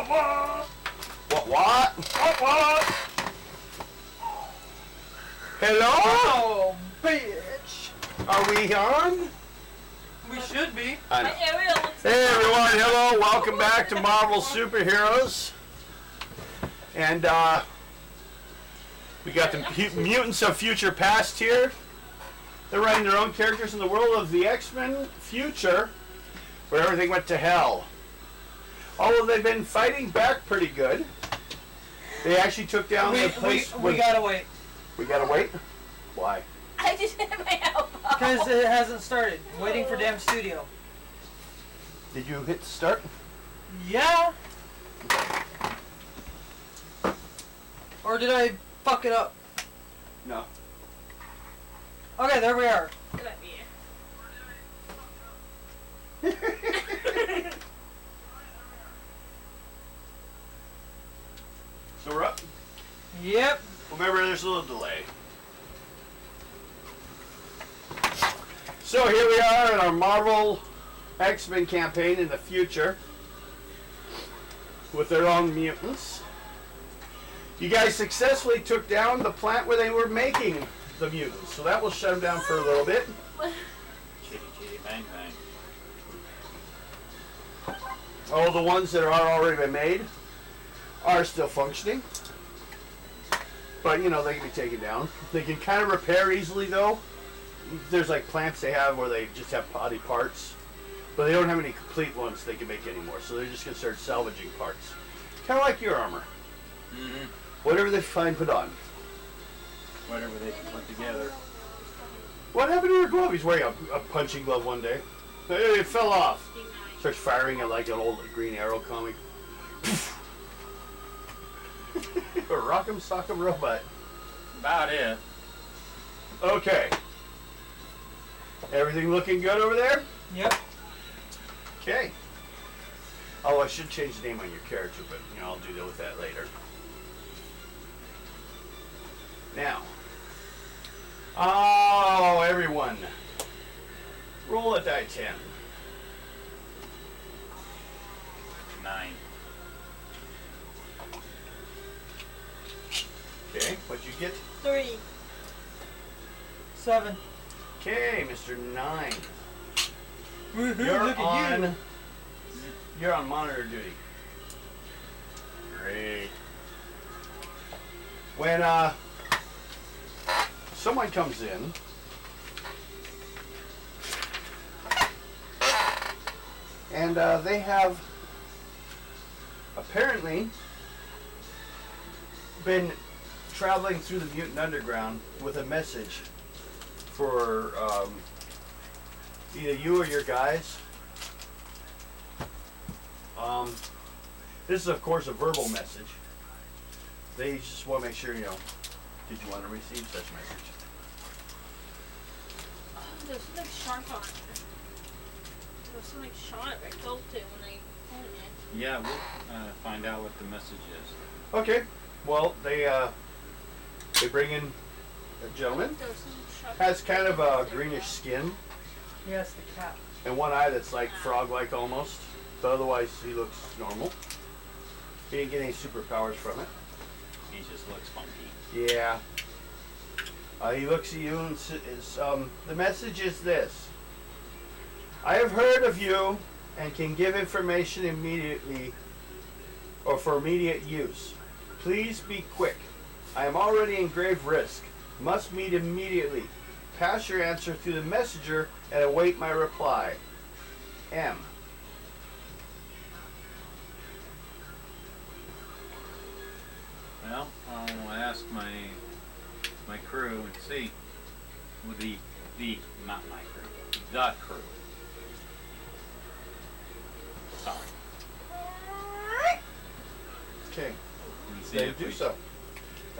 What? Hello? Oh, bitch. Are we on? We should be. Hey everyone, hello, welcome back to Marvel Superheroes. And we got the mutants of future past here. They're writing their own characters in the world of the X-Men future, where everything went to hell. Although they've been fighting back pretty good. They actually took down the place. We gotta wait. We gotta wait? Why? I just hit my elbow. Because it hasn't started. Waiting for damn studio. Did you hit start? Yeah. Or did I fuck it up? No. Okay, there we are. Good idea. So we're up? Yep. Remember, there's a little delay. So here we are in our Marvel X-Men campaign in the future with their own mutants. You guys successfully took down the plant where they were making the mutants, so that will shut them down for a little bit. Chitty chitty bang bang. All the ones that are already been made are still functioning. But, you know, they can be taken down. They can kind of repair easily, though. There's, like, plants they have where they just have body parts. But they don't have any complete ones they can make anymore. So they're just going to start salvaging parts. Kind of like your armor. Mm-hmm. Whatever they find, put on. Whatever they can put together. What happened to your glove? He's wearing a punching glove one day. Hey, it fell off. Starts firing at like an old Green Arrow comic. A rock'em sock'em robot. About it. Okay. Everything looking good over there? Yep. Okay. Oh, I should change the name on your character, but you know, I'll do that with that later. Now. Oh, everyone. Roll a die 10. 9. Okay, what'd you get? 3. 7. Okay, Mr. 9. Woohoo, You're look at you. You're on monitor duty. Great. When someone comes in and they have apparently been traveling through the mutant underground with a message for either you or your guys. This is of course a verbal message. They just want to make sure, you know, did you want to receive such message? Oh, there's something sharp on it. There was something sharp I felt it when I opened it. Yeah, we'll find out what the message is. Okay. Well, they bring in a gentleman. There was something sharp. Has kind of a greenish skin Yes, the cat. and one eye that's like frog-like almost. But otherwise, he looks normal. He didn't get any superpowers from it. He just looks funky. Yeah. He looks at you and the message is this. I have heard of you and can give information immediately or for immediate use. Please be quick. I am already in grave risk. Must meet immediately. Pass your answer through the messenger and await my reply. M. Well, I'll ask my crew and see. Well, not my crew, the crew. Sorry. Okay. And see Then if do we- so.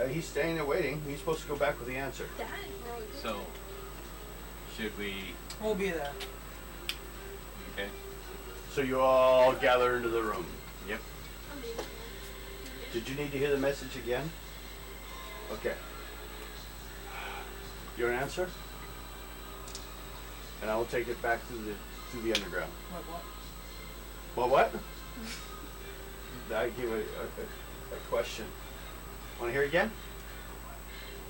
He's staying there waiting. He's supposed to go back with the answer. That is really good. So, should we? We'll be there. Okay. So you all gather into the room. Yep. Did you need to hear the message again? Okay. Your answer? And I will take it back to the underground. What? Well, what? I give a question. Want to hear it again?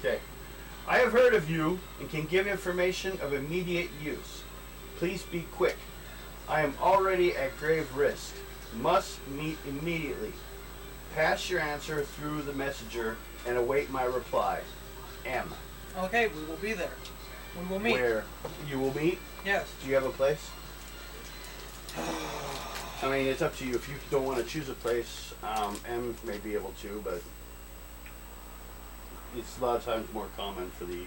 Okay. I have heard of you and can give information of immediate use. Please be quick. I am already at grave risk. Must meet immediately. Pass your answer through the messenger and await my reply. M. Okay, we will be there. We will meet. Where? You will meet? Yes. Do you have a place? I mean, it's up to you. If you don't want to choose a place, M may be able to, but it's a lot of times more common for the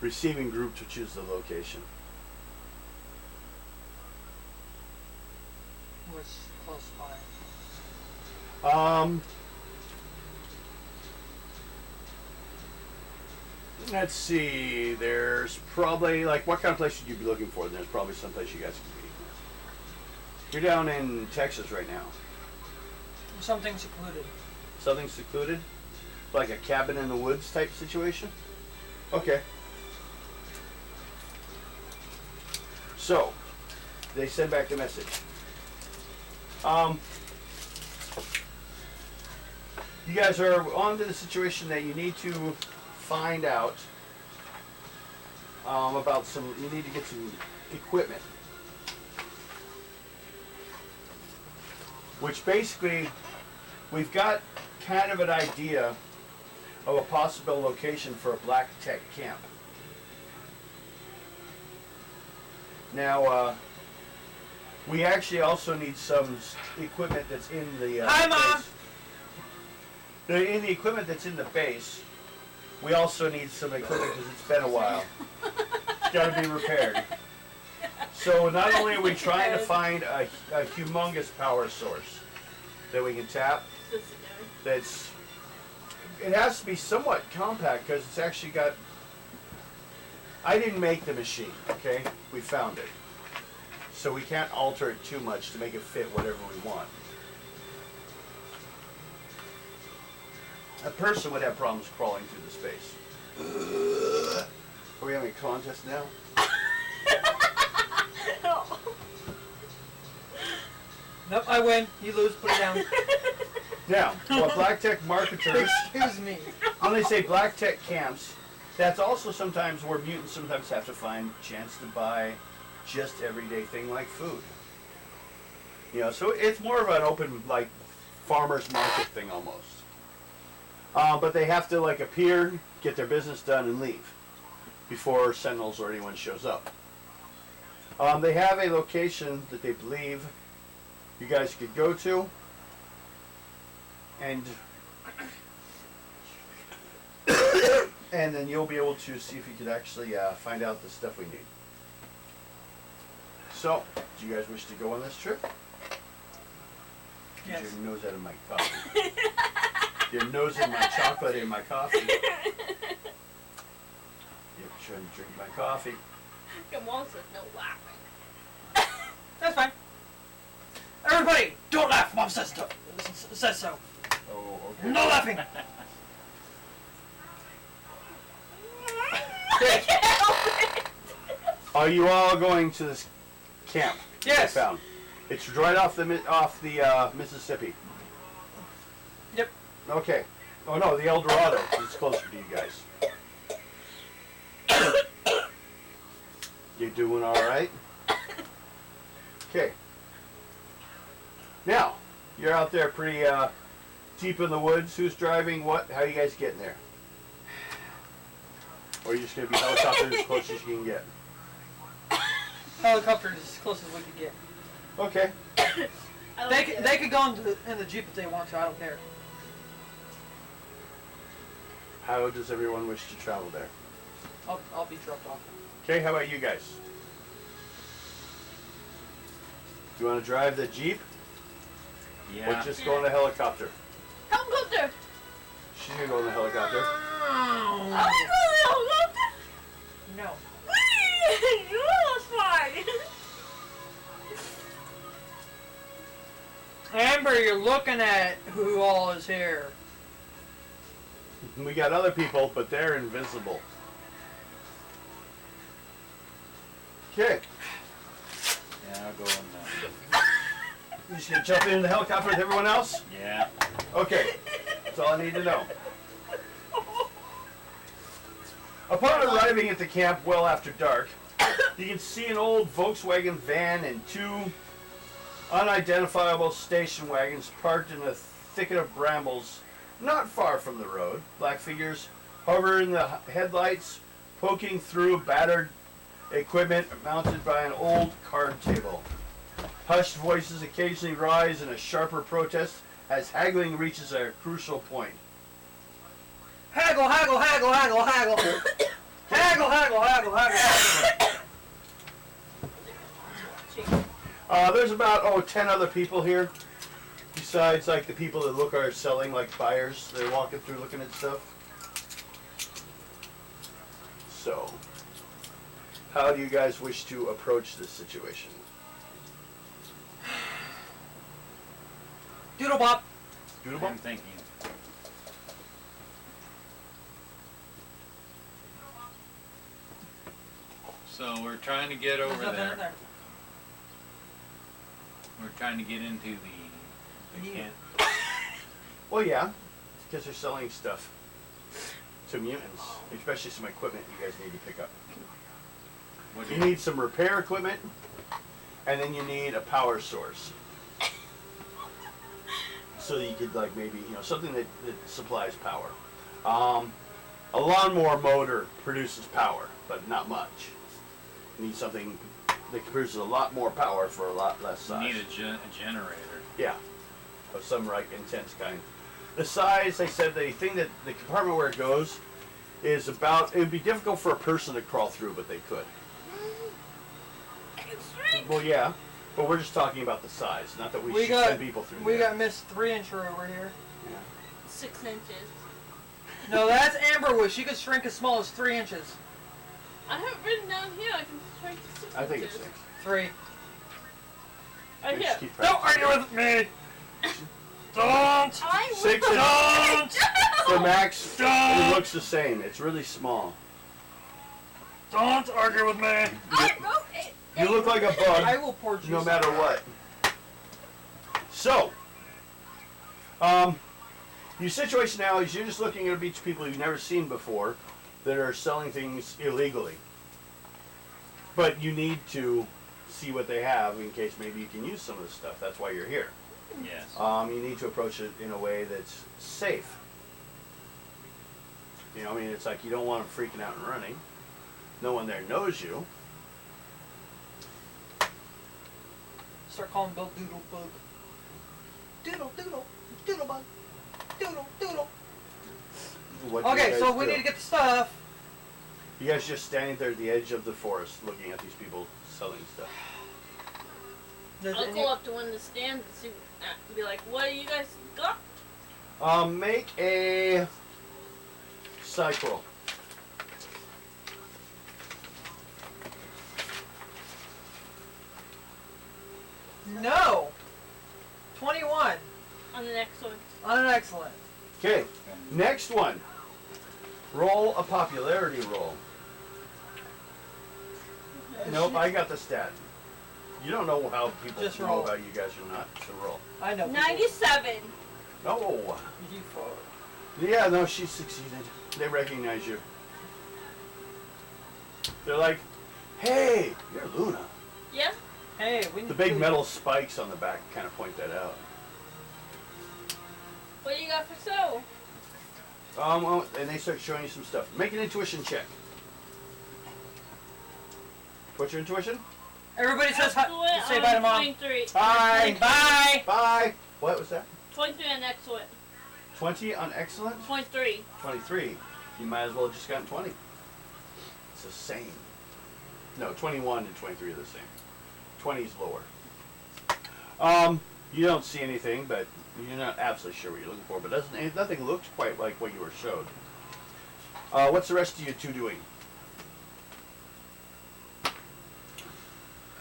receiving group to choose the location. What's close by? Let's see. There's probably, like, what kind of place should you be looking for? There's probably some place you guys can be. You're down in Texas right now. Something secluded. Something secluded? Like a cabin in the woods type situation? Okay. So, they send back the message. You guys are on to the situation that you need to find out about you need to get some equipment. Which basically, we've got kind of an idea of a possible location for a black tech camp. Now, we actually also need some equipment that's in the Hi, Mom! base. In the equipment that's in the base, we also need some equipment because it's been a while. It's got to be repaired. So not only are we trying to find a humongous power source that we can tap, it has to be somewhat compact because it's actually got, I didn't make the machine, okay? We found it. So we can't alter it too much to make it fit whatever we want. A person would have problems crawling through the space. Are we having a contest now? Nope, I win. You lose. Put it down. Now, what black tech marketers, Excuse me. when they say black tech camps, that's also sometimes where mutants sometimes have to find a chance to buy just everyday thing like food. You know, so it's more of an open, like, farmer's market thing almost. But they have to, like, appear, get their business done, and leave before Sentinels or anyone shows up. They have a location that they believe you guys could go to, and and then you'll be able to see if you could actually find out the stuff we need. So, do you guys wish to go on this trip? Yes. Get your nose out of my coffee. Your nose in my chocolate in my coffee. You're trying to drink my coffee. Come on, says no laughing. That's fine. Everybody, don't laugh. Mom says so. Oh, okay. No laughing. Are you all going to this camp? Yes. I found. It's right off the Mississippi. Yep. Okay. Oh no, the El Dorado. It's closer to you guys. You doing all right? Okay. Now, you're out there pretty deep in the woods. Who's driving what? How are you guys getting there? Or are you just going to be helicopters as close as you can get? Helicopter is as close as we could get. Okay. They could go in the Jeep if they want to. I don't care. How does everyone wish to travel there? I'll be dropped off. Okay, how about you guys? Do you want to drive the Jeep? Yeah. Or just go on the helicopter? Helicopter! She's going to go on the helicopter. I want to go to the helicopter! No. You almost fine! Amber, you're looking at who all is here. We got other people, but they're invisible. Okay. Yeah, I'll go on that. You just gonna jump into the helicopter with everyone else? Yeah. Okay. That's all I need to know. Upon arriving at the camp well after dark, you can see an old Volkswagen van and two unidentifiable station wagons parked in a thicket of brambles not far from the road. Black figures hover in the headlights, poking through battered equipment mounted by an old card table. Hushed voices occasionally rise in a sharper protest as haggling reaches a crucial point. Haggle, haggle, haggle, haggle, haggle. Haggle, haggle, haggle, haggle. There's about 10 other people here, besides like the people that are selling, like buyers. They're walking through looking at stuff. So, how do you guys wish to approach this situation? Doodle bop. Doodle I'm thinking. So we're trying to get over There's nothing in there. We're trying to get into the Yeah. camp. Well, yeah, because they're selling stuff to mutants, especially some equipment you guys need to pick up. What do You need some repair equipment, and then you need a power source. So that you could, like, maybe, something that supplies power. A lawnmower motor produces power, but not much. You need something that produces a lot more power for a lot less You size. need a generator. Yeah, of some intense kind. The size, they said, the compartment where it goes is about, it would be difficult for a person to crawl through, but they could. Well, yeah, but we're just talking about the size, not that we should send people through We there. got Miss 3-incher over here. Yeah. 6 inches. No, that's Amberwood. She could shrink as small as 3 inches. I have it written down here. I can shrink to 6 I think inches. it's 6. 3. Right Just here. keep Don't practicing. argue with me. Don't. I 6 will. inches. For Max, Don't. it looks the same. It's really small. Don't argue with me. I wrote it. You look like a I bug, will pour juice. no matter what. So, your situation now is you're just looking at a bunch of people you've never seen before that are selling things illegally. But you need to see what they have in case maybe you can use some of this stuff. That's why you're here. Yes. You need to approach it in a way that's safe. It's like you don't want them freaking out and running. No one there knows you. Start calling Bill Doodle Bug. Doodle, doodle, doodle bug. Doodle, doodle. What do you Okay, guys so we do? need to get the stuff. You guys just standing there at the edge of the forest looking at these people selling stuff. Does I'll any- go up to one of the stands and see, be like, "What do you guys got?" Make a psych roll. No. 21. On the next one. On an excellent. Okay, next one. Roll a popularity roll. Nope, I got the stat. You don't know how people Just know roll. about you guys or not, so roll. I know. 97. No. You fuck. Yeah, no, she succeeded. They recognize you. They're like, hey, you're Luna. Yeah. Hey, we need The big to- metal spikes on the back kind of point that out. What do you got for sale? And they start showing you some stuff. Make an intuition check. What's your intuition? Everybody says hi. Excellent Say on bye to mom. 23. Bye. Bye. Bye. What was that? 23 on excellent. 20 on excellent? 23. 23. You might as well have just gotten 20. It's the same. No, 21 and 23 are the same. 20 is lower. You don't see anything, but you're not absolutely sure what you're looking for. But nothing looks quite like what you were showed. What's the rest of you two doing?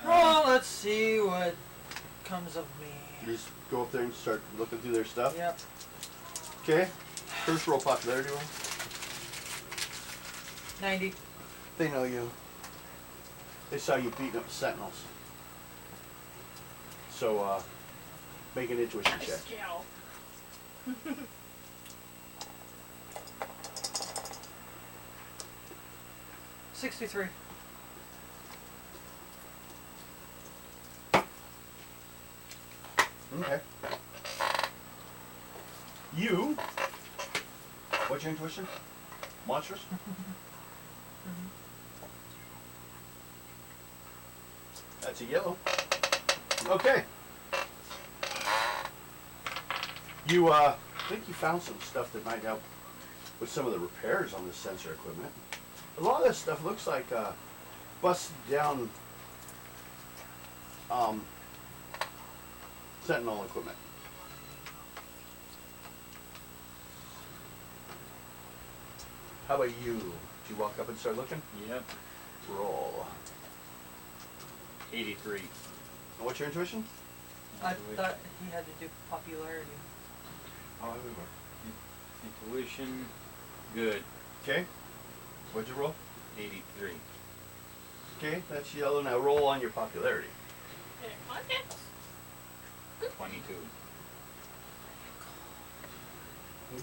Well, let's see what comes of me. You just go up there and start looking through their stuff? Yep. Okay. First roll popularity roll. 90. They know you. They saw you beating up sentinels. So, Make an intuition check. Skill. 63. Okay. You. What's your intuition? Monstrous? That's a yellow. Okay. You, think you found some stuff that might help with some of the repairs on this sensor equipment. A lot of this stuff looks like, busted down, Sentinel equipment. How about you? Did you walk up and start looking? Yep. Roll. 83. And what's your intuition? I thought he had to do popularity. Oh, we were. Intuition, good. Okay. What'd you roll? 83. Okay, that's yellow. Now roll on your popularity. Okay, contacts. 22.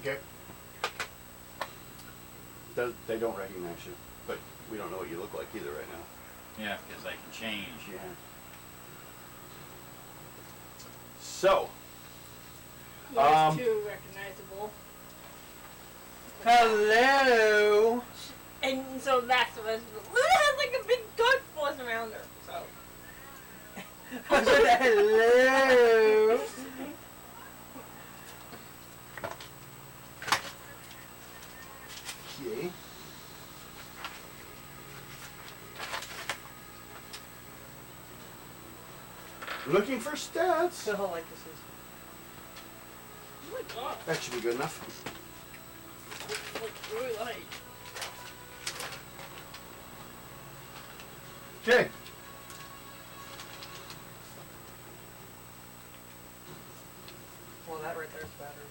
Okay. They don't recognize you, but we don't know what you look like either right now. Yeah, because I can change. Yeah. So, He's too recognizable. Hello. And so that's what Luna has like a big dark force around her. So I said hello. okay. Looking for stats. So how like this is. oh my god, That should be good enough. it's really light. Okay. Well, that right there is battery.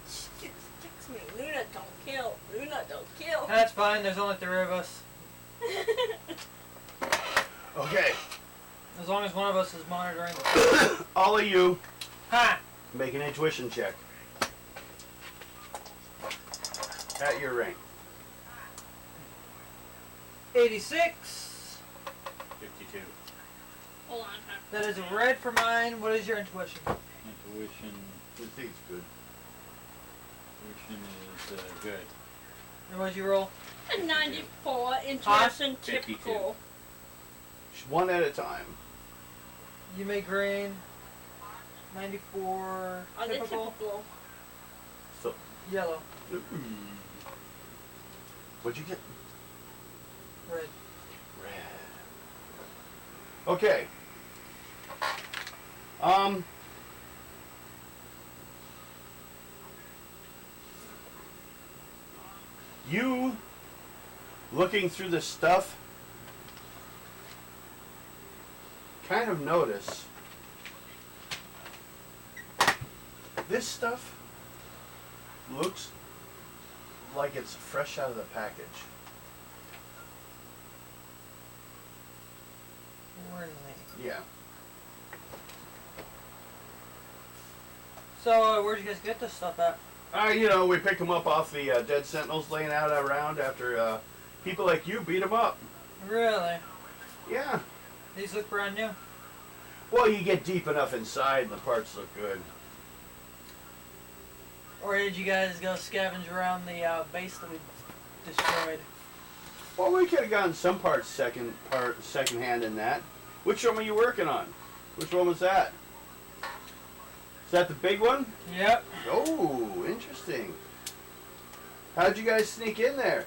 Sticks me. Luna don't kill. Luna don't kill. That's fine. There's only 3 of us. Okay. As long as one of us is monitoring. All of you, Ha! make an intuition check. At your rank. 86. 52. Hold on, huh? That is red for mine. What is your intuition? Intuition. I think it's good. Intuition is good. And what did you roll? A 94, intuition, 52. typical. Just one at a time. You make green. 94. On the Typical. typical. So, Yellow. what'd you get? Red. Red. Okay. You looking through the stuff kind of notice this stuff looks like it's fresh out of the package. Really? Yeah. So, where'd you guys get this stuff at? You know, we pick them up off the dead sentinels laying out around after people like you beat them up. Really? Yeah. These look brand new. Well, you get deep enough inside and the parts look good. Or did you guys go scavenge around the base that we destroyed? Well, we could have gotten some parts second hand in that. Which one were you working on? Which one was that? Is that the big one? Yep. Oh, interesting. How'd you guys sneak in there?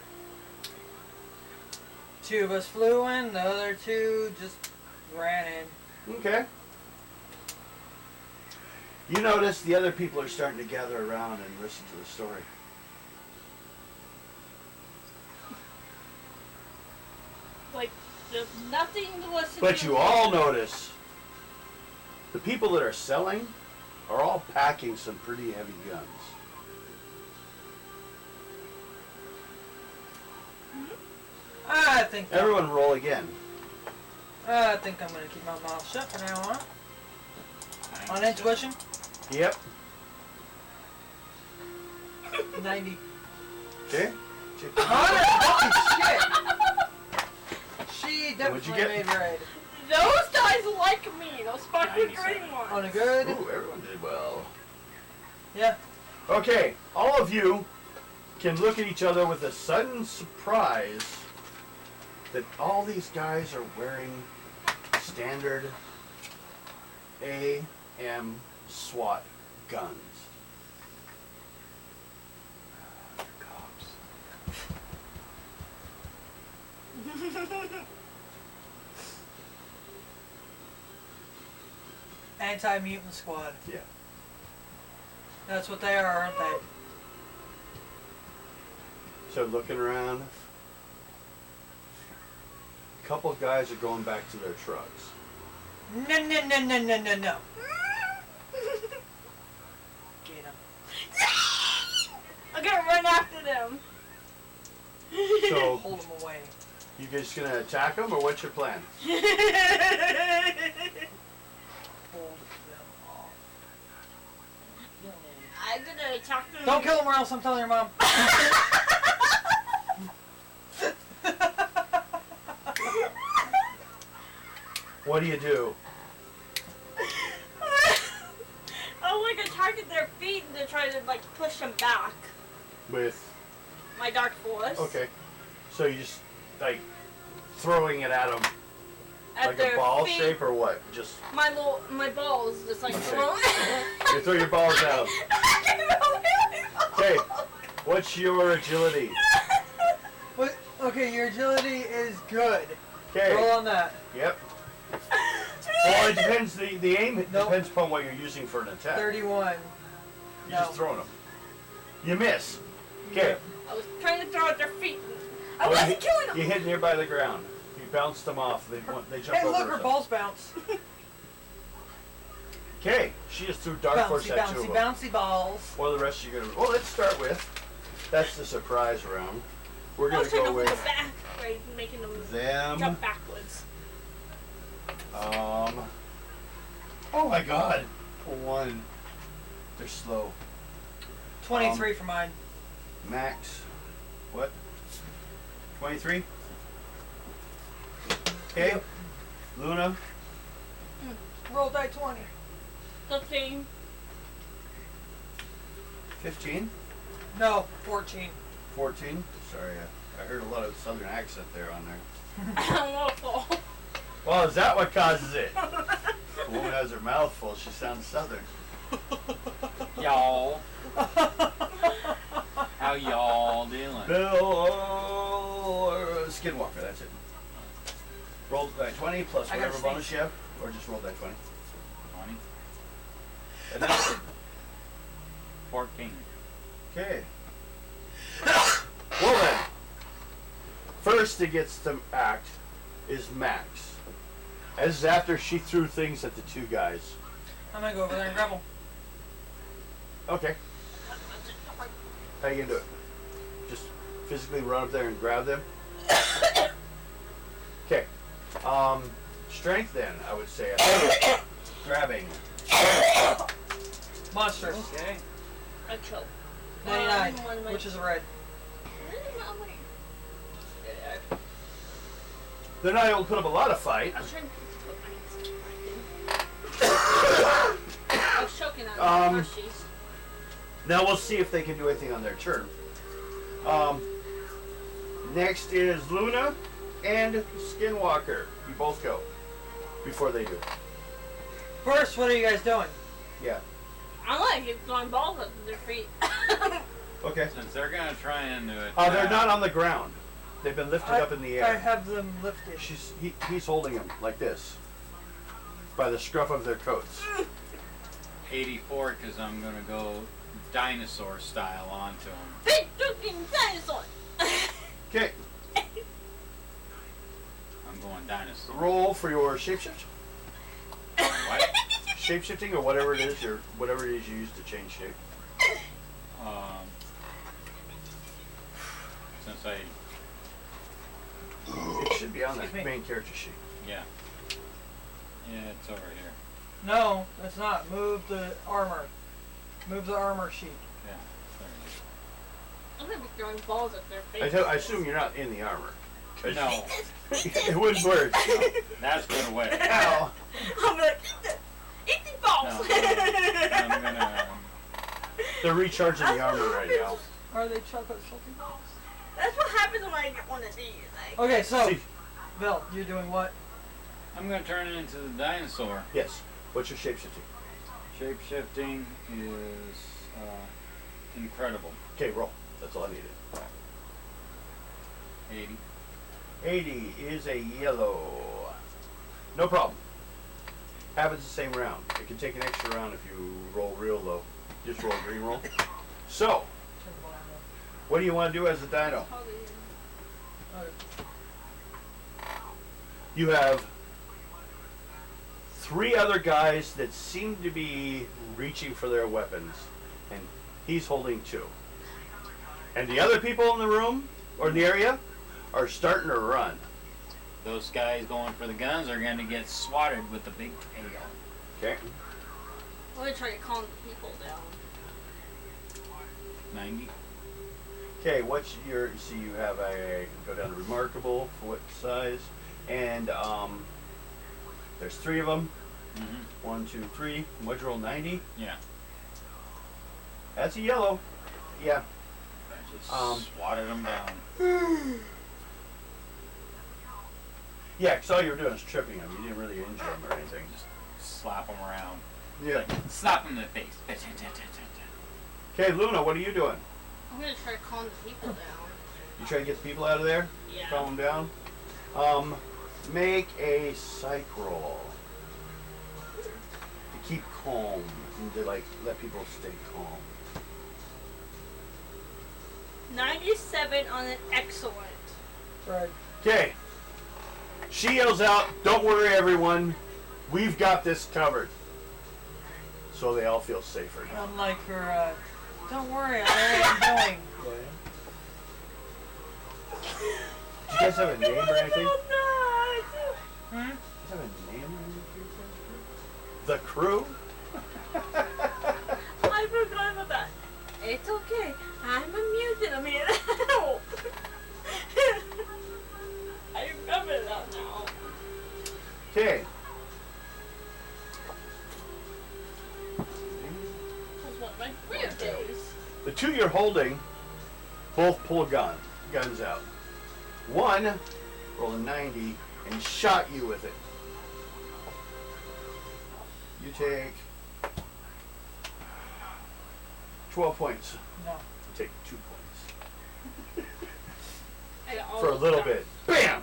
2 of us flew in, the other 2 just ran in. Okay. You notice the other people are starting to gather around and listen to the story. Like, there's nothing to listen to. But you all notice the people that are selling are all packing some pretty heavy guns. I think Everyone roll again. I think I'm gonna keep my mouth shut for now on. On intuition, Yep. 90. Okay. Holy shit! She What'd you definitely get? made red. Those guys like me. Those sparkly 97. green ones. On a good. Ooh, everyone did well. Yeah. Okay, all of you can look at each other with a sudden surprise that all these guys are wearing standard AM SWAT guns. They're cops. Anti-mutant squad. Yeah. That's what they are, aren't they? So looking around, a couple guys are going back to their trucks. No. Get him. I'm gonna run after them. So Hold him away. you guys gonna attack them, or what's your plan? Hold them off. I'm gonna attack them. Don't kill him or else I'm telling your mom. What do you do? I'll like attack their feet and to try to like push them back. With My dark force. okay, so you just like throwing it at them At like their a ball feet, shape, or what? Just My balls just like Okay. thrown. you throw your balls at them. Okay, what's your agility? What? Okay, your agility is good. Okay, Roll on that. yep. Well, it depends. The aim Nope. depends upon what you're using for an attack. 31. You're just No. throwing them. You miss. Okay. I was trying to throw at their feet. I Well, wasn't killing them. You hit nearby the ground. You bounced them off. They jump Hey, over. look, her balls bounce. Okay, she just threw dark force Bouncy, at two of bouncy, them. bouncy balls. What are the rest of you gonna? Well, let's start with. That's the surprise round. We're I gonna was trying to go hold them with back by making them them. jump backwards. Oh my God. One. They're slow. 23 for mine. Max. What? 23. Okay. Yep. Luna. Roll die 20. 15. 15. No, 14. 14. Sorry, I heard a lot of southern accent there on there. Waffle. Well, is that what causes it? The woman has her mouth full. She sounds southern. Y'all. How y'all doing? Bill Skinwalker, that's it. Roll die 20 plus I got whatever a bonus sneeze. you have, or just roll die 20. 20. And that's it. 14. Okay. Well then, first that gets to act is Max. As after she threw things at the two guys. I'm gonna go over there and grab them. Okay. How you gonna do it? Just physically run up there and grab them? Okay. Strength then, I would say. Grabbing. Monsters. Okay. I choke. 99, one of my- which is a red. They're not able to put up a lot of fight. I was trying to put my I was choking on the mushies. Now we'll see if they can do anything on their turn. Next is Luna and Skinwalker. You both go before they do. First, what are you guys doing? Yeah. I'm like keep throwing balls at their feet. Okay. Since they're gonna try and do it. They're not on the ground. They've been lifted up in the I air. have them lifted. He's holding them like this by the scruff of their coats. 84 because I'm gonna go dinosaur style onto them. Big fucking dinosaur. Okay. I'm going dinosaur. Roll for your shapeshift. What? Shapeshifting or whatever it is, whatever it is you use to change shape. Since I, It should be on Excuse the me. main character sheet. yeah. Yeah, it's over here. No, it's not. Move the armor. Move the armor sheet. Yeah, there I'm gonna be throwing balls at their I faces. assume you're not in the armor. it is. No, It wouldn't work. that's going away. Ow. I'm like, eat the balls. No, I'm gonna. They're recharging the armor right now. Are they chocolate salty balls? That's what happens when I get one of these. Like, Okay, so See, Bill, you're doing what? I'm gonna turn it into the dinosaur. yes. What's your shapeshifting? Shape shifting is incredible. Okay, roll. That's all I needed. 80. 80 is a yellow. No problem. Happens the same round. It can take an extra round if you roll real low. Just roll a green roll. So, what do you want to do as a dino? You have 3 other guys that seem to be reaching for their weapons, and he's holding 2. And the other people in the room, or in the area, are starting to run. Those guys going for the guns are gonna get swatted with the big tail. Okay. I'm gonna try to calm the people down. 90. Okay, what's your, see you have a, go down to remarkable for what size, and there's 3 of them. Mm-hmm. 1, 2, 3. What'd you roll, 90? Yeah. That's a yellow. Yeah. I just swatted them down. Yeah, because all you were doing is tripping them. You didn't really injure them or anything. Just slap them around. Yeah. Like, slap them in the face. Okay, Luna, what are you doing? I'm gonna try to calm the people down. You try to get the people out of there? Yeah. Calm them down? Make a psych roll. To keep calm and to, like, let people stay calm. 97 on an excellent. Right. Okay. She yells out, "Don't worry, everyone. We've got this covered." So they all feel safer now. Unlike her, don't worry, I know what I'm doing. Do you guys have a name or anything? Oh, Do Hmm? you have a name or anything? The crew? I forgot about that. It's okay. I'm a mutant. I mean, help. I remember that now. Okay. That's one of my favorite days. The 2 you're holding both pull guns out. One rolled a 90 and shot you with it. You take 12 points. No. You take 2 points. I got all For a those little guns. bit. BAM!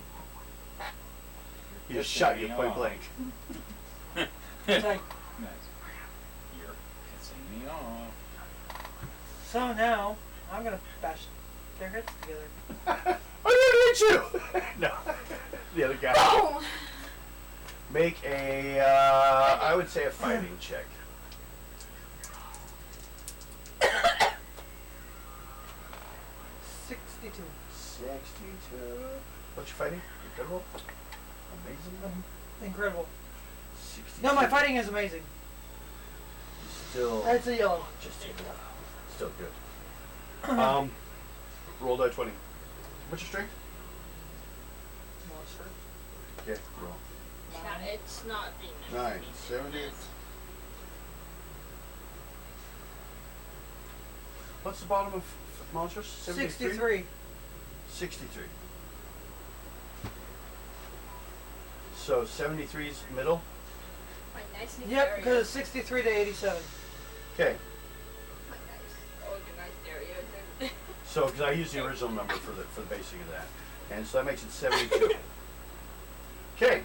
He just Pissing shot you me point off. blank. It's like, Nice. You're pissing me off. so now, I'm gonna bash their heads together. I didn't hit you! No. The other guy. Boom! Make a, I would say a fighting check. 62. 62. What's your fighting? Incredible? Amazing? Incredible. 62. No, my fighting is amazing. Still, That's a yellow. just still good. Roll die 20. What's your strength? Monster. Okay, roll. Yeah, it's not being 9, 70. What's the bottom of monsters? 63. 63. So 73's middle. My nice new Yep, area. because it's 63 to 87. Okay. My nice organized area. So, because I use the original number for the basing of that, and so that makes it 72. Okay,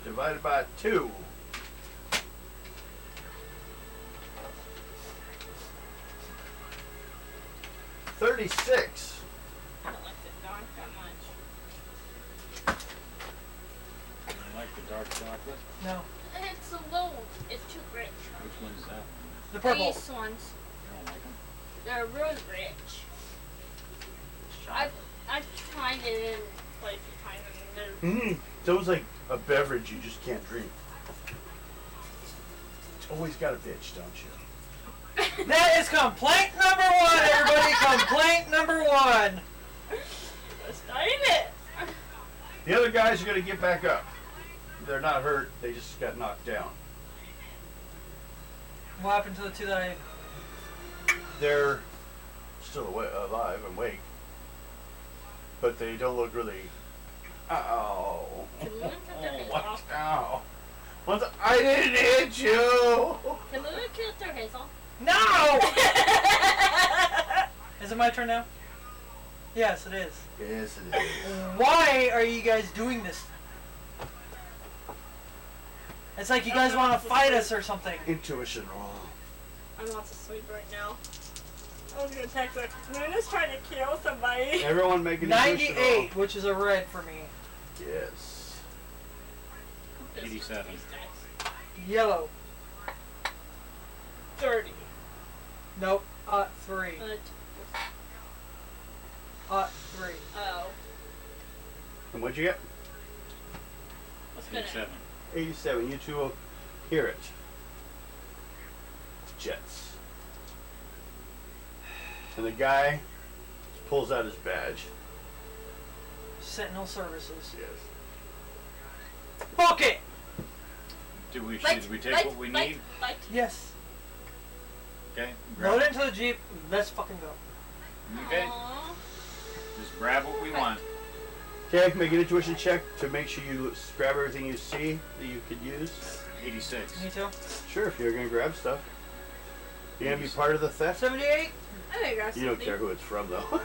divided by 2. $36. I don't like the dark that much. You like the dark chocolate? No. It's a little. It's too rich. Which one's that? The purple. These ones, You don't like them? they're really rich. I've tried it in quite a few times and they're It's almost like a beverage you just can't drink. always got a bitch, don't you? That is complaint number one, everybody. Complaint number one. That's not it. The other guys are gonna get back up. They're not hurt. They just got knocked down. What happened to the two that I... They're still alive and awake, but they don't look really. Ow! Can Luna cut their heads What? off? Ow! What? I didn't hit you. Can Luna cut their heads off? No! Is it my turn now? Yes, it is. Yes, it is. Why are you guys doing this? It's like you guys want to fight us or something. Intuition roll. I'm not asleep right now. I was gonna text her. Luna's trying to kill somebody. Everyone make an intuition roll. 98, which is a red for me. Yes. 87. Yellow. 30. Nope. 3. 3. Oh. And what'd you get? What's gonna 87. 87. You two will hear it. Jets. And the guy pulls out his badge. Sentinel Services. Yes. Book it! Should we Light, take light, what we light, need? light. Yes. Okay. Load it into the Jeep. Let's fucking go. Okay. Aww. Just grab what we want. Okay, make an intuition check to make sure you grab everything you see that you could use. 86. Me too. Sure, if you're gonna grab stuff. You're gonna be part of the theft? 78. I think that's You don't care who it's from, though.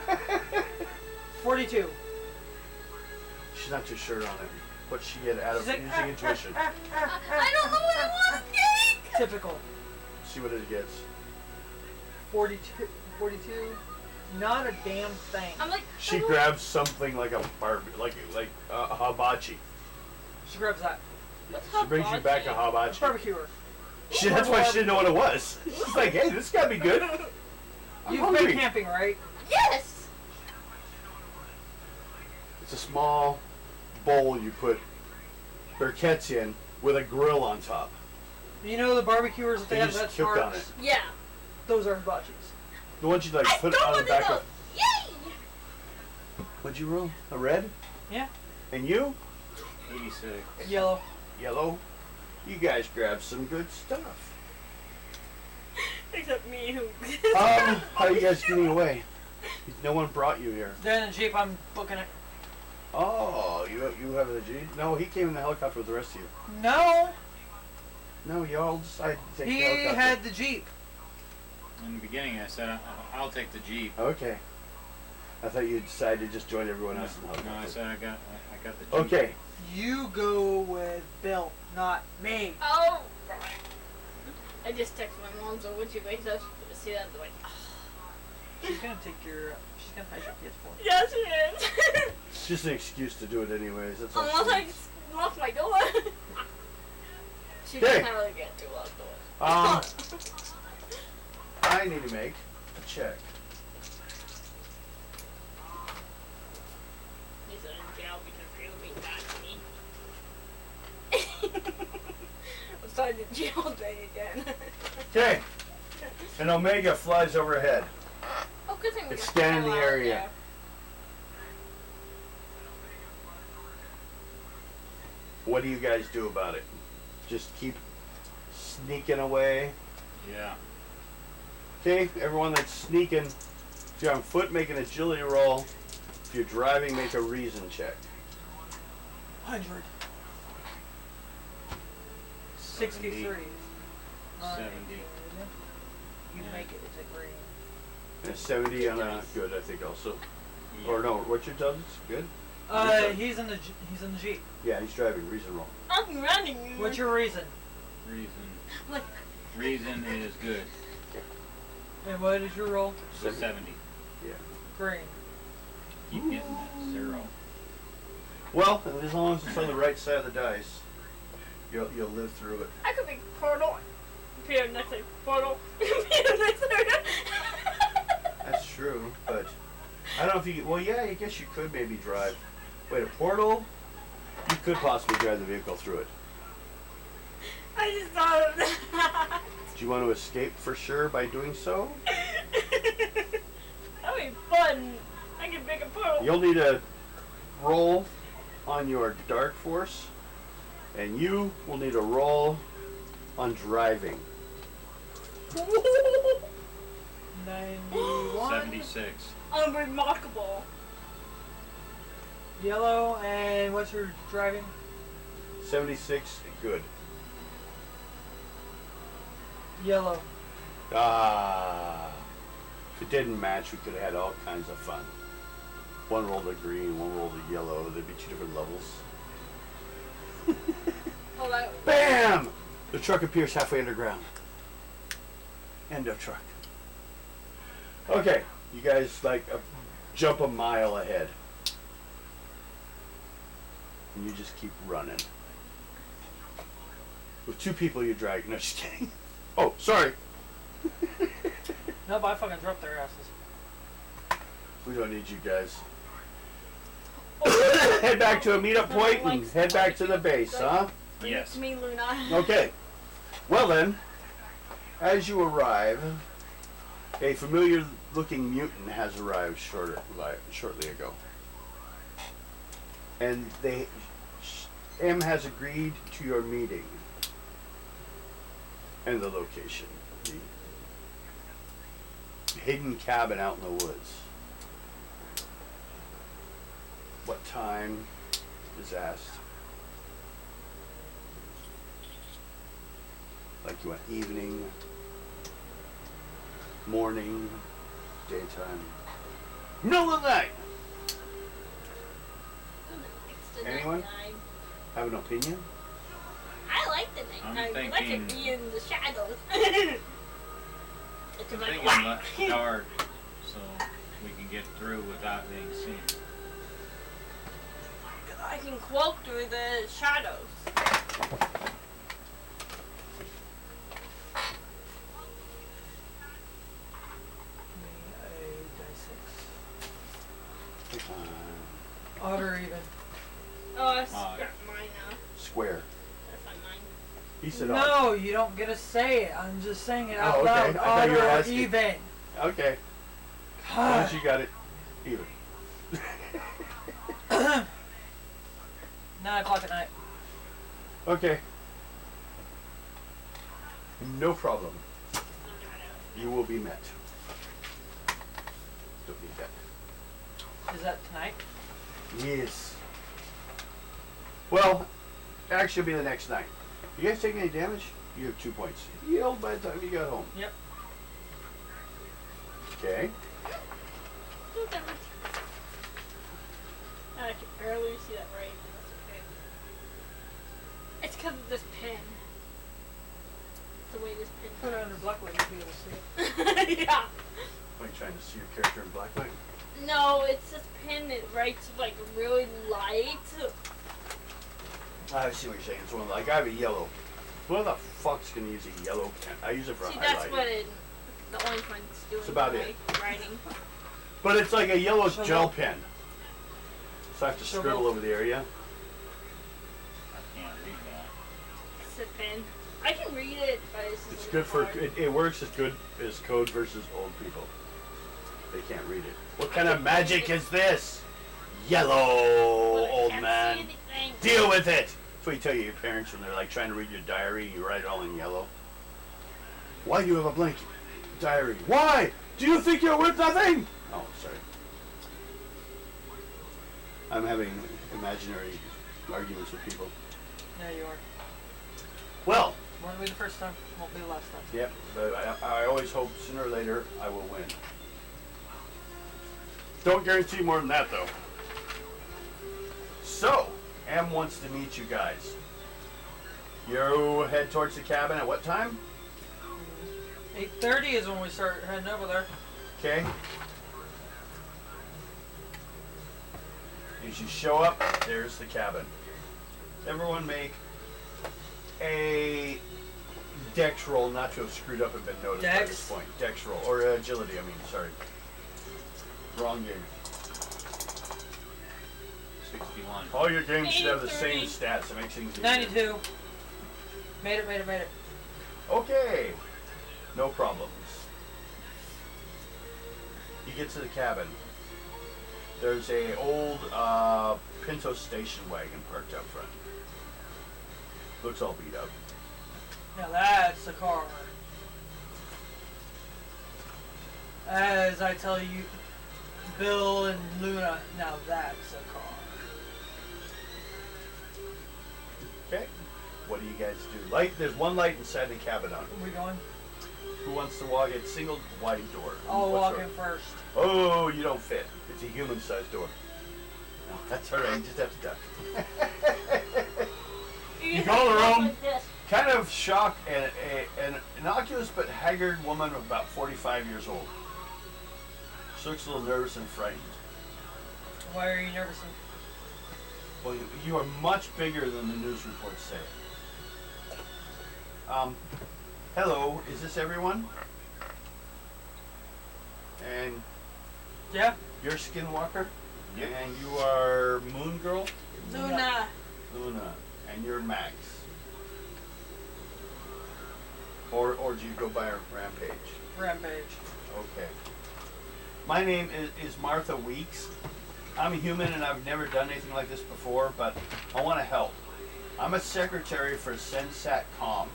42. She's not too sure on it. What she get out of She's like, using intuition? I don't know what I want to take. Typical. See what it gets. 42. Not a damn thing. I'm like. She grabs something like a like a hibachi. She grabs that. What's She brings you back a hibachi. Barbecuer. That's why she didn't know what it was. She's like, hey, this gotta be good. I'm You've hungry. been camping, right? Yes. It's a small bowl you put briquettes in with a grill on top. You know the barbecuers that they They have just that cook on tarps? it. Yeah. Those are hibachis. The ones you like I put stole on one the of back those. of. Yay! What'd you roll? A red? Yeah. And you? 86. Yellow. Yellow? You guys grabbed some good stuff. Except me, who. How are you guys getting away? No one brought you here. Then in the Jeep, I'm booking it. Oh, you have the Jeep? No, he came in the helicopter with the rest of you. No, No, y'all decided to take he the helicopter. had the Jeep. In the beginning, I said I'll take the Jeep. Okay. I thought you decided to just join everyone No, else in the no, I helicopter. said I got the Jeep. Okay. You go with Bill, not me. Oh, right. I just texted my mom, so when she wakes up, she's gonna see that, and be like, She's gonna take your. She's gonna hide your kids for. yeah, she is. It's just an excuse to do it anyways. That's all. Unless she I needs. lock my door. She Okay. doesn't really get to lock doors. I need to make a check. He's in jail because he being bad to me. I'm starting the jail day again. Okay. An Omega flies overhead. Oh, good thing we It's got scanning the hell out area. there. What do you guys do about it? Just keep sneaking away. Yeah. Okay, everyone that's sneaking, if you're on foot, make an agility roll. If you're driving, make a reason check. 100. 63. 70. You Yeah. make it. It's a green. And a 70 on a good, I think, also. Yeah. Or no, what's your judge? Good? He's in the Jeep. Yeah, he's driving. Reason roll. I'm running. What's your reason? Reason. Like, Reason is good. And what is your roll? 70. Yeah. Green. Keep getting that 0. Well, as long as it's on the right side of the dice, you'll live through it. I could be portal. Peter next to portal. Peter next to That's true, but I don't know if you. Well, yeah, I guess you could maybe drive. Wait, a portal? You could possibly drive the vehicle through it. I just thought of that. Do you want to escape for sure by doing so? That'd be fun. I can make a portal. You'll need a roll on your dark force, and you will need a roll on driving. 91. 76. Unremarkable. Yellow, and what's your driving? 76, good. Yellow. Ah. If it didn't match, we could have had all kinds of fun. One rolled a green, one rolled a yellow. There'd be 2 different levels. Oh, that. BAM! The truck appears halfway underground. End of truck. Okay, you guys jump a mile ahead. And you just keep running. With 2 people you drag. No, just kidding. Oh, sorry. No, but I fucking dropped their asses. We don't need you guys. Head back to a meetup point and head back to the base, huh? Bring it Yes. to me, Luna. Okay. Well then, as you arrive, a familiar-looking mutant has arrived shortly ago, and M has agreed to your meeting and the location, the hidden cabin out in the woods. What time is asked? Like you want evening, morning, daytime, middle of the night. Anyone? Have an opinion? I like the I'm nighttime. I like thinking- it being in the shadows. It's I'm like, thinking whack. dark, so we can get through without being seen. I can cloak through the shadows. Odd or even? Oh, I Odd. got mine now. Square. Gotta find mine. He said No, you don't get to say it. I'm just saying it out Oh, okay. I loud. thought Odd you were or asking. even. Okay. God. Once you got it, even. 9 o'clock at night. Okay. No problem. You will be met. Don't need that. Is that tonight? Yes. Well, actually, it'll be the next night. You guys taking any damage? You have 2 points. You healed by the time you got home. Yep. Okay. I can barely see that right, but that's okay. It's because of this pen. It's the way this pen Put it under black light to be able to see it. Yeah. Are you trying to see your character in black light? No, it's this pen that writes like really light. I see what you're saying. It's one like I have a yellow. Who the fuck's gonna use a yellow pen? I use it for See, highlighting. that's what the orange one's doing. That's about for it. my writing. But it's like a yellow So gel what- pen. So I have to So scribble what- over the area. I can't read that. It's a pen. I can read it, but it's just It's a good little for hard. it works as good as code versus old people. They can't read it. What kind of magic is this? Yellow, But I old can't man. see anything. Deal with it. That's what you tell your parents when they're like trying to read your diary and you write it all in yellow. Why do you have a blank diary? Why? Do you think you're worth nothing? Oh, sorry. I'm having imaginary arguments with people. Yeah, you are. Well, Won't be the first time. Won't be the last time. yep, but I always hope sooner or later I will win. Don't guarantee more than that, though. So, Em wants to meet you guys. You head towards the cabin at what time? 8:30 is when we start heading over there. Okay. As you show up, there's the cabin. Everyone make a dex roll, not to have screwed up and been noticed by Dex? this point. Dex roll, or agility, I mean, sorry. Wrong game. 61. All your games should have the same 83. stats. It makes things easier. 92. Made it. Okay. No problems. You get to the cabin. There's a old Pinto station wagon parked out front. Looks all beat up. Now that's the car. As I tell you, Bill and Luna, now that's a car. Okay. What do you guys do? Light. There's one light inside the cabin on. Where we going? Who wants to walk? It's single wide door. I'll What's walk your- in first. Oh, you don't fit. It's a human-sized door. No, that's all right. You just have to duck. You go around. Like this. Kind of shocked and an innocuous but haggard woman of about 45 years old. She looks a little nervous and frightened. Why are you nervous? Well, you are much bigger than the news reports say. Hello, is this everyone? And Yeah? you're Skinwalker? Yep. And you are Moon Girl? Luna. Luna. And you're Max. Or do you go by Rampage? Rampage. Okay. My name is Martha Weeks. I'm a human and I've never done anything like this before, but I want to help. I'm a secretary for SenSatCom,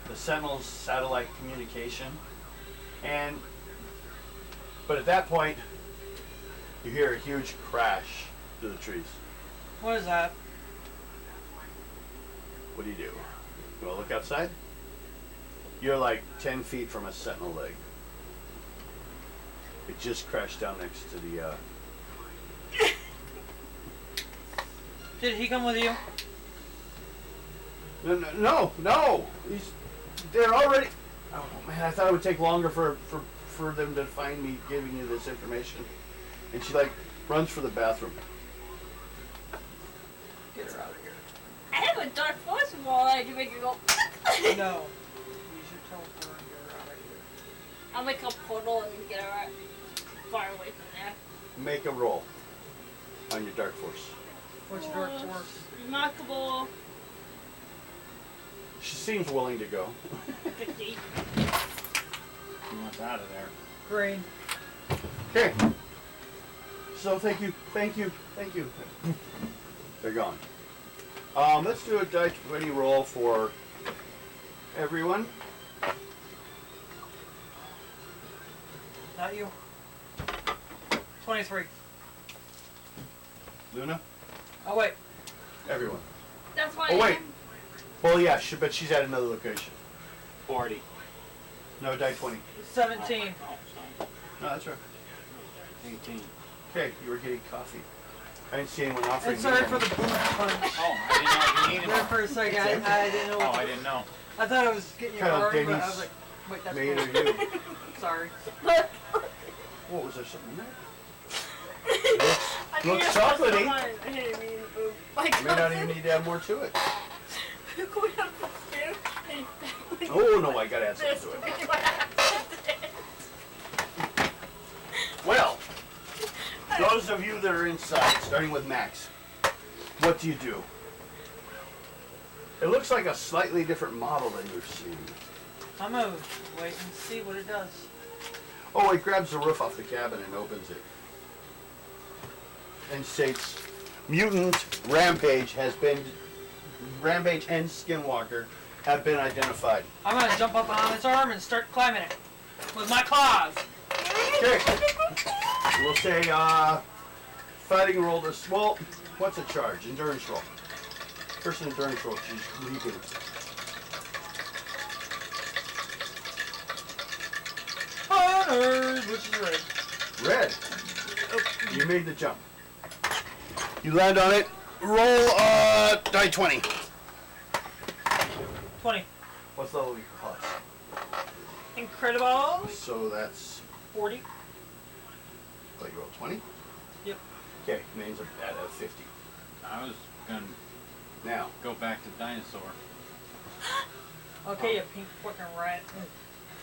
the Sentinel's satellite communication. But at that point, you hear a huge crash through the trees. What is that? What do? You want to look outside? You're like 10 feet from a Sentinel leg. It just crashed down next to the, Did he come with you? No. They're already. Oh man, I thought it would take longer for them to find me giving you this information. And she like runs for the bathroom. Get her out of here. I have a dark voice while I can make it go. No. You should tell her and get her out of here. I'll make a portal and get her far away from there. Make a roll on your dark force. What's your dark force? Remarkable. She seems willing to go. 50. He wants out of there. Green. Okay. So thank you. They're gone. Let's do a die 20 roll for everyone. Not you. 23. Luna, Oh, wait. everyone. That's why. Oh wait. Well, yeah, but she's at another location. 40. No, die 20. 17. Oh, sorry. No, that's right. 18. Okay, you were getting coffee. I didn't see anyone offering. And sorry me for one. the boot punch. Oh, I didn't know you needed There one. for a second, I didn't know Oh, what I didn't know. I thought I was getting your Kind of arm, but I Denny's was like, wait, that's Made cool. of you. Sorry. What was there something in there? I Looks you're supposed to chocolatey. mind. I hate me in the boob. My You may not cousin- even need to add more to it. going up the stairs and he fell Oh no, I gotta add this something to to it. be what happened. Well, those of you that are inside, starting with Max, what do you do? It looks like a slightly different model than you've seen. I'm gonna wait and see what it does. Oh, it grabs the roof off the cabin and opens it. And states, Mutant Rampage and Skinwalker have been identified. I'm gonna jump up on its arm and start climbing it with my claws. Okay. We'll say, fighting roll this. Well, what's a charge? Endurance roll. First endurance roll, she's leaping. Honors, which is red. Red. You made the jump. You land on it. Roll, die 20. 20. What's the level of your plus? Incredible. So that's, 40. what, you roll 20? Yep. Okay, name's at a 50. I was gonna Now, go back to dinosaur. Okay, you pink fucking rat.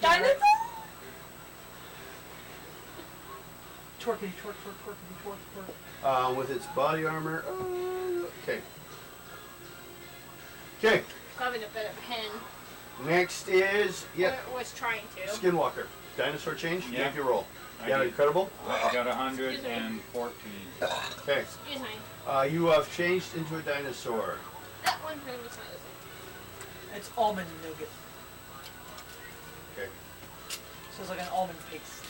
Dinosaur? Twerkity twerk, twerk, twerkity twerk, twerk. with its body armor, okay. Okay, grabbing a better pen. Next is, yep, Or was trying to. Skinwalker. Dinosaur change? Yeah. Make your roll. I You got did. incredible? I got 114. Okay. Excuse me. You have changed into a dinosaur. That one's gonna be slightly. It's almond nougat. Okay. So it's like an almond paste.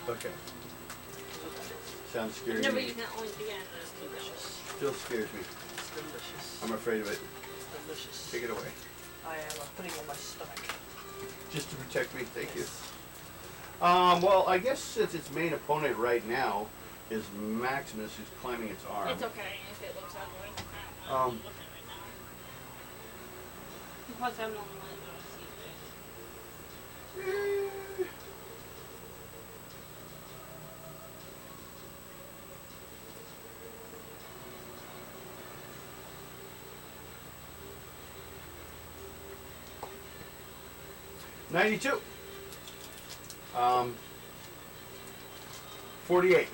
Okay. That's what that is. Sounds scary. I've to never me. eaten that one again. It's delicious. Still scares me. It's delicious. I'm afraid of it. It's delicious. Take it away. I am putting it on my stomach. Just to protect me. Thank you. Yes. Well, I guess since its main opponent right now is Maximus, who's climbing its arm. It's okay if it looks ugly. Um, I'm looking right now. Plus, I'm the only one that see this. $92. 48.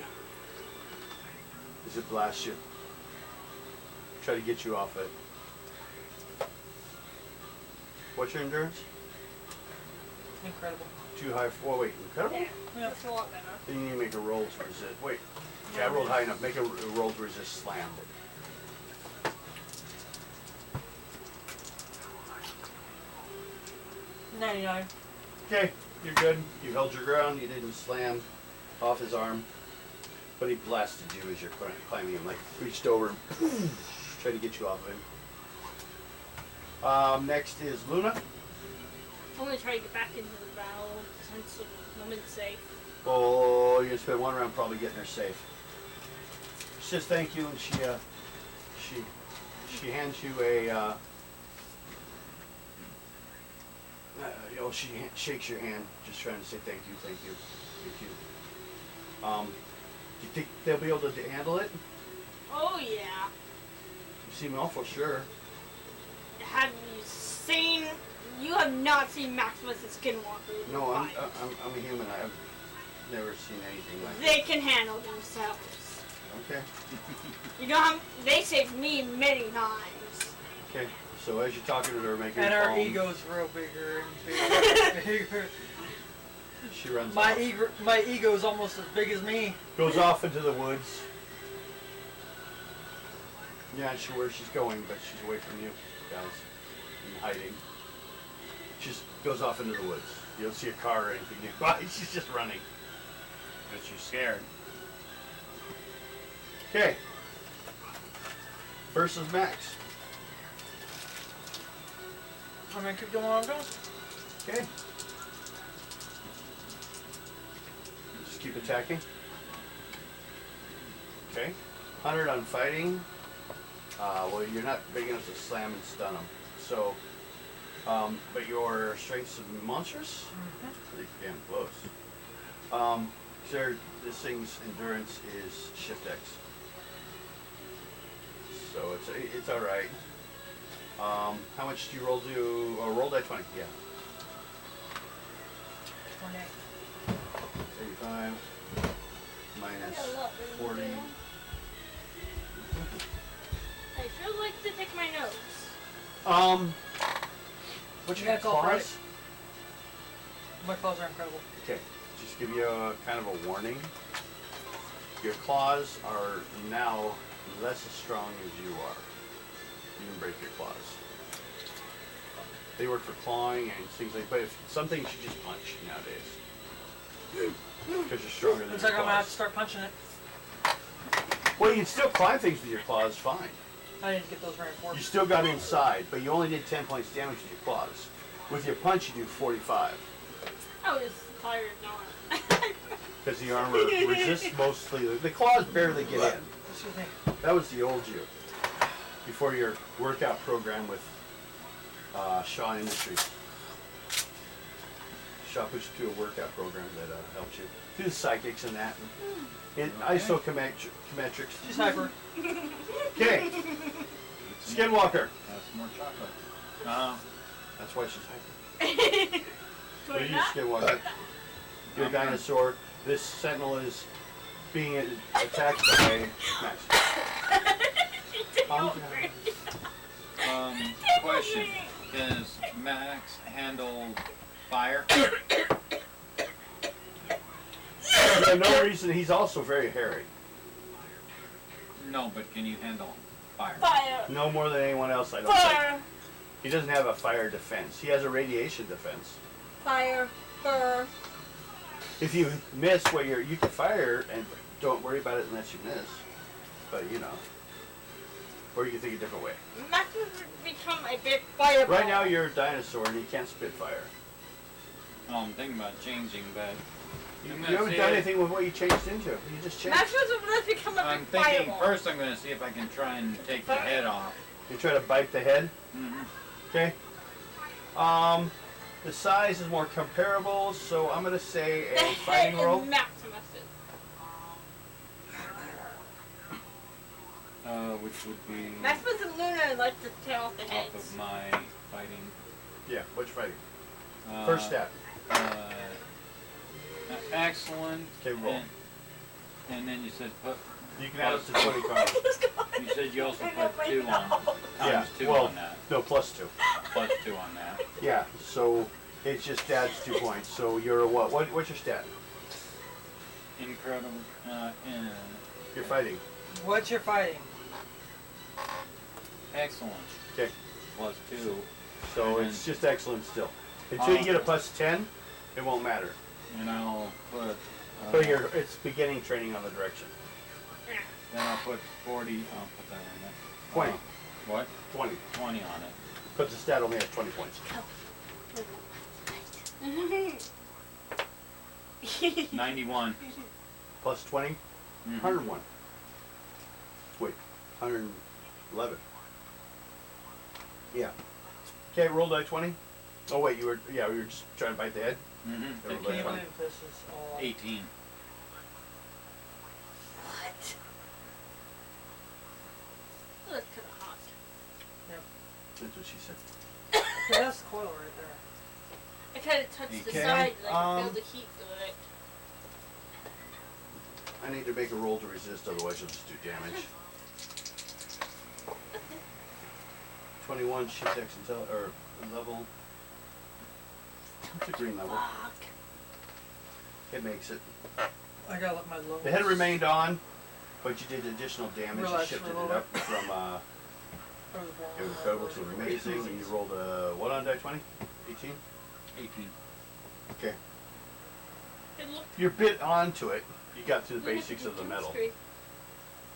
Does it blast you? Try to get you off it. What's your endurance? Incredible. Too high for, wait, incredible? Yeah, Yeah. it's a lot better. Then you need to make a roll to resist. Wait, yeah, I rolled high enough. Make a roll to resist slam. $99. Okay, you're good. You held your ground. You didn't slam off his arm. But he blasted you as you're climbing him. Like, reached over and tried to get you off of him. Next is Luna. I'm gonna try to get back into the battle since I'm in safe. Oh, you're gonna spend one round probably getting her safe. She says thank you, and she hands you a. She shakes your hand, just trying to say thank you. Do you think they'll be able to handle it? Oh yeah. You seem awful sure. Have you seen? You have not seen Maximus the Skinwalker. No, I'm fight. a human. I've never seen anything like They can handle themselves. that. Okay. You know how they saved me many times. Okay. So as you're talking to her, making And her our calm, ego's real bigger and bigger. she runs my off. my ego's almost as big as me. Goes off into the woods. You're not sure where she's going, but she's away from you guys, and hiding. She just goes off into the woods. You don't see a car or anything nearby. She's just running. But you're scared. Okay. Versus Max. I'm gonna keep doing what I'm doing. Okay. Just keep attacking. Okay. 100 on fighting. Well, you're not big enough to slam and stun them. So, but your strength's monstrous? Pretty damn close. This thing's endurance is shift X. So it's all right. How much do you roll to? Oh, roll die 20. Yeah. 85 minus 40. I sure like to take my notes. What's You your gotta call for claws? My claws are incredible. Okay, just give you a kind of a warning. Your claws are now less as strong as you are. You can break your claws. They work for clawing and things like. But if some things you just punch nowadays, because you're stronger than Looks your like I'm gonna have to claws. start punching it. Well, you can still climb things with your claws, fine. I need to get those reinforced. You still got inside, but you only did 10 points damage with your claws. With your punch, you do 45. I was tired not. Because the armor resists mostly. The claws barely get in. Excuse me. That was the old you. Before your workout program with Shaw Industries. Shaw pushed you through a workout program that helped you. Through the psychics and that. And isochrometrics. She's hyper. Okay. Skinwalker. Have some more chocolate. That's why she's hyper. Do What are I you, not? Skinwalker? You're a dinosaur. This sentinel is being attacked by Max. She took Calm over. down. Question. question. Does Max handle fire? For no reason, he's also very hairy. No, but can you handle fire? Fire. No more than anyone else, I don't think. Fire. He doesn't have a fire defense. He has a radiation defense. Fire. Fur. If you miss what you can fire and don't worry about it unless you miss. But you know. Or you can think a different way. Max would become a big fireball. Right now you're a dinosaur and you can't spit fire. Oh, I'm thinking about changing, but You, I'm you gonna haven't see done it. anything with what you changed into. You just changed. Max would become a I'm big thinking fireball. first I'm going to see if I can try and take the head off. You try to bite the head. Mm-hmm. Okay. The size is more comparable, so I'm gonna say The a head fighting is roll. Maximus's. Which would be Maximus and Luna like to tear off the off heads. of my fighting. Yeah, which fighting? Uh, First step. Excellent. Okay, roll. And then you said put. You can add up to 20 cards. You said you also put 2 on times Yeah, 2 well, on that. no, plus 2. Plus 2 on that. Yeah, so it just adds 2 points. So you're a what? What's your stat? Incredible. You're fighting. What's your fighting? Excellent. Okay, Plus 2. so And it's just excellent still. Until you get a plus 10, it won't matter. And I'll put. But it's beginning training on the direction. Then I'll put 40. I'll put that on there. 20. What? 20. 20 on it. But the stat only has 20 points. 91. Plus 20, Mhm. 101. Wait, 111. Yeah. Okay, roll die 20. Oh wait, you were just trying to bite the head? Mm-hmm. Yeah, I roll die can't 20. believe this is all. 18. What? Oh, that's kind of hot. That's what she said. Okay, that's the coil right there. I kind of touched the Okay, side and I can um, feel the heat of it. I need to make a roll to resist, otherwise you'll just do damage. 21 shit dex or level. It's a green level. Fuck. It makes it. I gotta let my lungs. The head remained on, but you did additional damage. Relax You for a shifted little it up from Or the ball. it was incredible to amazing, and you rolled a what on die 20? 18? 18. Okay. It looked You're bit onto it. You got through the like basics of the metal. chemistry.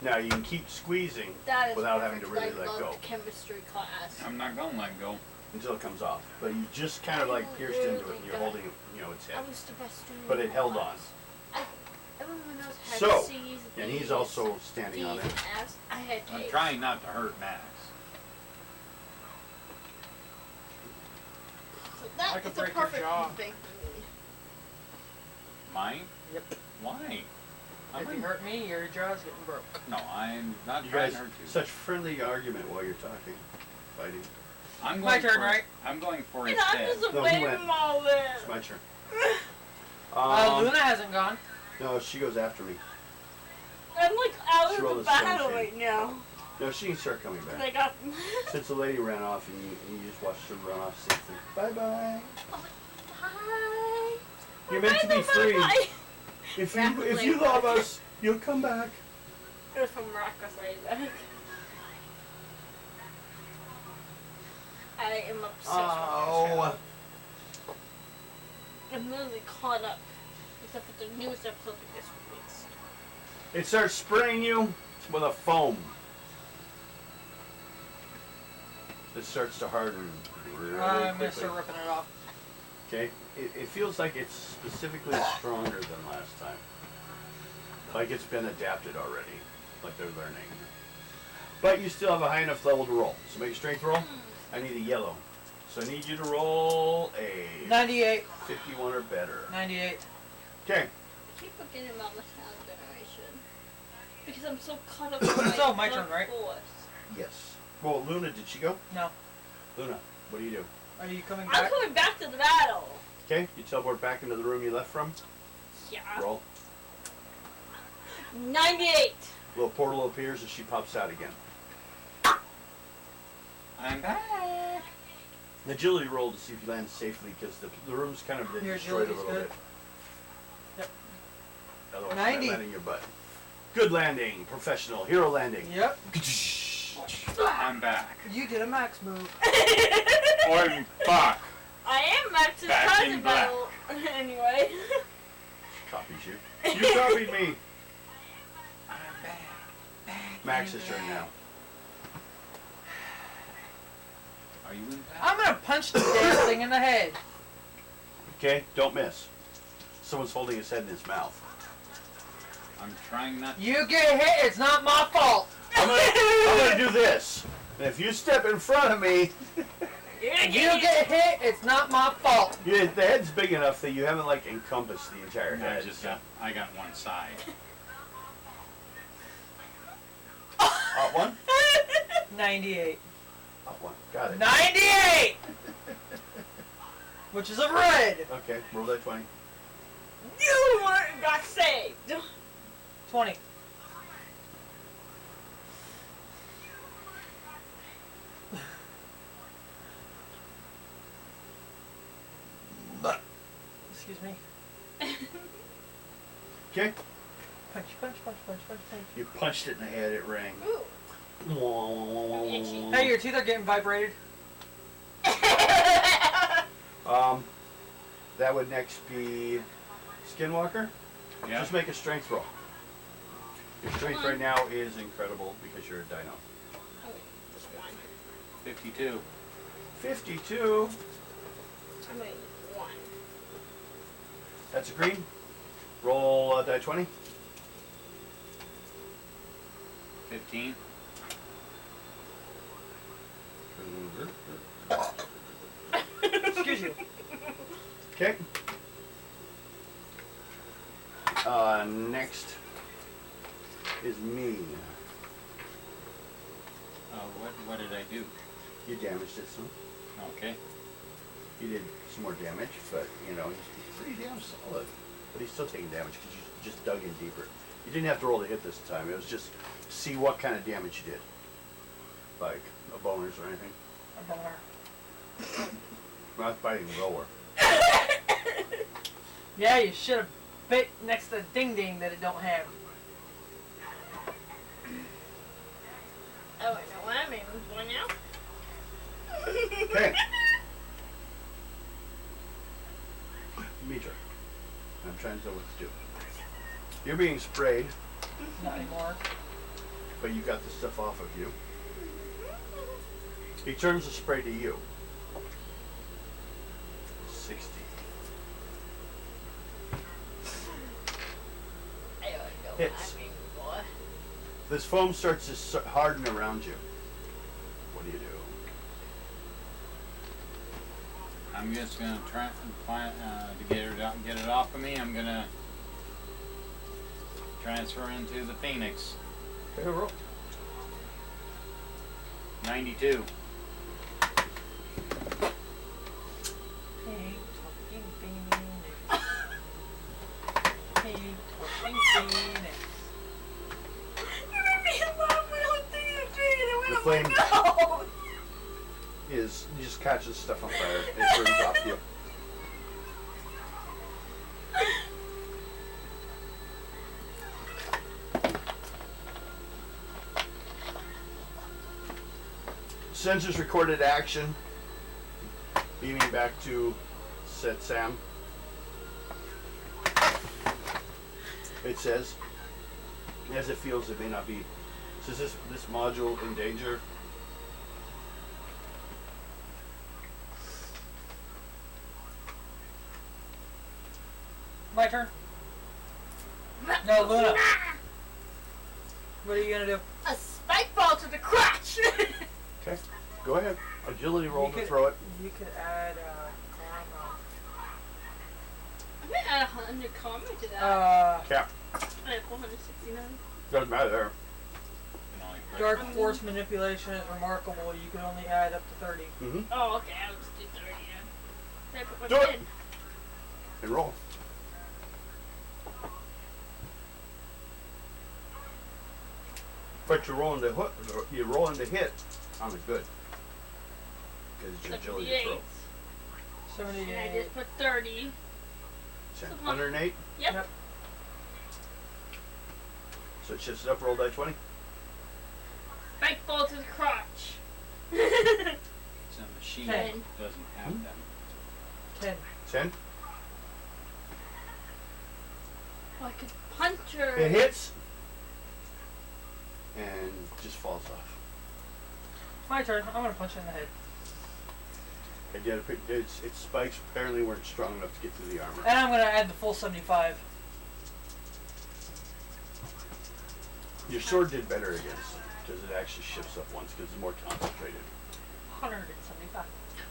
Now you can keep squeezing That is without having to perfect. really I let go loved chemistry class. I'm not going to let go. until it comes off. But you just kind of like pierced into it, and you're holding, its I head. was the best student. But in it my held on. class. Everyone else had So, C's, and B's, he's also standing on D's, it. and F's. I had I'm A's. trying not to hurt Max. So I that could is a break your perfect jaw. thing for me. Mine? Yep. Why? If you hurt me, your jaw's getting broke. No, I'm not You trying guys, to hurt you. such friendly argument while you're talking, fighting. I'm My going turn, for, right? I'm going for And his I'm head. just No, he away went. from all this. It's my turn. Luna hasn't gone. No, she goes after me. I'm like out She of rolled the a seven battle shade. right now. No, she can start coming And I back. got. Since the lady ran off and you just watched her run off safely. Bye bye. Hi. You're meant to be free. If you love us, you'll come back. It was from Morocco, sorry. I am obsessed with Oh. this show. I'm literally caught up. Except for the newest episode of this released. It starts spraying you with a foam. It starts to harden really I'm gonna quickly. start ripping it off. Okay, it feels like it's specifically stronger than last time. Like it's been adapted already, like they're learning. But you still have a high enough level to roll. So make a strength roll. I need a yellow. So I need you to roll a 98. 51 or better. 98. Okay. I keep forgetting about my sound generation. Because I'm so caught up in So, my turn, right? force. Yes. Well, Luna, did she go? No. Luna, what do you do? Are you coming I'm back? coming back to the battle. Okay, you teleport back into the room you left from. Yeah. Roll. 98. Little portal appears and she pops out again. I'm back. An agility roll to see if you land safely, because the room's kind of been Your destroyed a agility's little good? bit. Yep. Otherwise, 90. you might land in your butt. Good landing, professional, hero landing. Yep. I'm back. You did a max move. Or fuck. I am back to the Back cousin in black. battle. Anyway. Copies you. You copied me. I'm back. Max's turn now. Are you in back? I'm gonna punch the damn thing in the head. Okay, don't miss. Someone's holding his head in his mouth. I'm trying not to. You get hit, it's not my fault. I'm gonna do this. And if you step in front of me, You're gonna You get hit, it's not my fault. the head's big enough that you haven't like encompassed the entire head. I got one side. Up one? 98. Up one. Got it. 98! Which is a red. Okay, roll that 20. You got saved. 20. Excuse me. Okay. Punch, punch, punch, punch, punch, punch. You punched it in the head, it rang. Ooh. Itchy. Hey, your teeth are getting vibrated. That would next be Skinwalker. Yeah. Just make a strength roll. Your strength right now is incredible because you're a dino. Oh, just one. 52. 52. I mean, one. That's a green. Roll die 20. 15. Excuse you. Okay. Next is me. What did I do? You damaged it some. Okay. You did some more damage, but you know, he's pretty damn solid. But he's still taking damage because you just dug in deeper. You didn't have to roll to hit this time. It was just see what kind of damage you did. Like a bonus or anything. A boner. Not biting lower. Yeah, you should have bit next to the ding ding that it don't have. Oh, I know what I mean. One now. Okay. Mitra. I'm trying to tell what to do. You're being sprayed, Not anymore. but you got the stuff off of you. He turns the spray to you. 60. I don't know Hits. what I mean, boy. This foam starts to harden around you. What do you do? I'm just gonna try to get it off of me. I'm gonna transfer into the Phoenix. Okay, roll. 92. Hey, talking Phoenix. Hey, talking Phoenix. You made me laugh when I was thinking of doing it. The It flame- went oh my god. Is you just catches stuff on fire. It burns off you. Sensors recorded action. Beaming back to said Sam. It says, as it feels, it may not be. Says this module in danger. My turn. No, Luna. What are you gonna do? A spike ball to the crotch. Okay, go ahead. Agility roll You to could- throw it. You could add I'm gonna add 100 karma to that. Cap. I have 469. Doesn't matter there. Can only put- dark force manipulation is remarkable. You can only add up to 30. Mm-hmm. Oh, okay. I'll just do 30 then. Can I put my Do it. pin? And roll. But you're rolling to hit on the good. because it's your agility to 78. throw. And I 78. just put 30. 10. So 108. Yep. Yep. So it shifts it up. Roll die 20. Spike ball to the crotch. It's a machine that 10. doesn't have them. 10. 10. Like a puncher. It hits. And just falls off. My turn. I'm gonna punch it in the head. And yet its spikes apparently weren't strong enough to get through the armor. And I'm gonna add the full 75. Your sword did better against it because it actually shifts up once because it's more concentrated. 175.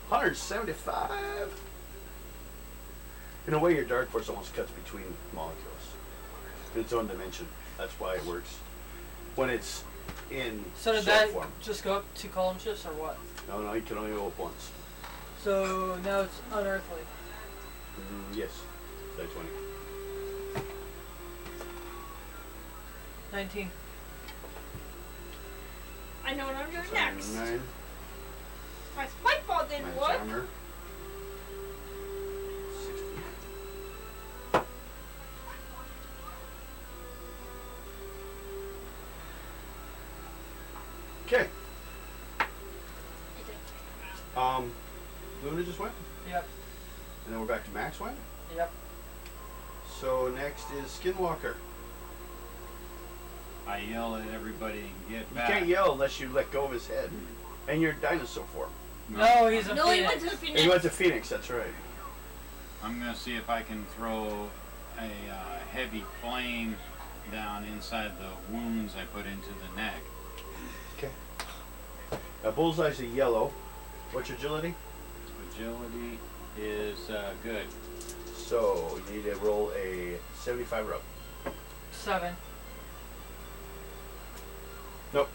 175. In a way, your Dark Force almost cuts between molecules in its own dimension. That's why it works when it's in So did sword that form. just go up 2 column shifts or what? No, you can only go up once. So now it's unearthly. Yes, die 20. 19. I know what I'm doing So next. 9 My spike ball didn't minus work. armor. 16. Okay. Luna just went, Yep. and then we're back to Max went. Yep. So next is Skinwalker. I yell at everybody and get You back. can't yell unless you let go of his head. And you're dinosaur form. No, he's a No, he went phoenix. to the And Phoenix. you went to Phoenix, that's right. I'm gonna see if I can throw a heavy flame down inside the wounds I put into the neck. Okay. Bullseye's a yellow. What's your agility? Agility is good. So you need to roll a 75 rub. 7. Nope.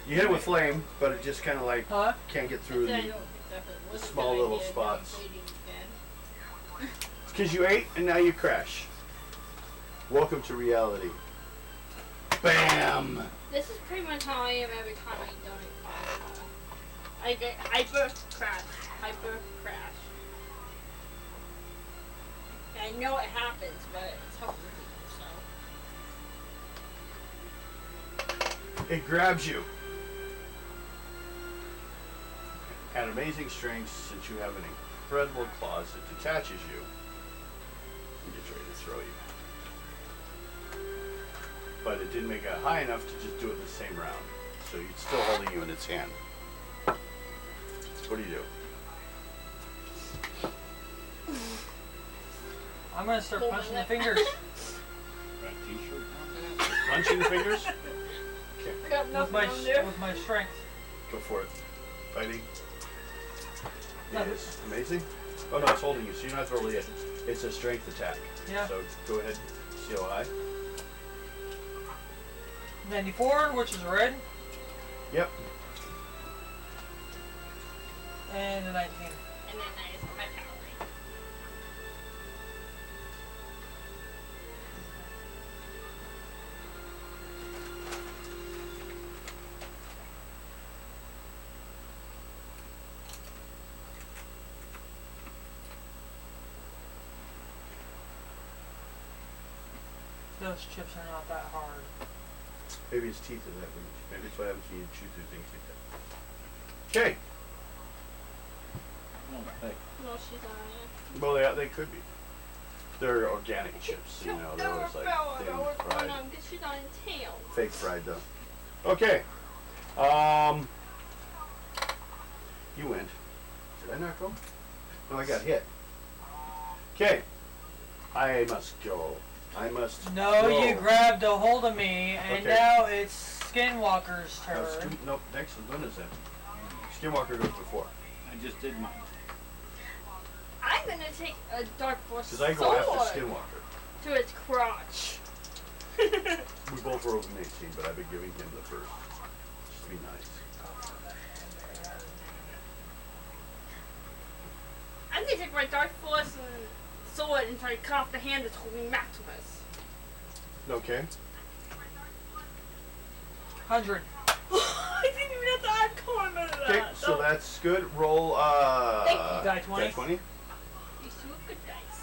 You hit it with flame, but it just kind of like Huh? can't get through I the. don't think that was a small good little idea, spots. not waiting again. It's because you ate and now you crash. Welcome to reality. Bam! This is pretty much how I am every time I don't eat pasta. I get hyper crash. And I know it happens, but it's how so. It grabs you. At amazing strength, since you have an incredible claws, it detaches you and gets ready to throw you. But it didn't make it high enough to just do it in the same round. So it's still holding you in its hand. What do you do? I'm gonna start Pull my punching the lip. fingers. Got a t-shirt on? Punching the fingers? Okay, I got with nothing my on there. with my strength. go for it. Fighting Nothing. is amazing. Oh no, it's holding you, so you don't have to roll it. It's a strength attack. Yeah. So go ahead, see how high. 94, which is red, Yep. and a 19. And then I just my power ring. Those chips are not that hard. Maybe his teeth are that weak. Maybe it's what happens when you chew through things like that. Okay. No, hey. No, she's on it. Well, they could be. They're organic chips, you know. They're always like thin fried. Because she's on a tail. Fake fried though. Okay. You went. Did I not go? No, I got hit. Okay. I must go. I must. No, go. you grabbed a hold of me, and Okay. now it's Skinwalker's No, turn. nope. Next is Luna's then. Skinwalker goes before. I just did mine. I'm gonna take a Dark Force Because I sword go after Skinwalker. to its crotch. We both rolled an 18, but I've been giving him the first. Just to be nice. I'm gonna take my Dark Force and sword and try to cut off the hand that's holding Maximus. Okay. 100. I didn't even have to add color Okay, so that's good. Roll Thank you. Die 20. 20. These two good dice.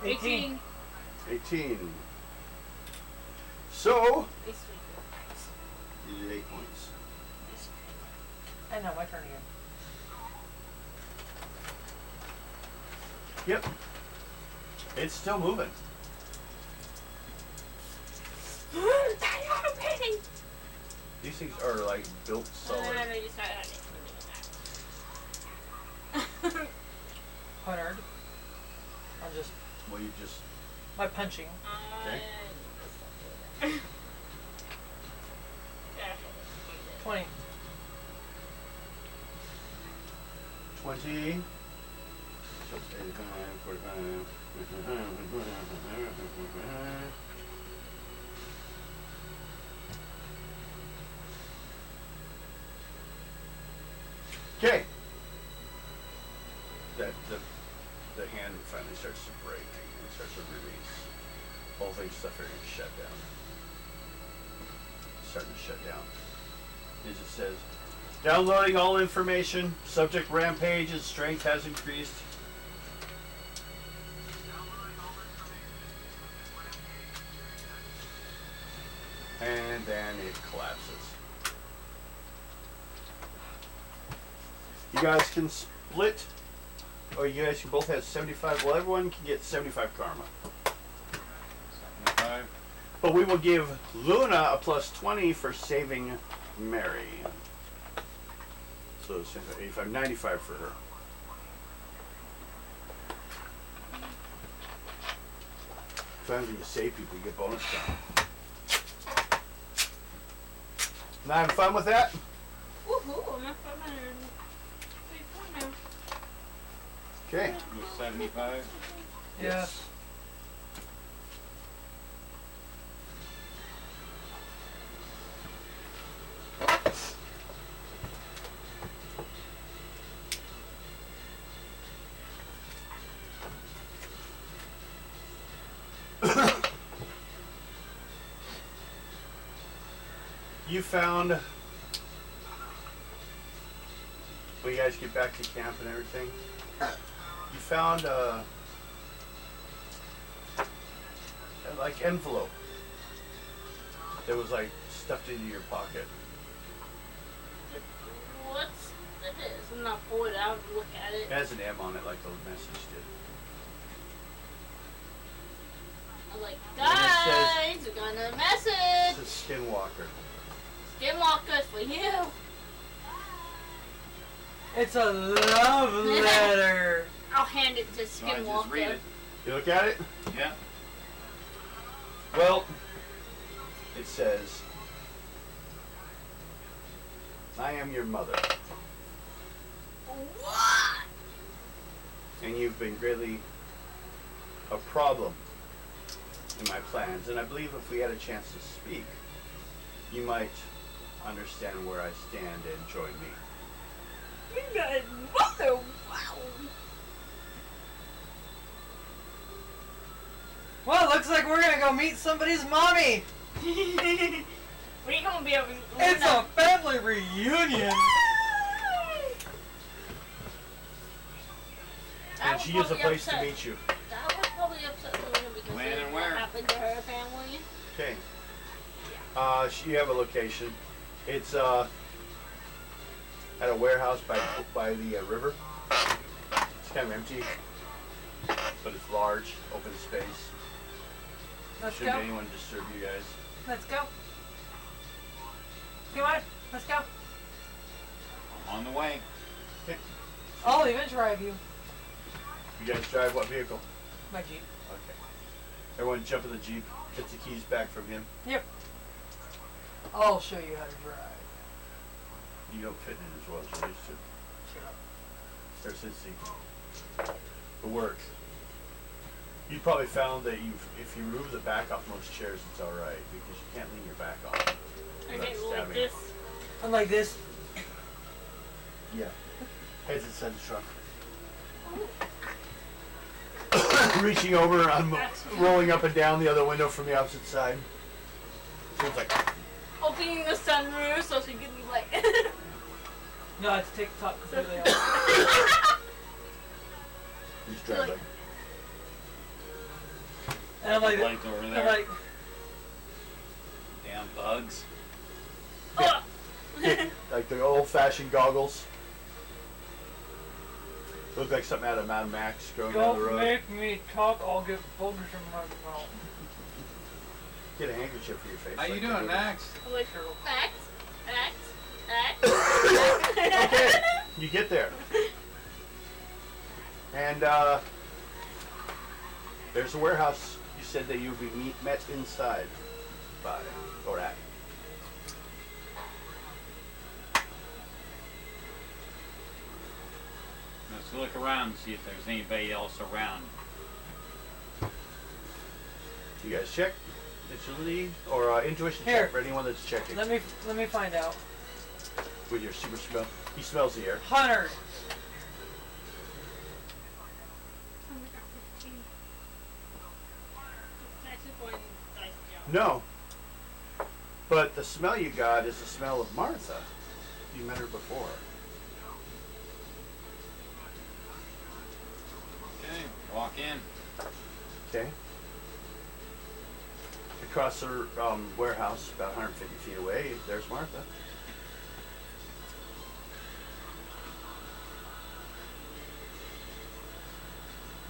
18. 18. So, These three good dice. you did 8 points. And now my turn again. Yep. It's still moving. These things are like built solid. No, you start that. 100. I'm just Well, you just. my punching. Okay. 20. 20. So it's 85, 45. Okay. The hand finally starts to break and starts to release. Whole thing stuff are gonna shut down. Starting to shut down. It just says, downloading all information. Subject rampages. Strength has increased. And then it collapses. You guys can split, or you guys can both have 75. Well, everyone can get 75 karma. 75. But we will give Luna a plus 20 for saving Mary. So it's 85, 95 for her. Sometimes when you save people, you get bonus karma. Not having fun with that? Woohoo, I'm at 534 now. Okay. Was 75. Yes. You found, when you guys get back to camp and everything, you found like envelope that was like stuffed into your pocket. What's this? I'm not pull it out and look at it. It has an M on it like the message did. I'm like, And it guys, we got a It's message. a skinwalker. Skinwalkers for you. It's a love letter. I'll hand it to So I just Skinwalker. read it. You look at it? Yeah. Well, it says, I am your mother, What? and you've been greatly a problem in my plans. And I believe if we had a chance to speak, you might understand where I stand and join me. You got a mother. Wow. Well, it looks like we're gonna go meet somebody's mommy. We gonna be able to. It's a family reunion. And she is a place to meet you. That was probably upset Luna because When of and what where? happened to her family. Okay. You have a location. It's at a warehouse by the river. It's kind of empty, but it's large, open space. Let's Shouldn't go. anyone disturb you guys. Let's go. Come on, let's go. I'm on the way. Okay. I'll even drive you. You guys drive what vehicle? My Jeep. Okay. Everyone jump in the Jeep, get the keys back from him. Yep. I'll show you how to drive. You don't fit in as well as you used to. Shut up. There's his seat. It works. You probably found that if you remove the back off most chairs, it's all right because you can't lean your back on. Okay, That's well, like stabbing. this. Unlike this. Yeah. Heads inside the trunk. Reaching over, I'm rolling up and down the other window from the opposite side. So it's like opening the sunroof so she could be like. No, I had to take the top completely off. He's driving. And I'm like, Lights over I'm there. like, Damn bugs. Ugh. Like the old-fashioned goggles. Look like something out of Mad Max going down the don't road. make me talk, I'll get boogers in my mouth. Get a handkerchief for your face. How you like doing, the- Max? I'm like, Sure. act. Okay, you get there. And there's a warehouse. You said that you'd be met inside by Korak. Let's look around and see if there's anybody else around. You guys check agility or intuition Here. check for anyone that's checking Let me find out. with your super smell. He smells the air. 100. Oh my god, 15. It's actually going dice job. No. But the smell you got is the smell of Martha. You met her before. Okay, walk in. Okay. Across the warehouse, about 150 feet away, there's Martha.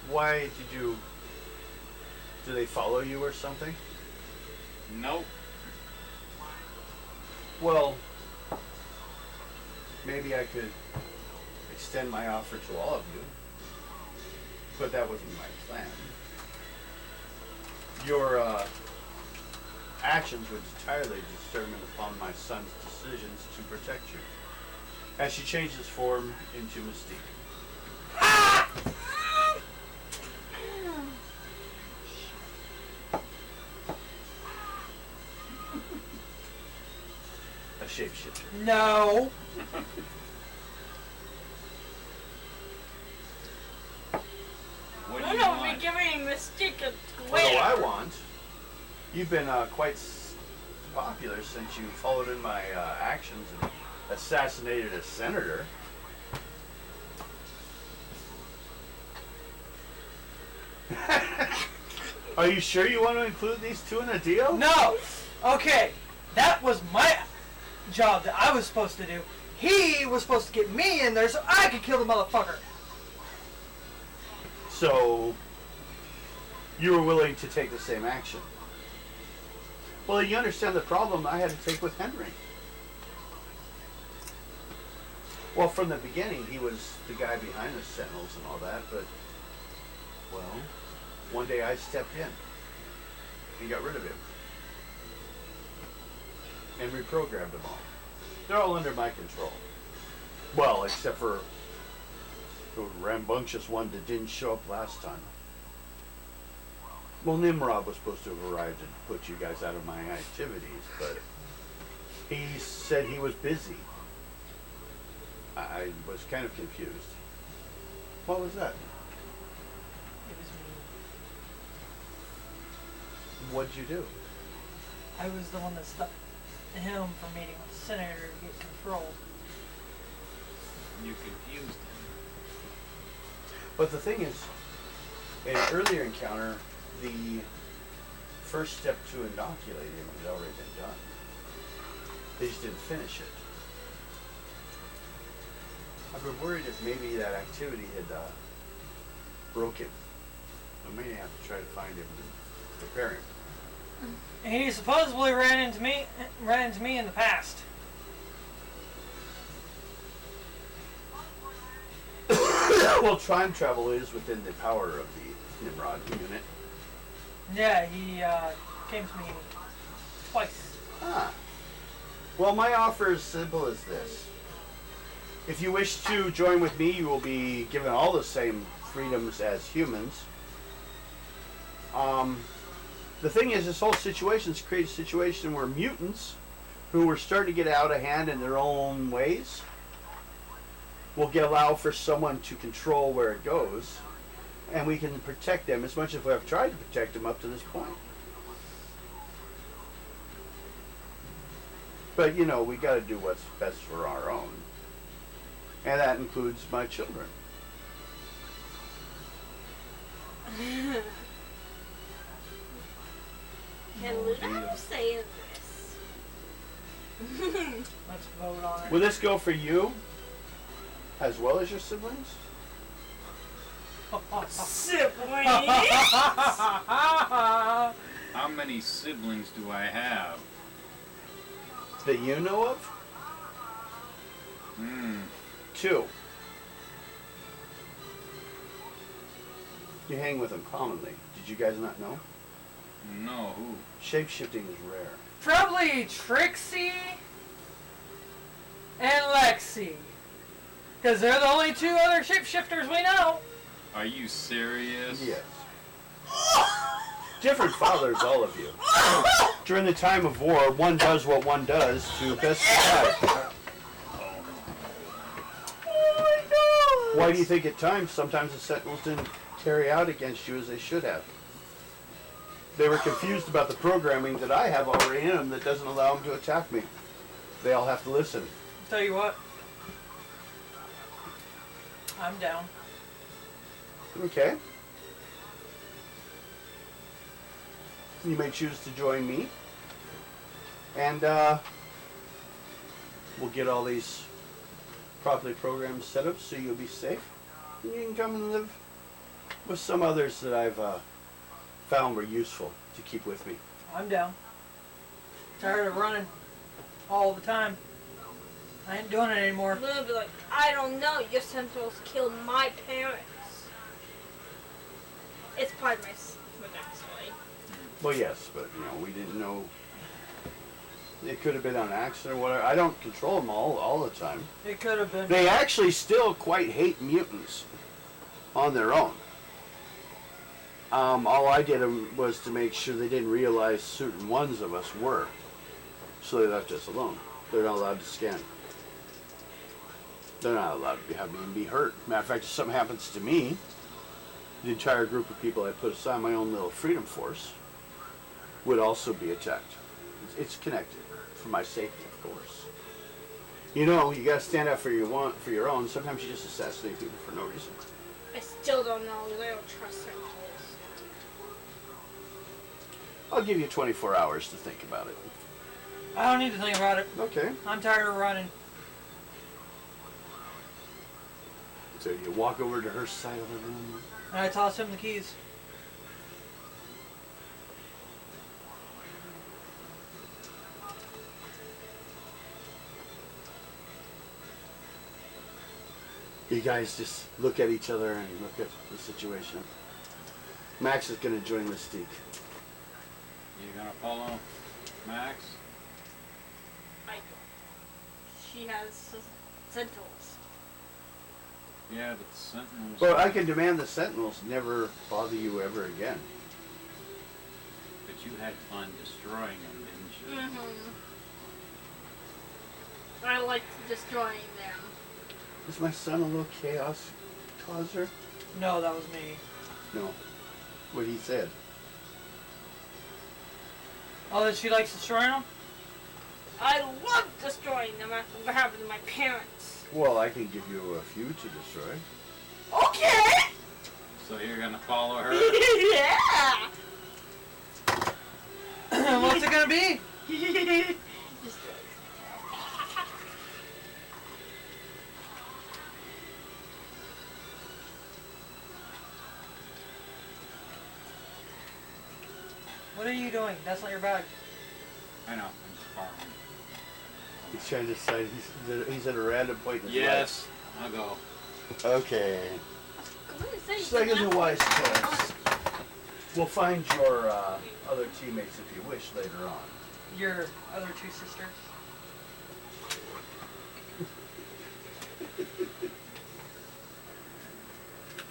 Why did you... Do they follow you or something? Nope. Well, maybe I could extend my offer to all of you, but that wasn't my plan. Your actions would entirely determine upon my son's decisions to protect you. As she changes form into Mystique. A shapeshifter. No. What do No, you no, want? we're giving Mystique a What do I glare. want? You've been quite popular since you followed in my actions and assassinated a senator. Are you sure you want to include these two in a deal? No. Okay. That was my job that I was supposed to do. He was supposed to get me in there so I could kill the motherfucker. So, you were willing to take the same action. Well, you understand the problem I had to take with Henry. Well, from the beginning, he was the guy behind the Sentinels and all that, but, well, one day I stepped in and got rid of him. And reprogrammed them all. They're all under my control. Well, except for the rambunctious one that didn't show up last time. Well, Nimrod was supposed to have arrived and put you guys out of my activities, but he said he was busy. I was kind of confused. What was that? It was me. What'd you do? I was the one that stopped him from meeting with the senator to get control. You confused him. But the thing is, in an earlier encounter, the first step to inoculate him had already been done. They just didn't finish it. I've been worried if maybe that activity had broke him. We may have to try to find him and repair him. He supposedly ran into me in the past. Well, time travel is within the power of the Nimrod unit. Yeah, he came to me twice. Ah. Well, my offer is simple as this. If you wish to join with me, you will be given all the same freedoms as humans. The thing is, this whole situation's created a situation where mutants, who are starting to get out of hand in their own ways, will allow for someone to control where it goes, and we can protect them as much as we have tried to protect them up to this point. But, you know, we got to do what's best for our own. And that includes my children. Can Luna have a say in this? Let's vote on it. Will this go for you as well as your siblings? Siblings? How many siblings do I have? That you know of? 2. You hang with them commonly. Did you guys not know? No, who? Shape-shifting is rare. Probably Trixie and Lexi. Because they're the only 2 other shapeshifters we know. Are you serious? Yes. Different fathers, all of you. During the time of war, one does what one does to best survive. Why do you think at times sometimes the Sentinels didn't carry out against you as they should have? They were confused about the programming that I have already in them that doesn't allow them to attack me. They all have to listen. Tell you what. I'm down. Okay. You may choose to join me. And we'll get all these properly programmed setups so you'll be safe. And you can come and live with some others that I've found were useful to keep with me. I'm down. Tired of running all the time. I ain't doing it anymore. Luna be like, I don't know, your Sentinels killed my parents. It's part of my backstory. Well, yes, but you know, we didn't know. It could have been on accident or whatever. I don't control them all the time. It could have been. They actually still quite hate mutants on their own. All I did was to make sure they didn't realize certain ones of us were. So they left us alone. They're not allowed to scan. They're not allowed to have me be hurt. Matter of fact, if something happens to me, the entire group of people I put aside, my own little freedom force, would also be attacked. It's connected for my safety, of course. You know, you gotta stand up for your own. Sometimes you just assassinate people for no reason. I still don't know, I don't trust Sentinels. I'll give you 24 hours to think about it. I don't need to think about it. Okay. I'm tired of running. So you walk over to her side of the room. And I toss him the keys. You guys just look at each other and look at the situation. Max is going to join Mystique. You gonna follow Max? She has Sentinels. Yeah, but the Sentinels... Well, I can demand the Sentinels never bother you ever again. But you had fun destroying them, didn't you? Mm-hmm. I like destroying them. Is my son a little chaos causer? No, that was me. No. What he said. Oh, that she likes destroying them? I love destroying them after what happened to my parents. Well, I can give you a few to destroy. Okay! So you're gonna follow her? Yeah! What's it gonna be? What are you doing? That's not your bag. I know, I'm just farming. He's trying to decide he's at a random point in his Yes, I'll go. life. Okay. Second Second to wise choice. We'll find your other teammates if you wish later on. Your other 2 sisters.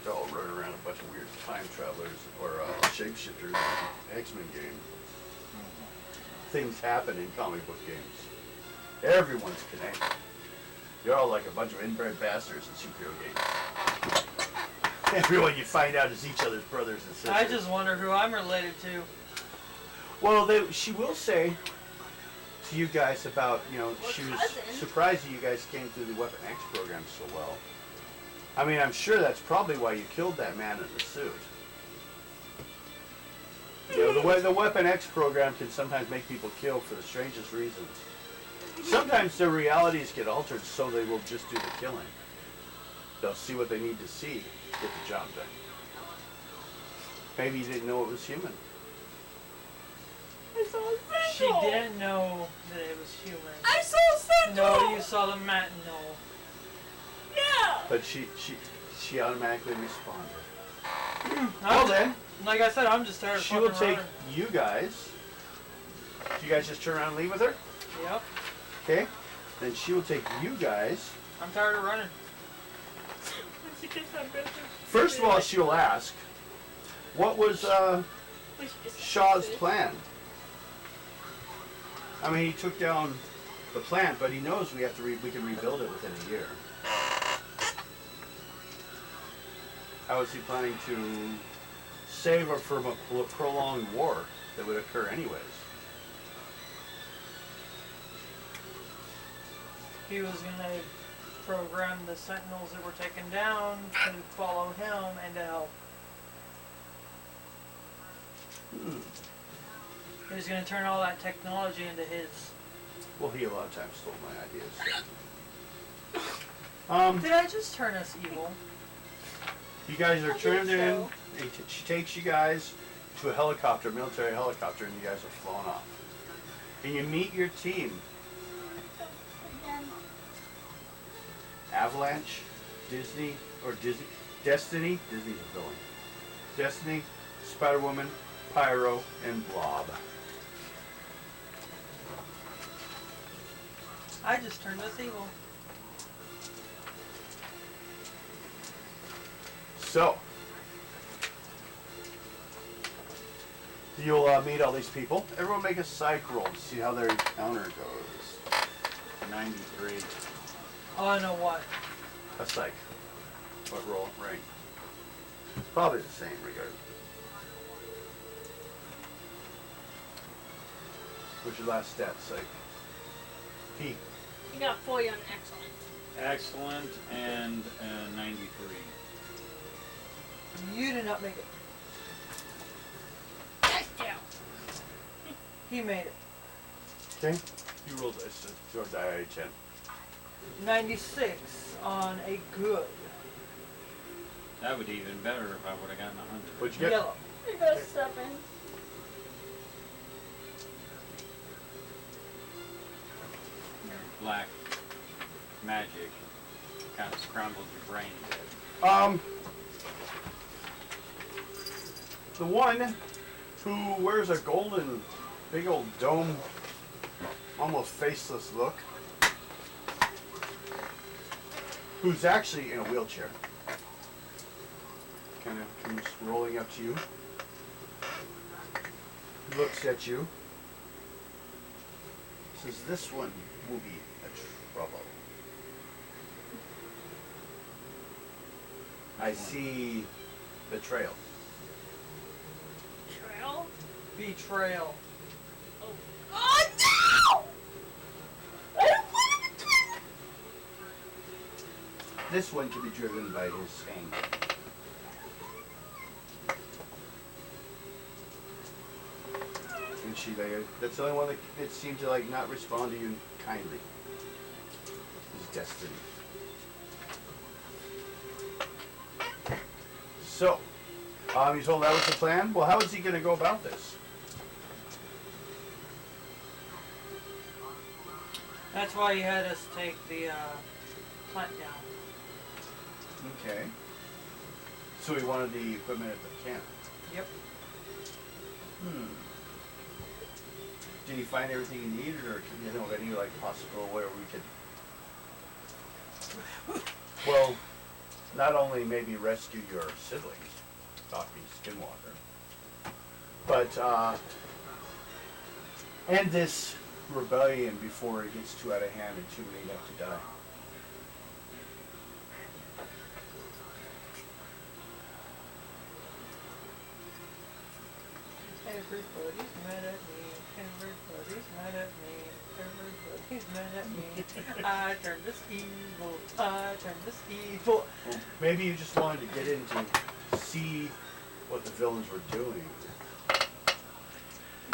They're all running around a bunch of weird time travelers or shapeshifters in an X-Men game. Things happen in comic book games. Everyone's connected. You're all like a bunch of inbred bastards in superhero games. Everyone you find out is each other's brothers and sisters. I just wonder who I'm related to. Well, she will say to you guys about, you know, Well, she was cousin. surprised that you guys came through the Weapon X program so well. I mean, I'm sure that's probably why you killed that man in the suit. You know, the Weapon X program can sometimes make people kill for the strangest reasons. Sometimes their realities get altered so they will just do the killing. They'll see what they need to see, get the job done. Maybe you didn't know it was human. I saw a She didn't know that it was human. I saw a sentinel. No, you saw the matinal. Yeah. But she automatically responded. Well I'm- then, Like I said, I'm just tired of she will fucking take running. you guys. You guys just turn around and leave with her? Yep. Okay. Then she will take you guys. I'm tired of running. When she gets that business, First of all, she will ask, what was when she gets that Shaw's business. plan? I mean, he took down the plant, but he knows we have to we can rebuild it within a year. How is he planning to save her from a prolonged war that would occur anyways? He was gonna program the sentinels that were taken down to follow him and to help. Hmm. He was gonna turn all that technology into his. Well, he a lot of times stole my ideas. So. Did I just turn us evil? You guys are I think turned in. so. She takes you guys to a helicopter, military helicopter, and you guys are flown off. And you meet your team. Again. Avalanche, Disney, Destiny. Disney's a villain. Destiny, Spider-Woman, Pyro, and Blob. I just turned us evil. So, you'll meet all these people. Everyone make a psych roll to see how their encounter goes. 93. Oh, I know what. A psych. What roll? Rank. Probably the same regardless. What's your last stat, psych? P. You got 40 on excellent. Excellent and 93. You did not make it. Nice job. He made it. Okay. You rolled dice. Throw a die 10. 96 on a good. That would be even better if I would have gotten 100. What'd you get? Yellow. You got 7. Your black magic kind of scrambled your brain a bit. The one who wears a golden, big old dome, almost faceless look, who's actually in a wheelchair, kind of comes rolling up to you, looks at you, says, "This one will be a trouble. I see betrayal." Trail. Betrayal. Oh no! I don't want to betray. This one can be driven by his anger. And she, that's the only one that seemed to not respond to you kindly. Is Destiny. So, you told that was the plan? Well, how is he going to go about this? That's why he had us take the plant down. Okay. So he wanted the equipment at the camp. Yep. Did he find everything he needed, or you know, any possible where we could, well, not only maybe rescue your siblings, Docky Skinwalker, but end this rebellion before it gets too out of hand and too late up to die. Everybody's mad at me. Everybody's mad at me. Everybody's mad at me. I turned this evil. I turned this evil. Well, maybe you just wanted to get in to see what the villains were doing.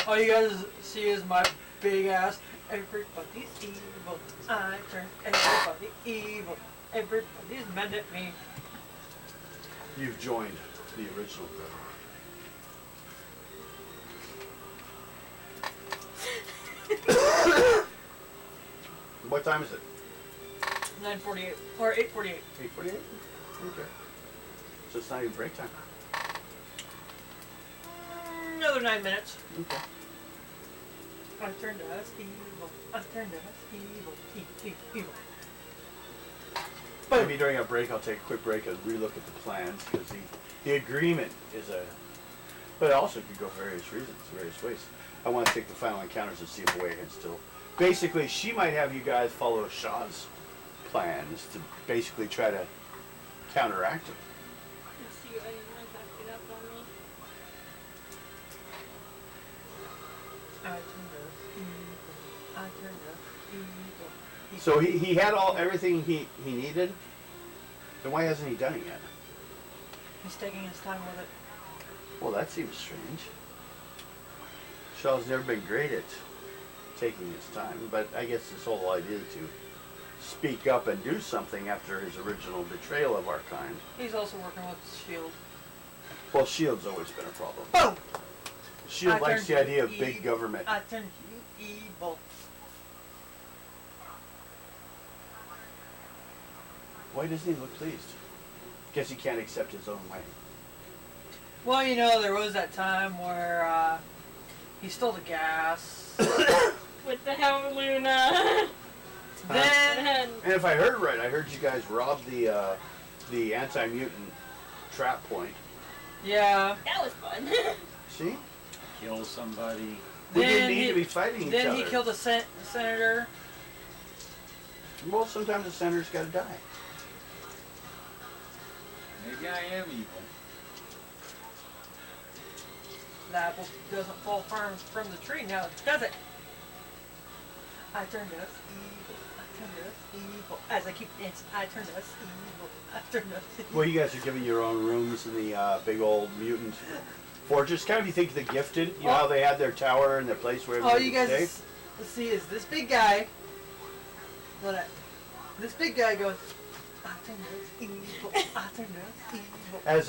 All you guys see is my big ass. Everybody's evil. I turned everybody evil. Everybody's mad at me. You've joined the original villain. What time is it? 9:48 or 8:48. 8:48? Okay. So it's not even break time. Another 9 minutes. Okay. I turned us evil. I turned us evil. Evil. Maybe during our break I'll take a quick break and relook at the plans because the agreement is a... But it also could go various reasons, various ways. I want to take the final encounters and see if a way I can still... Basically, she might have you guys follow Shaw's plans to basically try to counteract him. Let's see, I didn't want to get up on me. I turned us evil. I turned us evil. So he had everything he needed. Then why hasn't he done it yet? He's taking his time with it. Well, that seems strange. Shaw's never been great at taking his time, but I guess his whole idea to speak up and do something after his original betrayal of our kind. He's also working with S.H.I.E.L.D. Well, S.H.I.E.L.D.'s always been a problem. Boom! S.H.I.E.L.D. likes turned the idea of you big government. I turned you evil. Why doesn't he look pleased? Guess he can't accept his own way. Well, you know, there was that time where he stole the gas. With the hell, Luna. Then And if I heard right, I heard you guys robbed the anti-mutant trap point. yeah. That was fun. See? Kill somebody. We Then didn't need he- to be fighting each Then other. he killed a senator. Well, sometimes the senator's got to die. Maybe I am evil. The apple doesn't fall from the tree now, does it? I turned us evil. I turned us evil. As I keep dancing, I turned us evil. I turned us evil. Well, you guys are giving your own rooms in the big old mutant fortress. Kind of, you think the Gifted, you know how they had their tower and their place where All everybody you could guys stay? see is this big guy. This big guy goes, I turned us evil. I turned us evil. As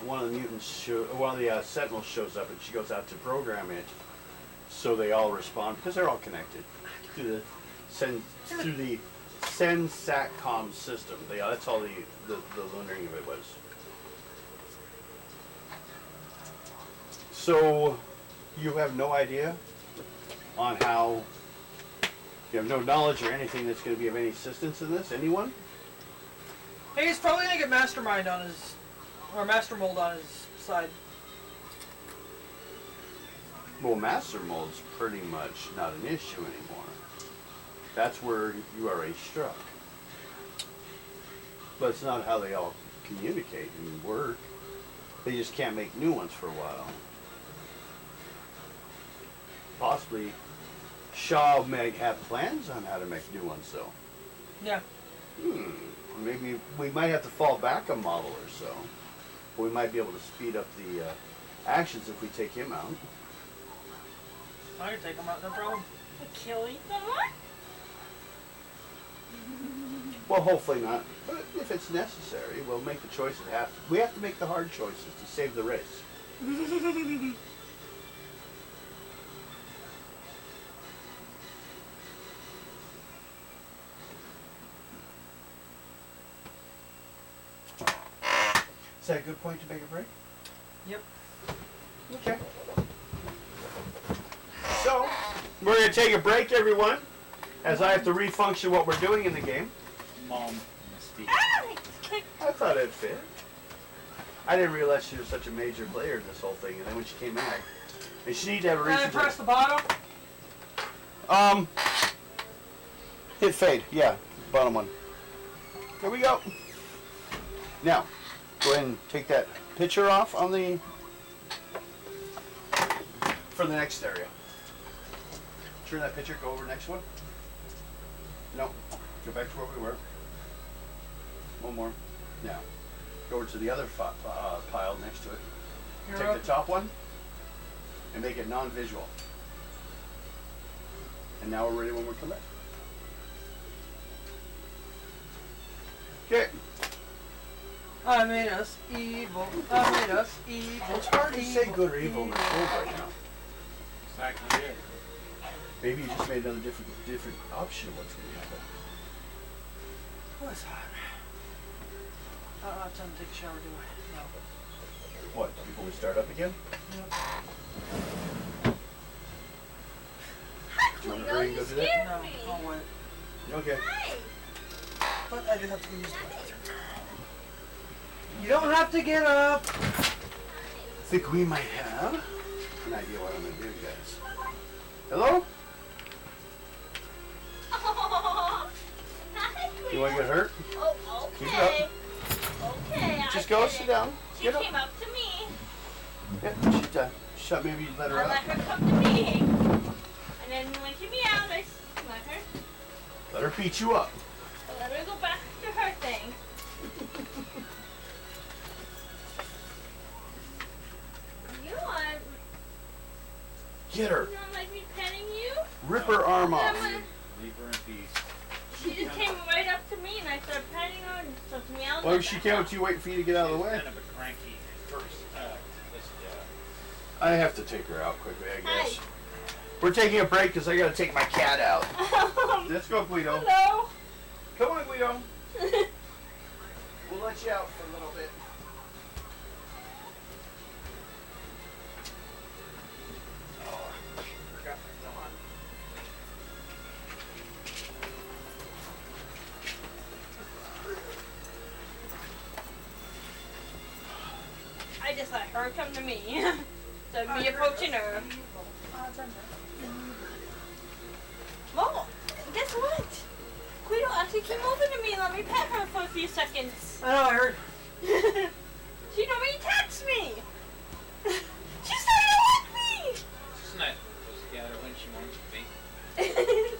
one of the mutants, one of the sentinels shows up and she goes out to program it, so they all respond because they're all connected through the Sensatcom system. That's all the learning of it was. So you have no idea on how. You have no knowledge or anything that's going to be of any assistance in this. Anyone? Hey, he's probably gonna get Mastermind on his, or Master Mold on his side. Well, Master Mold's pretty much not an issue anymore. That's where you are struck. But it's not how they all communicate and work. They just can't make new ones for a while. Possibly Shaw may have plans on how to make new ones, though. Yeah. Maybe we might have to fall back a model or so. We might be able to speed up the actions if we take him out. I can take him out, no problem. Killing someone? Well, hopefully not. But if it's necessary, we'll make the choices. We have to make the hard choices to save the race. Is that a good point to make a break? Yep. Okay. So, we're going to take a break, everyone, as I have to refunction what we're doing in the game. Mom, Misty. I thought it'd fit. I didn't realize she was such a major player in this whole thing, and then when she came back, and she needed to have a Can I reason press the bottom? hit fade, yeah, bottom one. There we go. Now, go ahead and take that picture off on the, for the next area. turn that picture, go over next one. No, go back to where we were. One more. Now, go over to the other pile next to it. You're Take up. the top one and make it non-visual. And now we're ready when we come back. Okay. I made us evil. I made us evil. It's hard to say evil, good or evil in the evil. world right now. Exactly it. Maybe you just made another different option of what's going to happen. What's hot? Time to take a shower, do I? No. What, before we start up again? Do you want to hurry and go do that? No, I'll wait. Okay. But I do have to use the bathroom. You don't have to get up. Think we might have an idea what I'm going to do, guys. Hello? Oh, hi, You want to get hurt? Oh, Keep it okay. Okay, Just I go, get sit it. down. She Get up. came up to me. Yeah, she's done. Shut, maybe let her I out. let her come to me. And then when she meowed, I let her. Let her beat you up. Let her go back to her thing. You want Get her. you don't like me petting you? Rip her arm off. Leave her in peace. She just came right up to me and I started petting her and started meowing. Well, she came up to you waiting for you to get out of the way. Kind of a cranky first. This, I have to take her out quickly, I guess. Hi. We're taking a break because I got to take my cat out. Um, Let's go, Guido. hello. Come on, Guido. We'll let you out for a little bit. Oh, forgot my gun. I just let her come to me. So me approaching her. Mom, guess what? Guido actually came over to me and let me pet her for a few seconds. I know, I heard. She don't really touch me. She started to like me. She's not supposed to get her when she wants to be.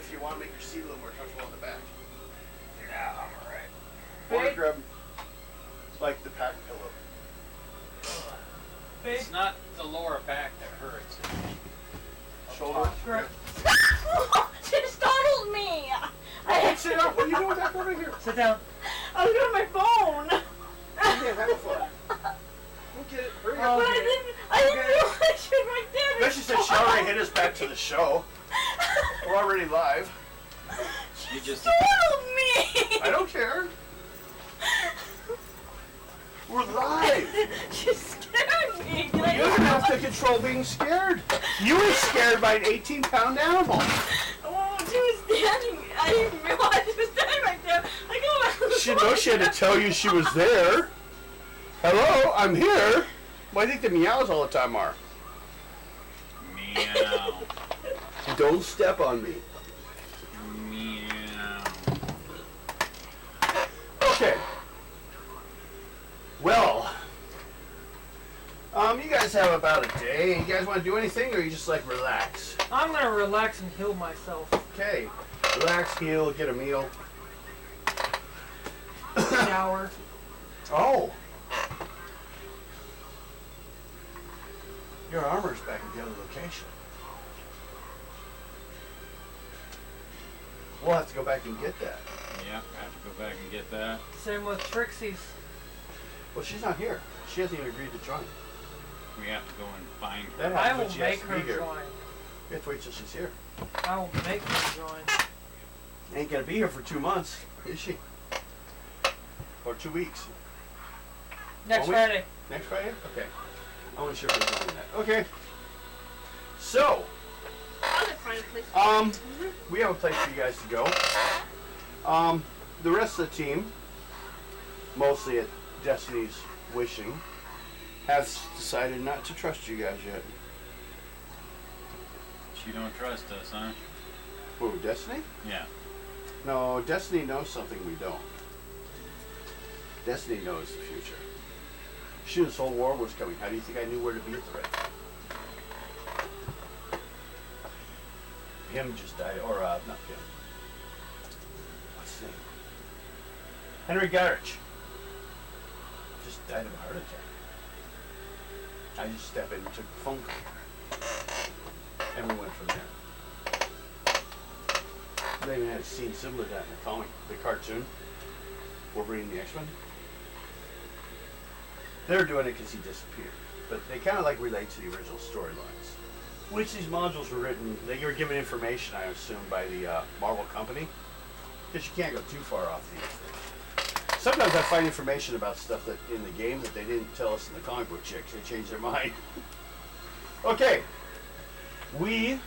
if you want to make your seat a little more comfortable in the back. Yeah, I'm alright. Or Babe. grab, like, the back pillow. Babe. It's not the lower back that hurts. Shoulder. Right. She startled me. Hey, sit down. What are you doing back over here? Sit down. I was on my phone. Yeah, have fun. We'll get it. Hurry But up. I didn't realize she was right there. But she said she already hit us back to the show. We're already live. You just Startled me. I don't care. We're live. She scared me. You don't have to control being scared. You were scared by an 18-pound animal. Oh, she was standing. I didn't realize she was standing right there. I go. She knows she had to tell you she was there. Hello, I'm here. Well, I think the meows all the time are. meow. Don't step on me. Meow. Okay. Well, you guys have about a day. You guys want to do anything, or you just like relax? I'm gonna relax and heal myself. Okay. Relax, heal, get a meal. Shower. Oh. Your armor's back at the other location. We'll have to go back and get that. Yep, I have to go back and get that. Same with Trixie's. Well, she's not here. She hasn't even agreed to join. We have to go and find her. That I happens will when she has make to her be here. join. You have to wait till she's here. I will make her join. Ain't gonna be here for 2 months, is she? Or 2 weeks. Next Will we? Friday. Next Friday? Okay. I wasn't sure if we're doing that. Okay. So, I'll just find a place. we have a place for you guys to go. The rest of the team, mostly at Destiny's wishing, has decided not to trust you guys yet. She don't trust us, huh? Who, Destiny? Yeah. No, Destiny knows something we don't. Destiny knows the future. She knew this whole war was coming. How do you think I knew where to be at the right time? Him just died, or not him. What's his name? Henry Garrich. Just died of a heart attack. I just stepped in and took the phone call. And we went from there. They even had a scene similar to that in the comic, the cartoon, Wolverine and the X-Men. They're doing it because he disappeared. But they kind of like relate to the original storylines. Which these modules were written, they were given information, I assume, by the Marvel company. Because you can't go too far off these things. Sometimes I find information about stuff that in the game that they didn't tell us in the comic book chicks. They changed their mind. Okay. We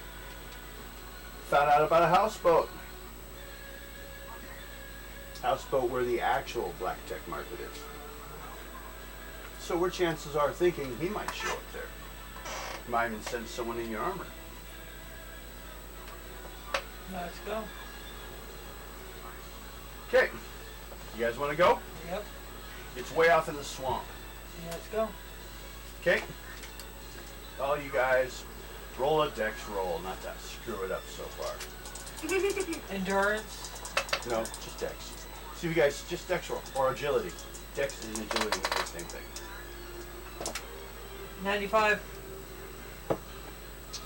found out about a houseboat. Houseboat where the actual black tech market is. So where chances are thinking he might show up there. Might even send someone in your armor. Let's go. Okay. You guys want to go? Yep. It's way off in the swamp. Let's go. Okay? All you guys, roll a dex roll, not to screw it up so far. Endurance. No, just dex. See you guys, just dex roll, or agility. Dex and agility are the same thing. 95.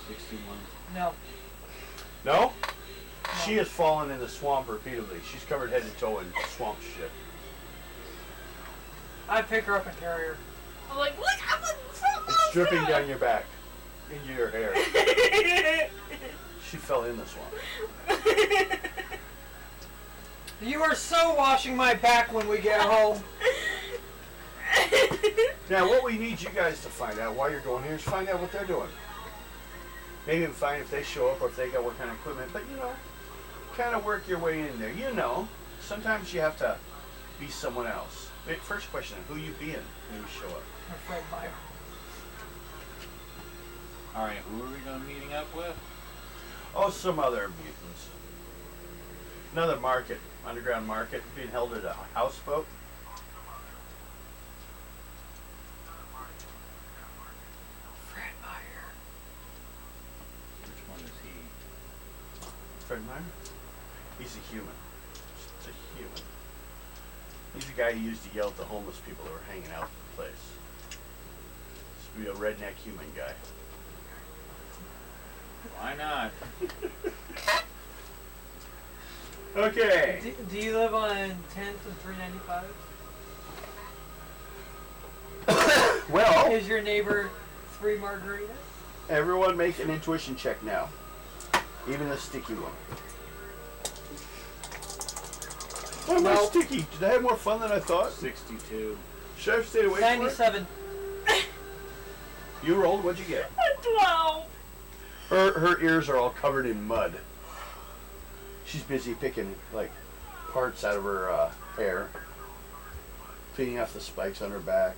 61. No. No? She has fallen in the swamp repeatedly. She's covered head to toe in swamp shit. I pick her up and carry her. I'm like, look, I'm a front It's dripping down your back, into your hair. She fell in the swamp. You are so washing my back when we get home. Now, what we need you guys to find out while you're going here is find out what they're doing. Maybe even find if they show up or if they got what kind of equipment. But, you know, kind of work your way in there. You know, sometimes you have to be someone else. Wait, first question, who you being when you show up? I'm Fred Meyer. Alright, who are we going to meeting up with? Oh, some other mutants. Another market, underground market, being held at a houseboat. Fred Meyer. Which one is he? Fred Fred Meyer? He's a human. Just a human. He's the guy who used to yell at the homeless people that were hanging out at the place. Just be a redneck human guy. Why not? Okay. Do you live on 10th and 395? Well, Is your neighbor 3 margaritas? everyone make an intuition check now. Even the sticky one. Oh, my sticky. Did I have more fun than I thought? 62. Should I have stayed away from it? 97. You rolled. What'd you get? 12. Her ears are all covered in mud. She's busy picking like parts out of her hair, cleaning off the spikes on her back,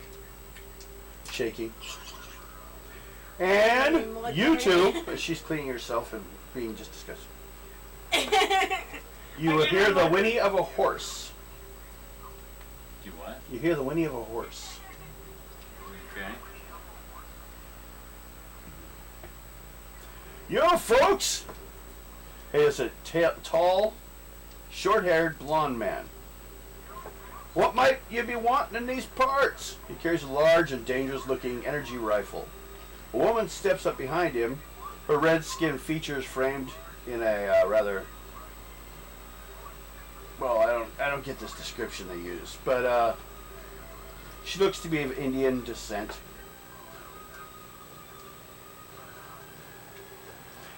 shaking. And you two, she's cleaning herself and being just disgusting. You will hear the whinny of a horse. Do what? You hear the whinny of a horse. Okay. Yo, folks! Hey, it's a tall, short-haired, blonde man. What might you be wanting in these parts? He carries a large and dangerous-looking energy rifle. A woman steps up behind him, her red-skinned features framed in a rather... Well, I don't get this description they use, but she looks to be of Indian descent.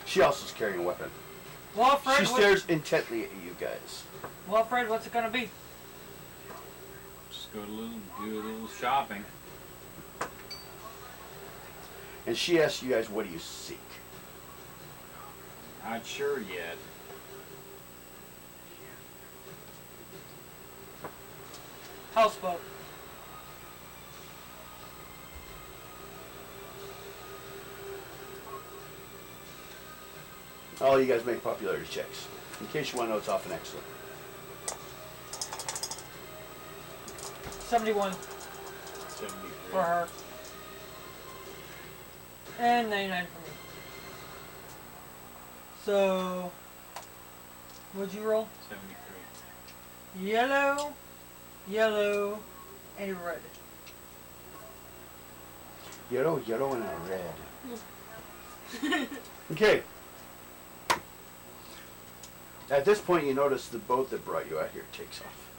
She also is carrying a weapon. Well, Fred, She stares intently at you guys. well, Fred, what's it gonna be? Just do a little shopping. And she asks you guys, what do you seek? Not sure yet. Houseboat. All you guys make popularity checks. In case you want to know, it's often excellent. 71 73. for her. And 99 for me. So, what'd you roll? 73. Yellow, yellow, and red. Yellow, and a red. Okay. At this point, you notice the boat that brought you out here takes off.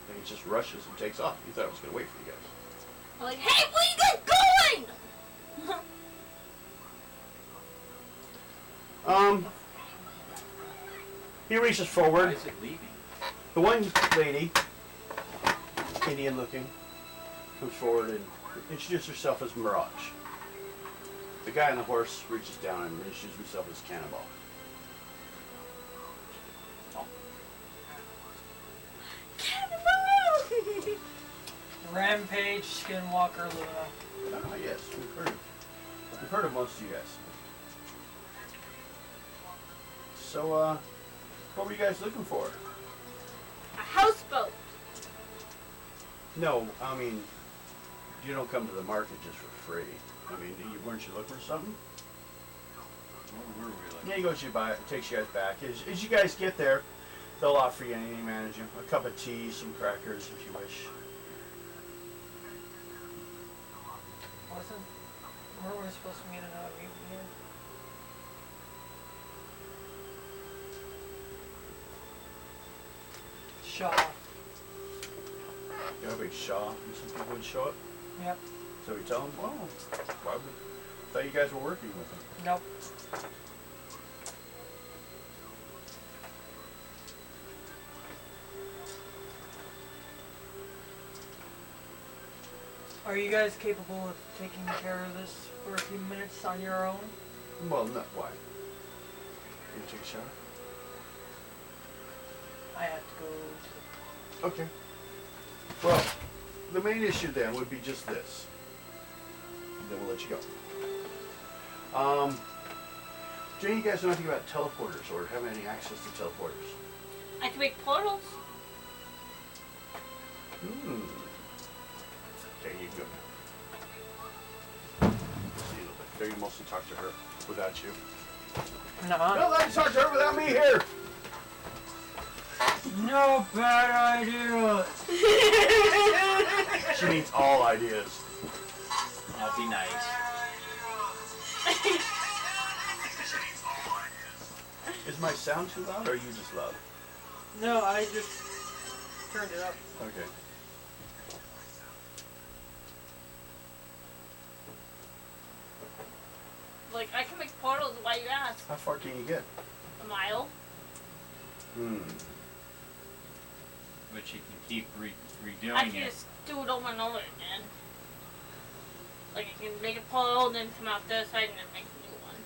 And it just rushes and takes off. You thought it was going to wait for you guys. I'm like, hey, where you guys going? He reaches Why forward. is it leaving? The one lady, Indian looking, comes forward and introduces herself as Mirage. The guy on the horse reaches down and introduces himself as Cannonball. Rampage, Skinwalker, Luna. Ah, yes, we've heard of most of you guys. So, what were you guys looking for? A houseboat. No, I mean, you don't come to the market just for free. I mean, weren't you looking for something? What were we looking? Yeah, he goes, you buy it, takes you guys back. As you guys get there, they'll offer you anything, manager. A cup of tea, some crackers if you wish. Weren't we supposed to meet another mutant here? Shaw. You know, big Shaw, and some people would show up. Yep. So we tell them, well, why would, thought you guys were working with him. Nope. Are you guys capable of taking care of this for a few minutes on your own? Well, not why. You take a shower? I have to go to... Okay. Well, the main issue then would be just this. And then we'll let you go. Do any of you guys know anything about teleporters or have any access to teleporters? I can make portals. Okay, you can go now. See you a little bit. There you mostly talk to her without you. No. Don't let me talk to her without me here. No bad idea. She needs all ideas. I'll be nice. Is my sound too loud or are you just loud? No, I just turned it up. Okay. Like, I can make portals, why you ask? How far can you get? A mile? But you can keep redoing I can it. just do it over and over again. Like, I can make a portal, then come out this side, and then make a new one.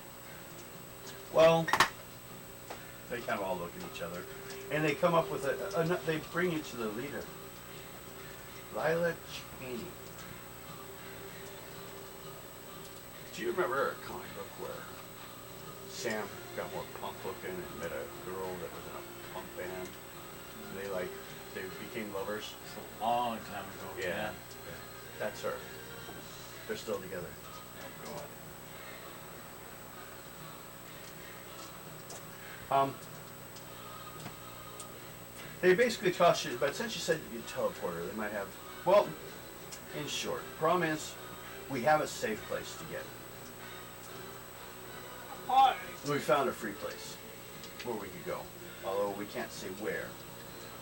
Well, they kind of all look at each other. And they come up with they bring you to the leader. Lila Cheney. Do you remember a comic book where Sam got more punk looking and met a girl that was in a punk band? They became lovers. It's a long time ago. Yeah. That's her. They're still together. Oh God. They basically toss you, but since you said you teleporter, they might have, well, in short, problem is, we have a safe place to get. Hard. We found a free place where we could go, although we can't say where.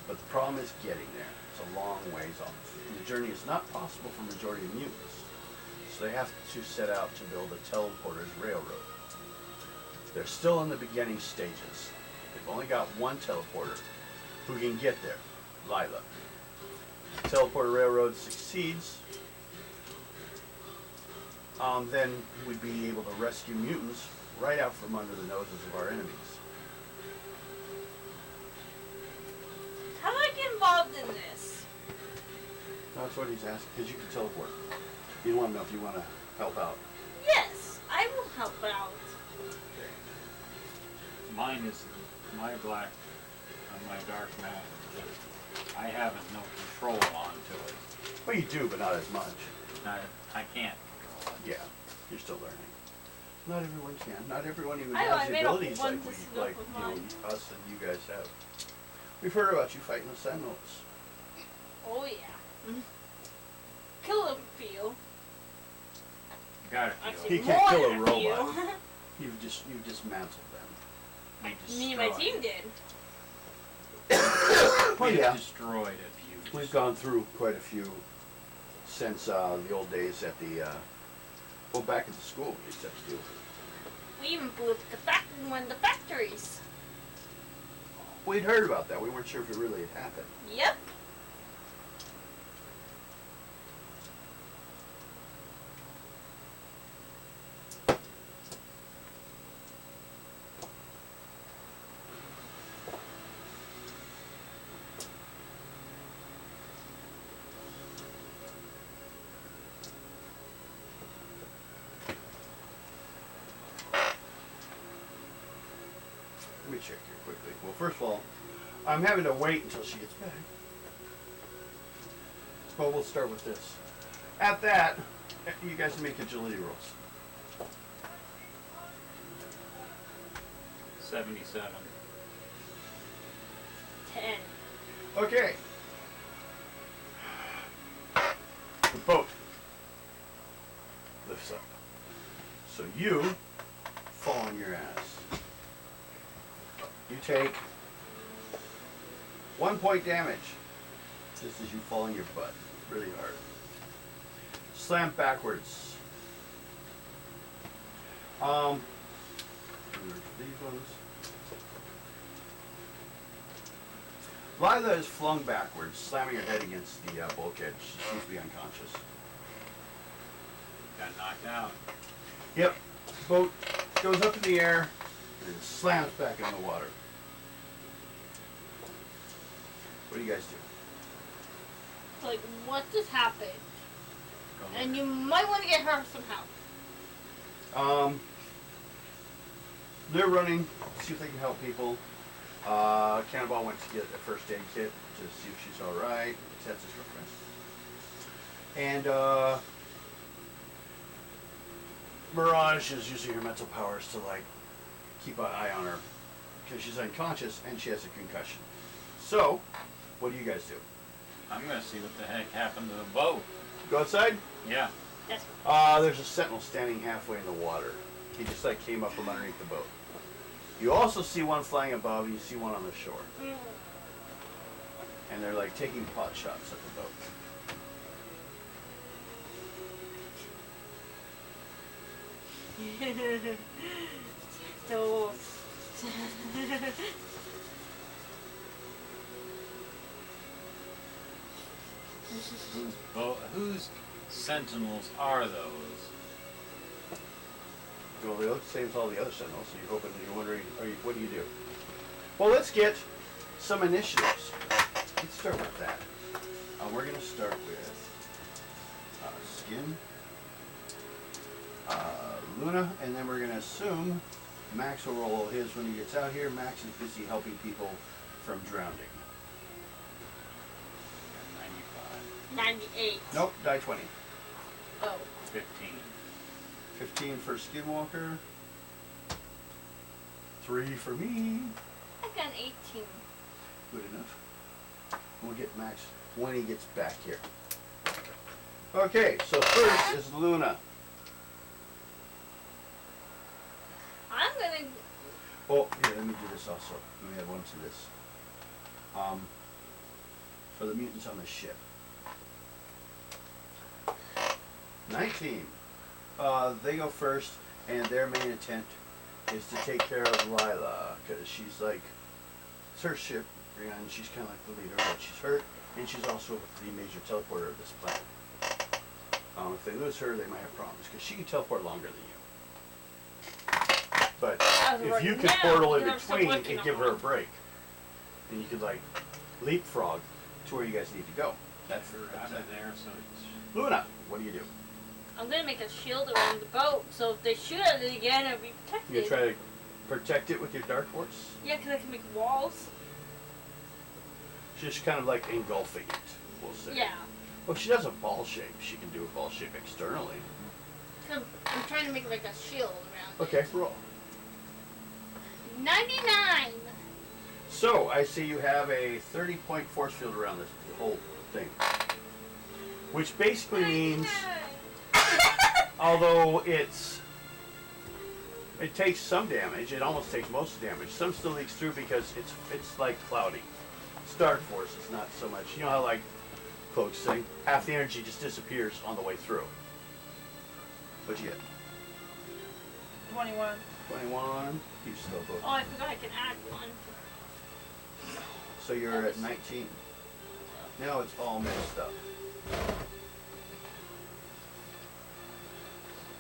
But the problem is getting there. It's a long ways off. And the journey is not possible for majority of mutants. So they have to set out to build a teleporter's railroad. They're still in the beginning stages. They've only got one teleporter who can get there, Lila. If the teleporter railroad succeeds, then we'd be able to rescue mutants right out from under the noses of our enemies. How do I get involved in this? That's what he's asking, because you can teleport. You want to know if you want to help out. Yes, I will help out. Mine is my black and my dark matter. I have no control onto it. Well, you do, but not as much. I can't control it. Yeah, you're still learning. Not everyone can. Not everyone even I know, I has the made up abilities one like to we, snuff like with you know, mine. us and you guys have. We've heard about you fighting the Sentinels. Oh yeah. Kill a few. Got it. Actually, He can't more kill a than robot. few. You've dismantled them. Me and my team did. Well, yeah. Destroyed a few. We've gone through quite a few since the old days at the back at the school we used to have to do. We even blew up one of the factories. We'd heard about that. We weren't sure if it really had happened. Yep. Let me check here quickly. Well, first of all, I'm having to wait until she gets back. But we'll start with this. At that, you guys make agility rolls. 77. 10. Okay. The boat lifts up. So you fall on your ass. You take 1 point damage just as you fall on your butt really hard. Slam backwards. These ones. Lila is flung backwards, slamming her head against the bulkhead. She seems to be unconscious. Got knocked out. Yep. Boat goes up in the air and slams back in the water. What do you guys do? Like, what just happened? Go And you might want to get her some help. They're running, see if they can help people. Cannonball went to get a first aid kit to see if she's alright. That's his girlfriend. And Mirage is using her mental powers to keep an eye on her because she's unconscious and she has a concussion. So, what do you guys do? I'm gonna see what the heck happened to the boat. Go outside? Yeah. That's There's a sentinel standing halfway in the water. He just like came up from underneath the boat. You also see one flying above, and you see one on the shore. And they're like taking pot shots at the boat. so. Whose sentinels are those? Well, they look the same as all the other sentinels, so you're hoping, you're wondering, what do you do? Well, let's get some initiatives. Let's start with that. We're going to start with Skin, Luna, and then we're going to assume Max will roll his when he gets out here. Max is busy helping people from drowning. 95. 98. Nope, die 20. Oh. 15. 15 for Skinwalker. 3 for me. I got an 18. Good enough. We'll get Max when he gets back here. Okay, so first is Luna. I'm gonna. Oh, here, let me do this also. Let me add one to this. For the mutants on the ship. 19. They go first, and their main intent is to take care of Lila, because she's like, it's her ship, and she's kind of like the leader, but she's hurt, and she's also the major teleporter of this planet. If they lose her, they might have problems, because she can teleport longer than you. But if you could portal in between, it'd give her a break. And you could like leapfrog to where you guys need to go. That's her out of there, so it's... Luna, what do you do? I'm gonna make a shield around the boat, so if they shoot at it again, it'll be protected. You try to protect it with your dark force? Yeah, because I can make walls. Just kind of like engulfing it, we'll say. Yeah. Well, she does a ball shape. She can do a ball shape externally. I'm trying to make like a shield around Okay, it. roll. 99! So, I see you have a 30-point force field around this whole thing. Which basically means, although it takes some damage, it almost takes most of the damage. Some still leaks through because it's like cloudy. Dark force is not so much. You know how like cloaks say, half the energy just disappears on the way through. What'd you get? 21. 21. You still both. Oh, I forgot I can add one. So you're at 19. Now it's all messed up.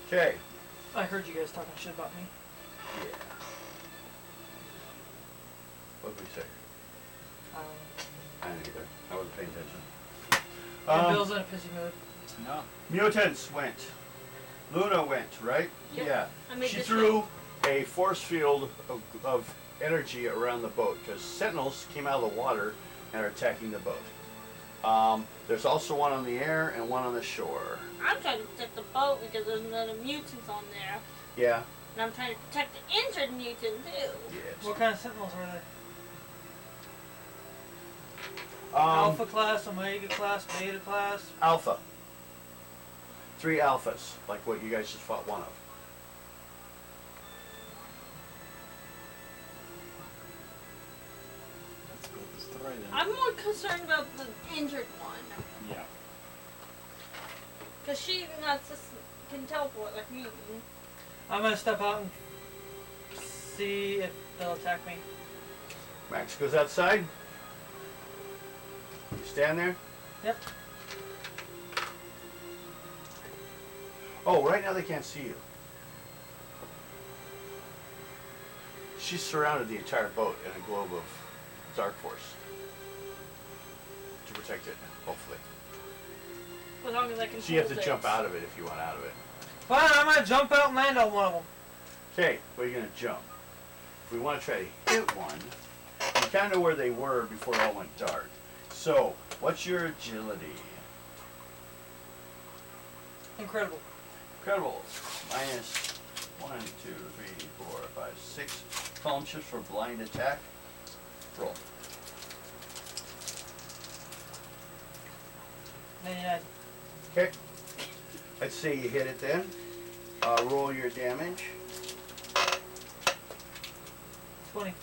Okay. I heard you guys talking shit about me. Yeah. What did we say? I didn't either. I wasn't paying attention. Bill's in a pissy mood. No. Mutants went. Luna went, right? Yep. Yeah. I made She this threw a force field of energy around the boat because sentinels came out of the water and are attacking the boat. There's also one on the air and one on the shore. I'm trying to protect the boat because there's another mutant on there. Yeah. And I'm trying to protect the injured mutant too. Yes. What kind of sentinels were they? Um, Alpha class, Omega class, Beta class? Alpha. 3 alphas, like what you guys just fought one of. Let's go destroy them. I'm more concerned about the injured one. Yeah. Because she can teleport like me. I'm gonna step out and see if they'll attack me. Max goes outside. You stand there. Yep. Oh, right now they can't see you. She's surrounded the entire boat in a globe of dark force to protect it, hopefully. As long as I can So you have to hold jump it. out of it if you want out of it. Fine, I'm gonna jump out and land on one of them. Okay, where are you going to jump? If we want to try to hit one, you kind of know where they were before it all went dark. So, what's your agility? Incredible. Incredible. Minus 1, 2, 3, 4, 5, 6 column shifts for blind attack. Roll. 99. Okay. Let's say you hit it then. Roll your damage. 20.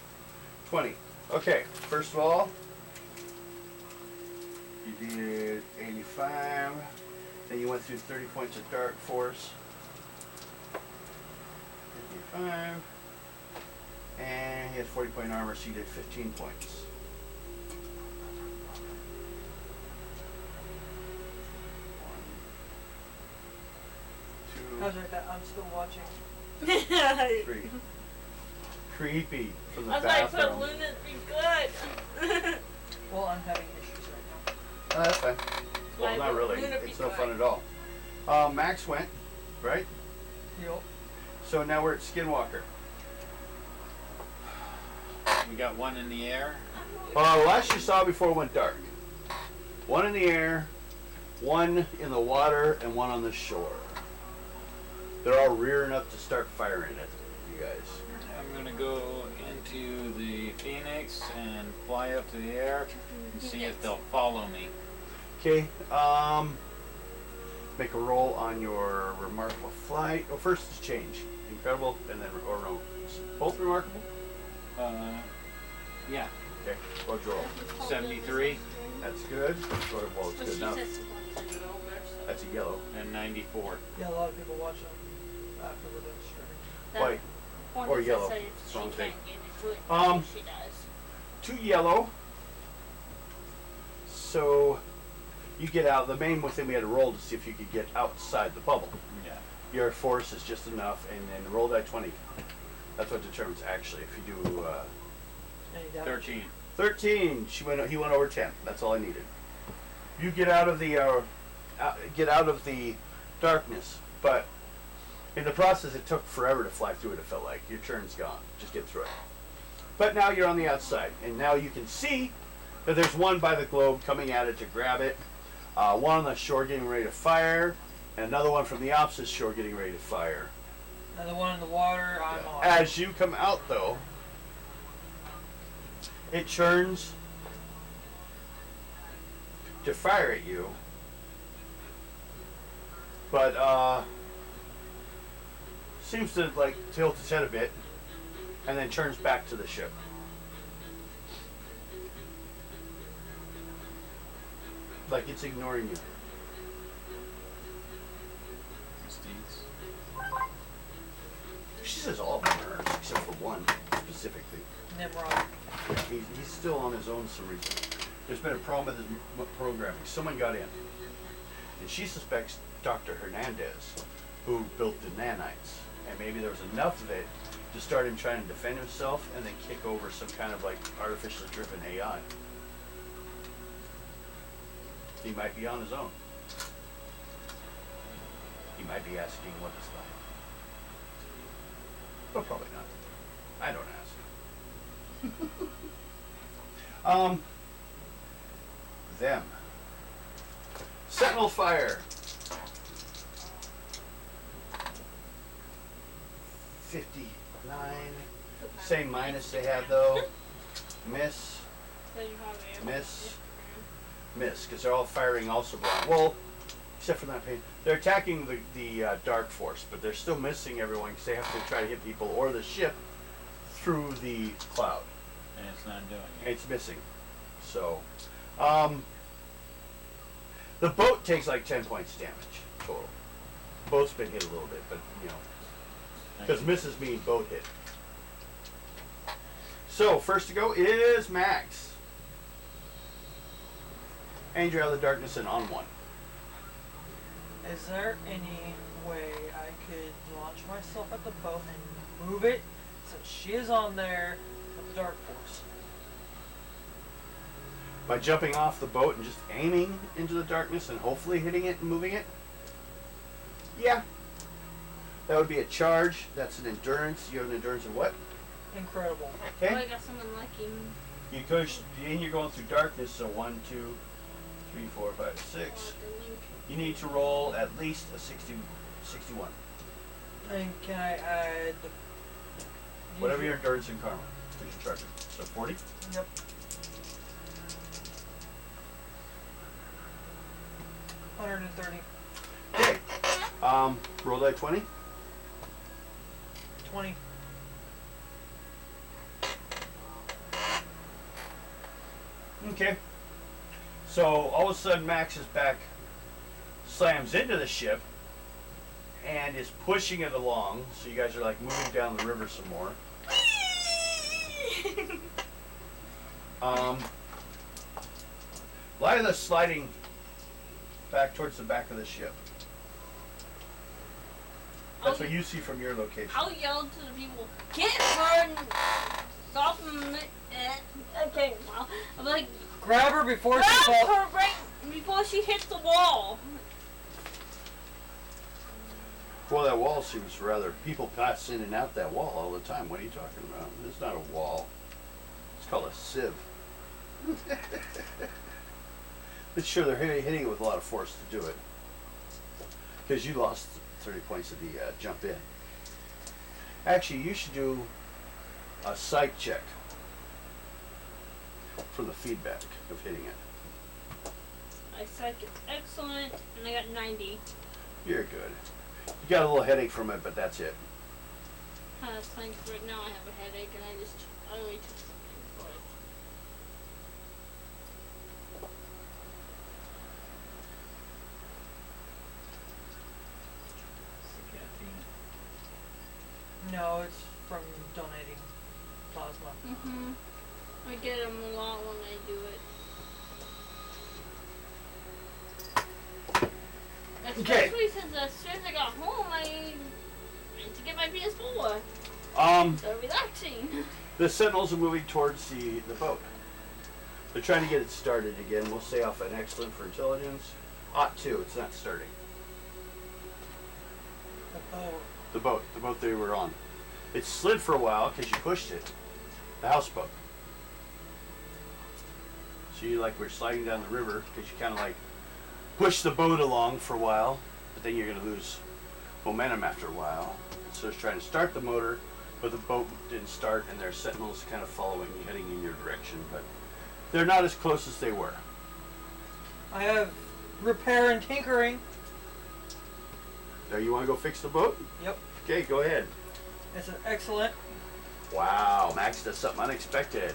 20. Okay, first of all, you did 85. Then you went through 30 points of dark force. 55. And he had 40 point armor, so you did 15 points. 1, 2, How's it that I'm still watching? 3. Creepy from the I was like, bathroom. put Luna be good. Well, I'm having issues right Oh, that's fine. Well, Why not would really. Luna be It's no good? fun at all. Max went, right? now. Yup. So now we're at Skinwalker. We got one in the air. Last you saw before it went dark. One in the air, one in the water, and one on the shore. They're all rearing up to start firing at you guys. I'm gonna go into the Phoenix and fly up to the air and see if they'll follow me. Okay, make a roll on your remarkable flight. Oh, first it's change. Incredible, and then, or no, both remarkable? Yeah, Okay, what'd you roll? 73 That's good. Well, it's But good she enough. says she wants to go over, so. That's a yellow. and 94. Yeah, a lot of people watch them after we're done streaming. That White. one or that yellow. says she Wrong can't thing. get it. Really Um, she does. 2 yellow. So you get out. The main thing we had to roll to see if you could get outside the bubble. Yeah. Your force is just enough, and then roll that 20. That's what determines actually if you do Any doubt? 13. 13. He went over 10. That's all I needed. You get out of the darkness, but in the process, it took forever to fly through it. It felt like your turn's gone. Just get through it. But now you're on the outside, and now you can see that there's one by the globe coming at it to grab it. One on the shore getting ready to fire, and another one from the opposite shore getting ready to fire. And the one in the water, I'm on. As you come out, though, it churns to fire at you, but seems to like tilt its head a bit, and then turns back to the ship. Like it's ignoring you. Stinks. She says all of them are, except for one specifically. Nimrod. Yeah, he's still on his own for some reason. There's been a problem with his programming. Someone got in, and she suspects Dr. Hernandez, who built the nanites, and maybe there was enough of it to start him trying to defend himself and then kick over some kind of like artificially driven AI. He might be on his own. He might be asking what is life. But probably not. I don't ask. Them. Sentinel fire. 59. Same minus they had though. Miss. So you have it. Miss. Miss, because they're all firing also blind. Well, except for that pain. They're attacking the dark force, but they're still missing everyone because they have to try to hit people or the ship through the cloud. And it's not doing it. It's missing. So, the boat takes like 10 points damage total. Boat's been hit a little bit, but you know, because misses mean boat hit. So, first to go is Max. Angel out of the darkness and on one. Is there any way I could launch myself at the boat and move it since she is on there with the dark force? By jumping off the boat and just aiming into the darkness and hopefully hitting it and moving it? Yeah. That would be a charge. That's an endurance. You have an endurance of what? Incredible. Oh, Okay. I got someone like him. You push, and you're going through darkness, so 1, 2, 3, 4, 5, 6. Oh, the link. You need to roll at least a 61. And can I add the Whatever your endurance and karma. Who's your charger? So 40? Yep. $130. Okay. Roll die 20. 20. Okay. So all of a sudden Max's back slams into the ship and is pushing it along. So you guys are like moving down the river some more. Lila's sliding back towards the back of the ship. That's what you see from your location. I'll yell to the people, get her, stop it. Okay, well, I'm like, Grab her before she grab falls. her right before she hits the wall. Well, that wall seems rather... People pass in and out that wall all the time. What are you talking about? It's not a wall. It's called a sieve. But sure, they're hitting it with a lot of force to do it. Because you lost 30 points of the jump in. Actually, you should do a sight check for the feedback of hitting it. My psych is excellent, and I got 90. You're good. You got a little headache from it, but that's it. It's like right now I have a headache, and I already took something for it. No, it's from donating plasma. Mm-hmm. I get them a lot when I do it. Especially since as soon as I got home, I went to get my PS4. So relaxing. The Sentinels are moving towards the boat. They're trying to get it started again. We'll say off an excellent for intelligence. Ought to. It's not starting. The boat they were on. It slid for a while because you pushed it. The houseboat. So you like were sliding down the river because you kind of like push the boat along for a while, but then you're going to lose momentum after a while. So it's trying to start the motor, but the boat didn't start, and their Sentinels kind of following, heading in your direction, but they're not as close as they were. I have repair and tinkering. Now you want to go fix the boat? Yep. Okay, go ahead. It's an excellent. Wow, Max does something unexpected.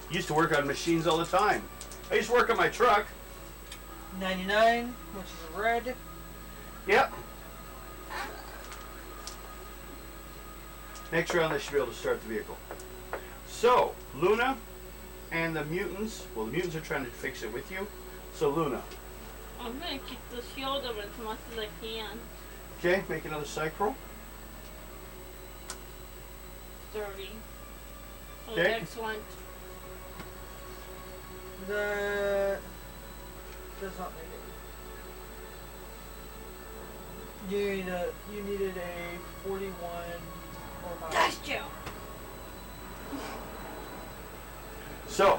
He used to work on machines all the time. I used to work on my truck. 99, which is a red. Yep. Next round they should be able to start the vehicle. So, Luna and the mutants, well the mutants are trying to fix it with you. So Luna. I'm gonna keep the shield of it as much as I can. Okay, make another psych roll. 30. Oh, Okay. excellent. That does not make it. You needed a 41 or higher. Dash Joe! So,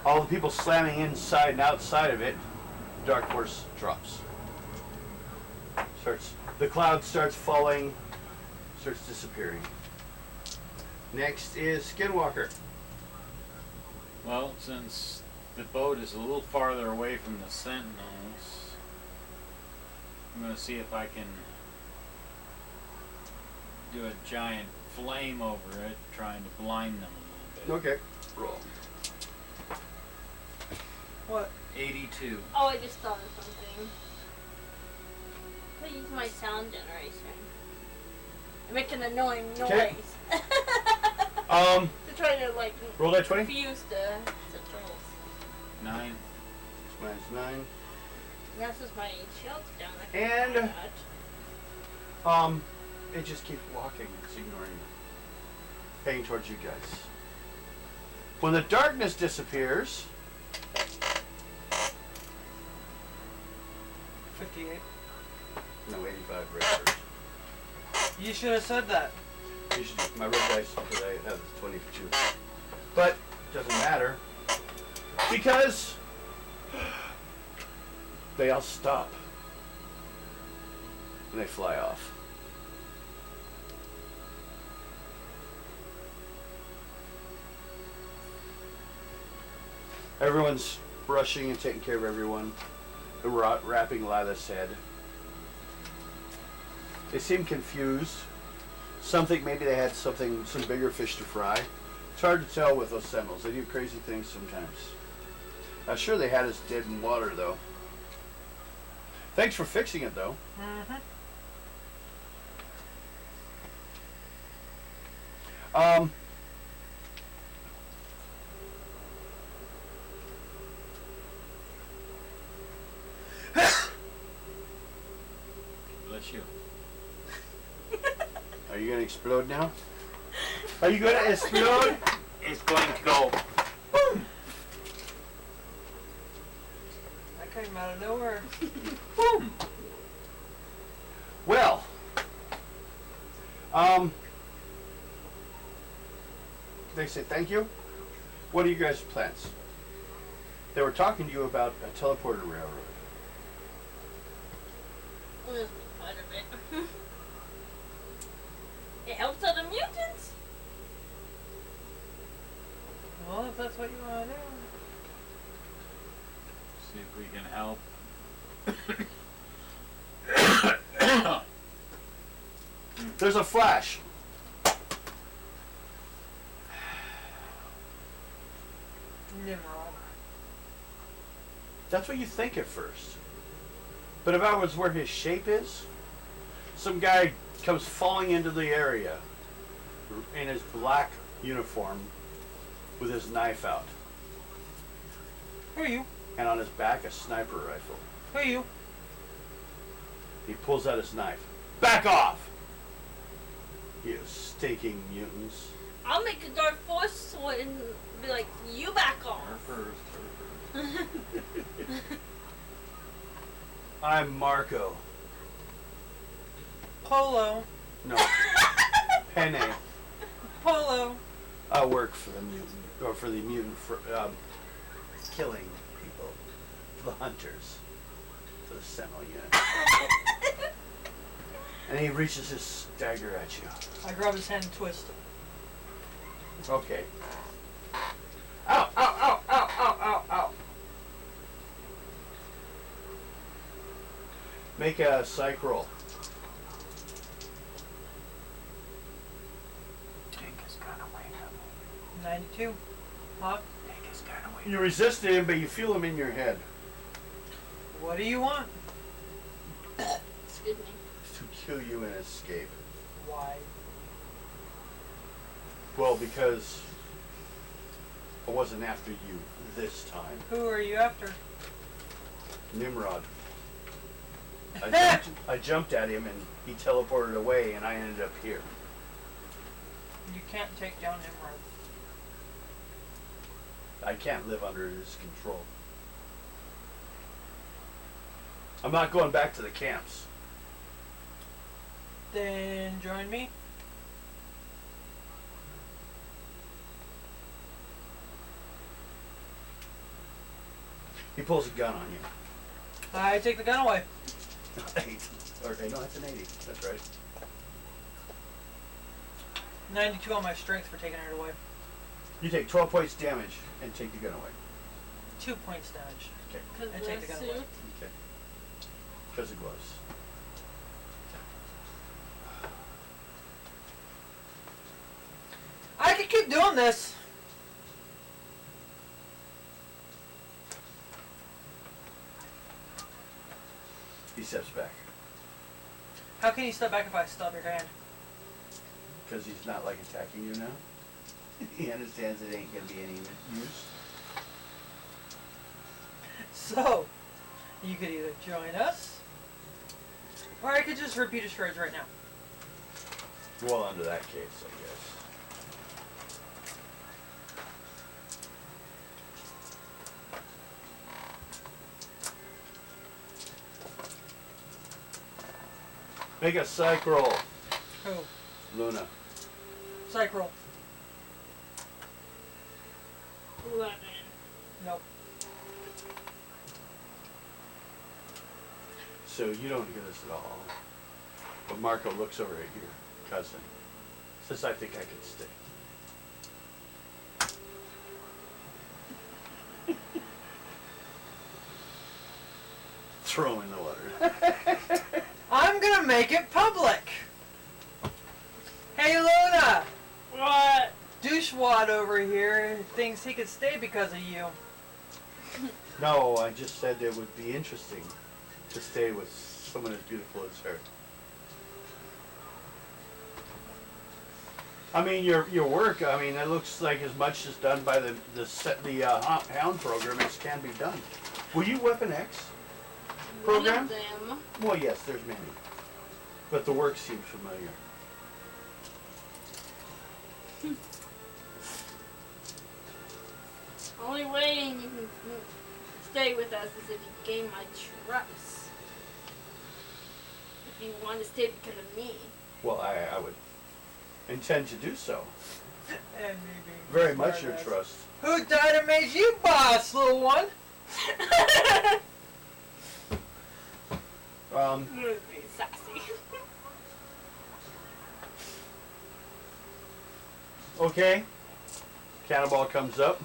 all the people slamming inside and outside of it, Dark Horse drops. The cloud starts falling, starts disappearing. Next is Skinwalker. Well, since the boat is a little farther away from the Sentinels, I'm going to see if I can do a giant flame over it, trying to blind them a little bit. Okay, roll. What? 82. Oh, I just thought of something. I use my sound generation. I make an annoying noise. Okay. To try to like Roll that 20. confuse the centrals. 9. Minus 9. That's just my shield's down. I And- can that. It just keeps walking. It's ignoring you. Heading towards you guys. When the darkness disappears, 58. no, 85 red first. You should have said that. You should, my red dice, because I have 22. But, doesn't matter. Because they all stop. And they fly off. Everyone's brushing and taking care of everyone. They're wrapping Lila's head. They seem confused. Maybe they had some bigger fish to fry. It's hard to tell with those Seminoles. They do crazy things sometimes. I'm sure they had us dead in water, though. Thanks for fixing it, though. Mm-hmm. Bless you. Are you gonna explode now? Are you gonna explode? It's going to go. Boom. That came out of nowhere. Boom. Well, they say thank you. What are you guys' plans? They were talking to you about a teleporter railroad. Well, that's part of it. It helps other mutants. Well, if that's what you want to do. See if we can help. There's a flash. Nimrod. That's what you think at first. But if I was where his shape is, some guy comes falling into the area in his black uniform with his knife out. Who are you? And on his back, a sniper rifle. Who are you? He pulls out his knife. Back off! You stinking mutants. I'll make a Dark Force sword and be like, you back off. Her first. I'm Marco. Polo. No. Penne. Polo. I work for the mutant, or for the mutant for killing people. For the hunters. For the Sentinel unit. And he reaches his dagger at you. I grab his hand and twist. Okay. Ow, ow, ow, ow, ow, ow, ow. Make a psych roll. Tank is gonna wake up. 92. Huh? Tank is gonna wake You resisted him, but you feel him in your head. What do you want? Excuse me. To kill you and escape. Why? Well, because I wasn't after you this time. Who are you after? Nimrod. I jumped at him and he teleported away and I ended up here. You can't take down Nimrod. I can't live under his control. I'm not going back to the camps. Then join me. He pulls a gun on you. I take the gun away. 8. Or, no, that's an 80. That's right. 92 on my strength for taking it away. You take 12 points damage and take the gun away. 2 points damage. Okay. Because I take the gun away. Okay. Because of gloves. I can keep doing this. He steps back. How can you step back if I stub your hand? Because he's not like attacking you now. He understands it ain't gonna be any use. So, you could either join us, or I could just repeat his shreds right now. Well, under that case, I guess. Make a psych roll, Who? Luna. Psych roll. 11. Nope. So you don't hear this at all. But Marco looks over at your cousin. Says, I think I could stay. Throw him in the water. I'm gonna make it public. Hey Luna, What? douchewad over here thinks he could stay because of you. No, I just said it would be interesting to stay with someone as beautiful as her. I mean, your work. I mean, it looks like as much as done by the Hound program as can be done. Were you Weapon X program? One of them. Well, yes, there's many, but the work seems familiar. Only way you can stay with us is if you gain my trust. If you want to stay because of me. Well, I would intend to do so. And maybe Very much your trust. Who died and made you boss, little one? Be sassy. Okay. Cannonball comes up.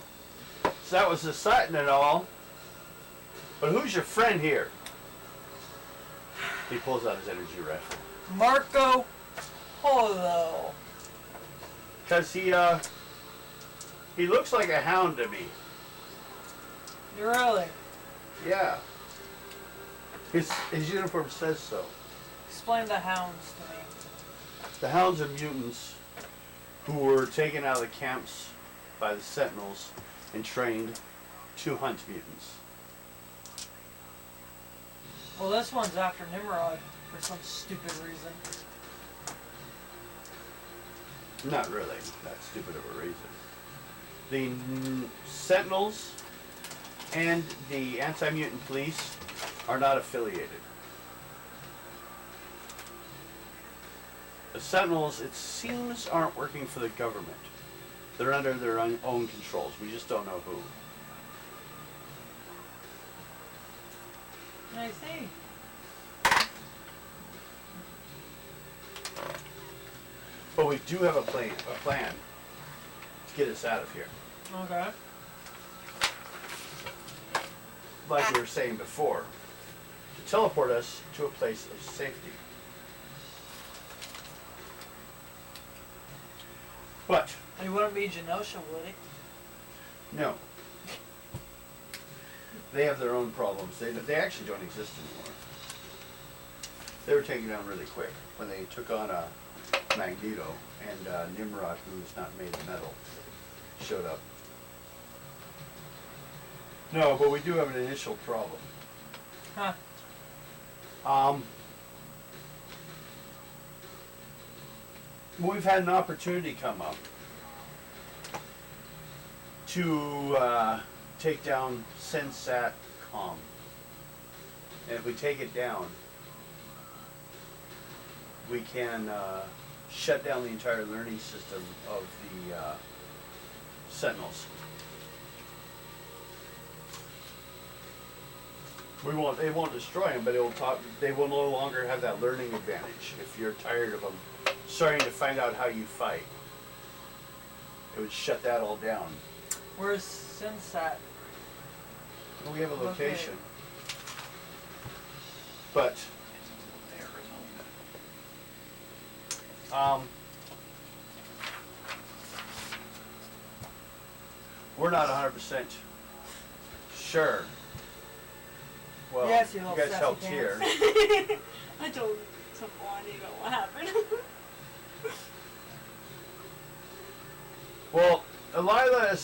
So that was the Sutton and all. But who's your friend here? He pulls out his energy rifle. Marco Polo. Because he looks like a hound to me. Really? Yeah. His uniform says so. Explain the hounds to me. The hounds are mutants who were taken out of the camps by the Sentinels and trained to hunt mutants. Well, this one's after Nimrod for some stupid reason. Not really that stupid of a reason. The Sentinels and the anti-mutant police are not affiliated. The Sentinels, it seems, aren't working for the government. They're under their own controls. We just don't know who. I see. But we do have a plan to get us out of here. Okay. Like we were saying before, to teleport us to a place of safety. But, He wouldn't be Genosha, would he? no. They have their own problems. They actually don't exist anymore. They were taken down really quick when they took on Magneto, and Nimrod, who's not made of metal, showed up. No, but we do have an initial problem. Huh. We've had an opportunity come up to take down Sensat.com. And if we take it down, we can shut down the entire learning system of the Sentinels. They won't destroy them, but they will no longer have that learning advantage. If you're tired of them starting to find out how you fight, it would shut that all down. Where's Sensat? Well, we have a Okay. location, but we're not 100% sure. Well, Yes, you you little guys sassy helped pants. here. I told someone about what happened. Well, Lila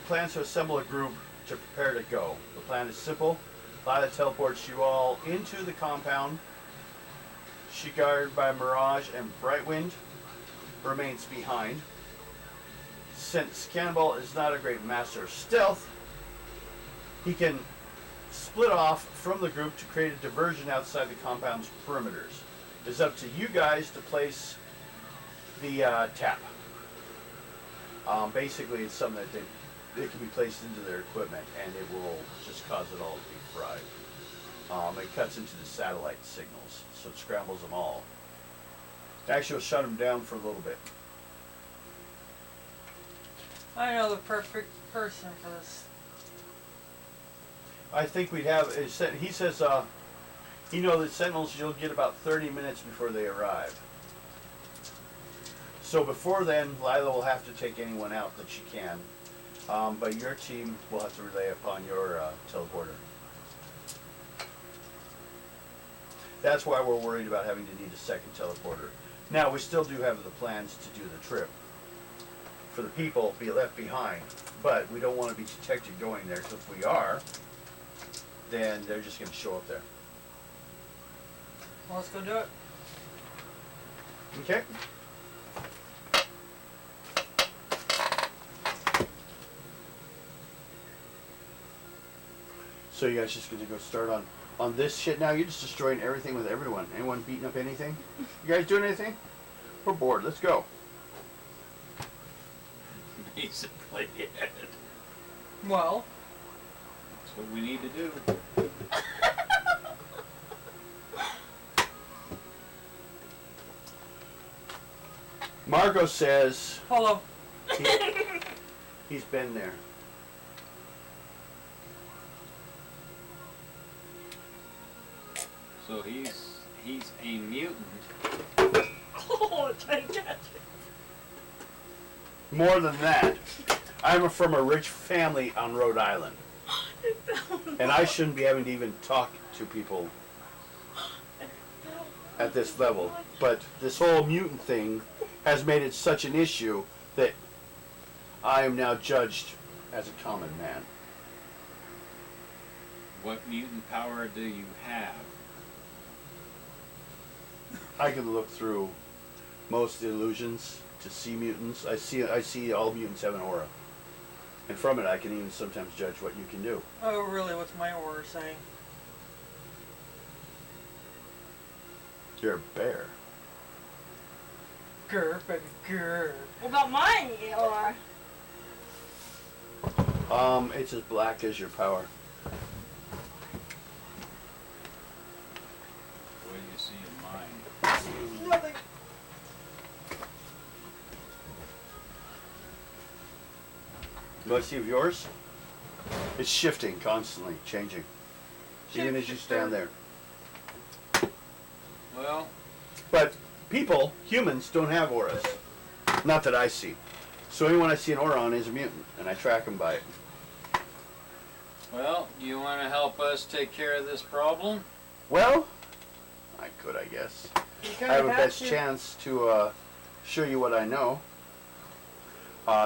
plans to assemble a group to prepare to go. The plan is simple. Lila teleports you all into the compound. She, guarded by Mirage and Brightwind, remains behind. Since Cannonball is not a great master of stealth, he can split off from the group to create a diversion outside the compound's perimeters. It's up to you guys to place the tap. Basically, it's something that it can be placed into their equipment, and it will just cause it all to be fried. It cuts into the satellite signals, so it scrambles them all. Actually, it'll shut them down for a little bit. I know the perfect person for this. I think we'd have. He says You know, the Sentinels, you'll get about 30 minutes before they arrive. So before then, Lila will have to take anyone out that she can. But your team will have to rely upon your teleporter. That's why we're worried about having to need a second teleporter. Now, we still do have the plans to do the trip. For the people be left behind. But we don't want to be detected going there, because if we are, then they're just going to show up there. Well, let's go do it. Okay? So you guys just gonna go start on this shit now? You're just destroying everything with everyone. Anyone beating up anything? You guys doing anything? We're bored. Let's go. Basically, yeah. Well, That's what we need to do. Margot says hello. he's been there. So he's a mutant. Oh, trying to catch it. More than that, I'm from a rich family on Rhode Island. And I shouldn't be having to even talk to people at this level. But this whole mutant thing has made it such an issue that I am now judged as a common man. What mutant power do you have? I can look through most illusions to see mutants. I see all mutants have an aura. And from it I can even sometimes judge what you can do. Oh, really? What's my aura saying? You're a bear. Grr, baby, grr. What about mine? Or It's as black as your power. What do you see in mine? Nothing. Do I see of yours? It's shifting constantly, changing. Even as you stand there. Well, But people, humans, don't have auras. Not that I see. So anyone I see an aura on is a mutant, and I track them by it. well, you want to help us take care of this problem? Well, I could, I guess. You I kinda have a best to. chance to show you what I know.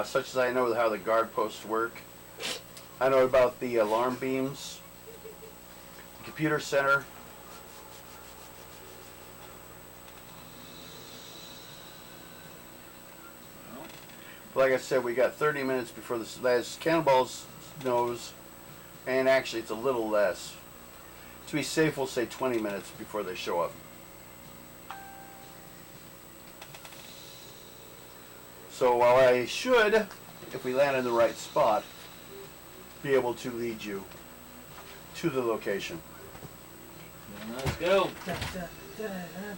Such as I know how the guard posts work. I know about the alarm beams, the computer center. Well, Like I said, we got 30 minutes before this last Cannonball's knows, and actually it's a little less. To be safe, we'll say 20 minutes before they show up. So while I should, if we land in the right spot, be able to lead you to the location. then let's go. Dun, dun, dun,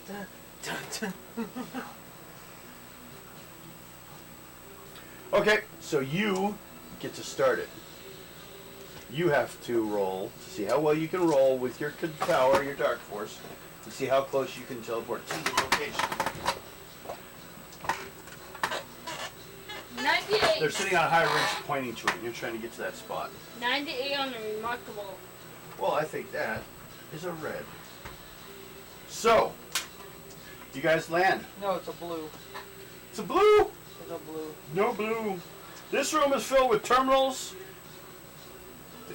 dun, dun, dun, dun. Okay, so you get to start it. You have to roll to see how well you can roll with your power, your dark force, to see how close you can teleport to the location. 98. They're sitting on a high ridge pointing to it, and you're trying to get to that spot. 98 on the remarkable. Well, I think that is a red. So, you guys land. No, it's a blue. It's a blue. It's a blue. No blue. This room is filled with terminals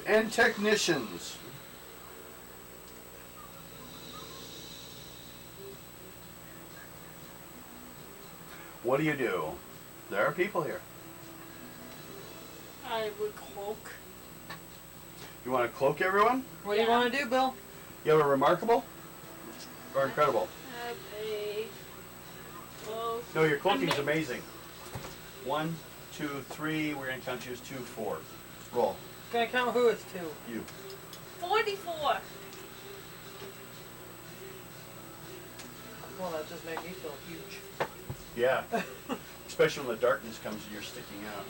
and technicians. What do you do? There are people here. I would cloak. You want to cloak everyone? What do you want to do, Bill? You have a remarkable or incredible? Have a cloak. No, your cloaking is amazing. 1, 2, 3. We're going to count you as 2, 4. Roll. Gonna count who it's to. You. 44. Well, that just made me feel huge. Yeah. Especially when the darkness comes and you're sticking out.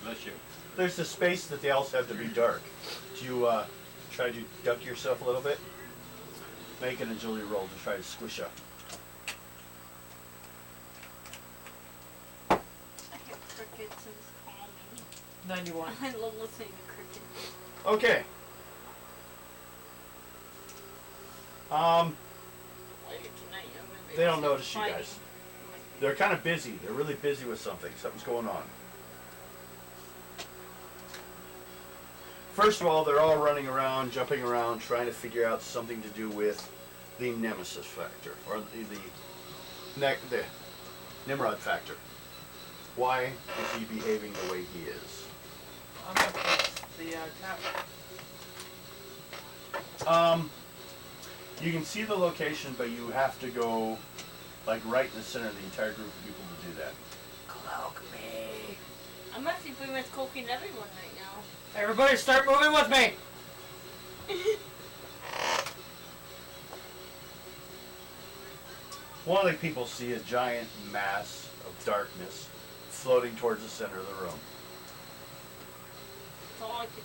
Bless you. There's the space that they also have to be dark. Did you try to duck yourself a little bit? Make an agility roll to try to squish up. I hear crickets and it's calming. 91. I love listening to crickets. Okay. Later tonight, I'm gonna be They don't listening to notice you fighting. guys. They're kind of busy. They're really busy with something. Something's going on. First of all, they're all running around, jumping around, trying to figure out something to do with the nemesis factor, or the Nimrod factor. Why is he behaving the way he is? I'm gonna press the tap. You can see the location, but you have to go like right in the center of the entire group of people to do that. Cloak me. I'm actually pretty much cloaking everyone right now. Everybody start moving with me. One of the people see a giant mass of darkness floating towards the center of the room. That's all I can do.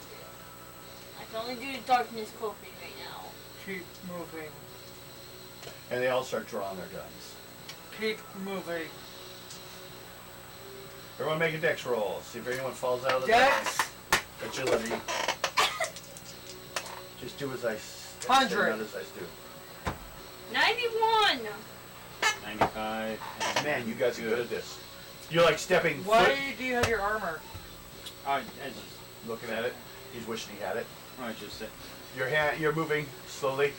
I can only do the darkness cloaking right now. Keep moving. And they all start drawing their guns. Keep moving. Everyone make a dex roll. See if anyone falls out of the Dex. agility. Just do as I say, 100. not as I do. 91! 95. And Man, you guys are good at this. You're like stepping Why foot. do you have your armor? I just, Looking at it. He's wishing he had it. I just said, Your hand, you're moving slowly.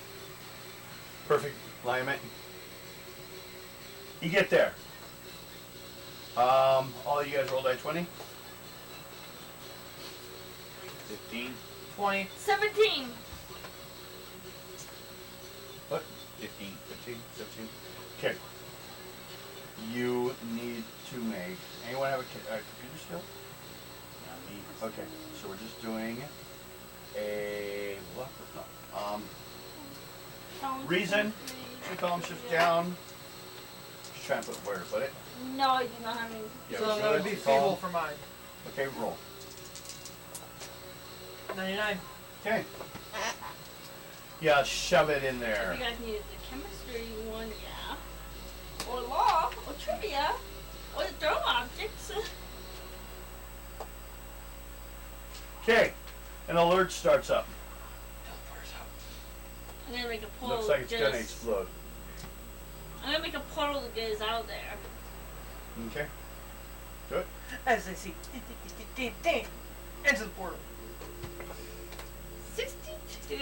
Perfect alignment. You get there. All you guys roll die 20. 15. 20. 17! What? 15. 15, 17. Okay. You need to make. Anyone have a computer skill? Yeah, me. Okay. So we're just doing a what? No. Reason. Two column shift down. Just trying to put where to put it. No, I do not have any. Yeah, So so that would be two column. feeble for mine. Okay, roll. 99. Okay. Yeah, shove it in If there. you guys needed the chemistry one, yeah. Or law, or trivia, or the throw objects. Okay. An alert starts up. I'm gonna make a portal. Looks like it's to gonna get us- explode. I'm gonna make a portal to get us out of there. Okay. Good. As they see. Into the portal. 62.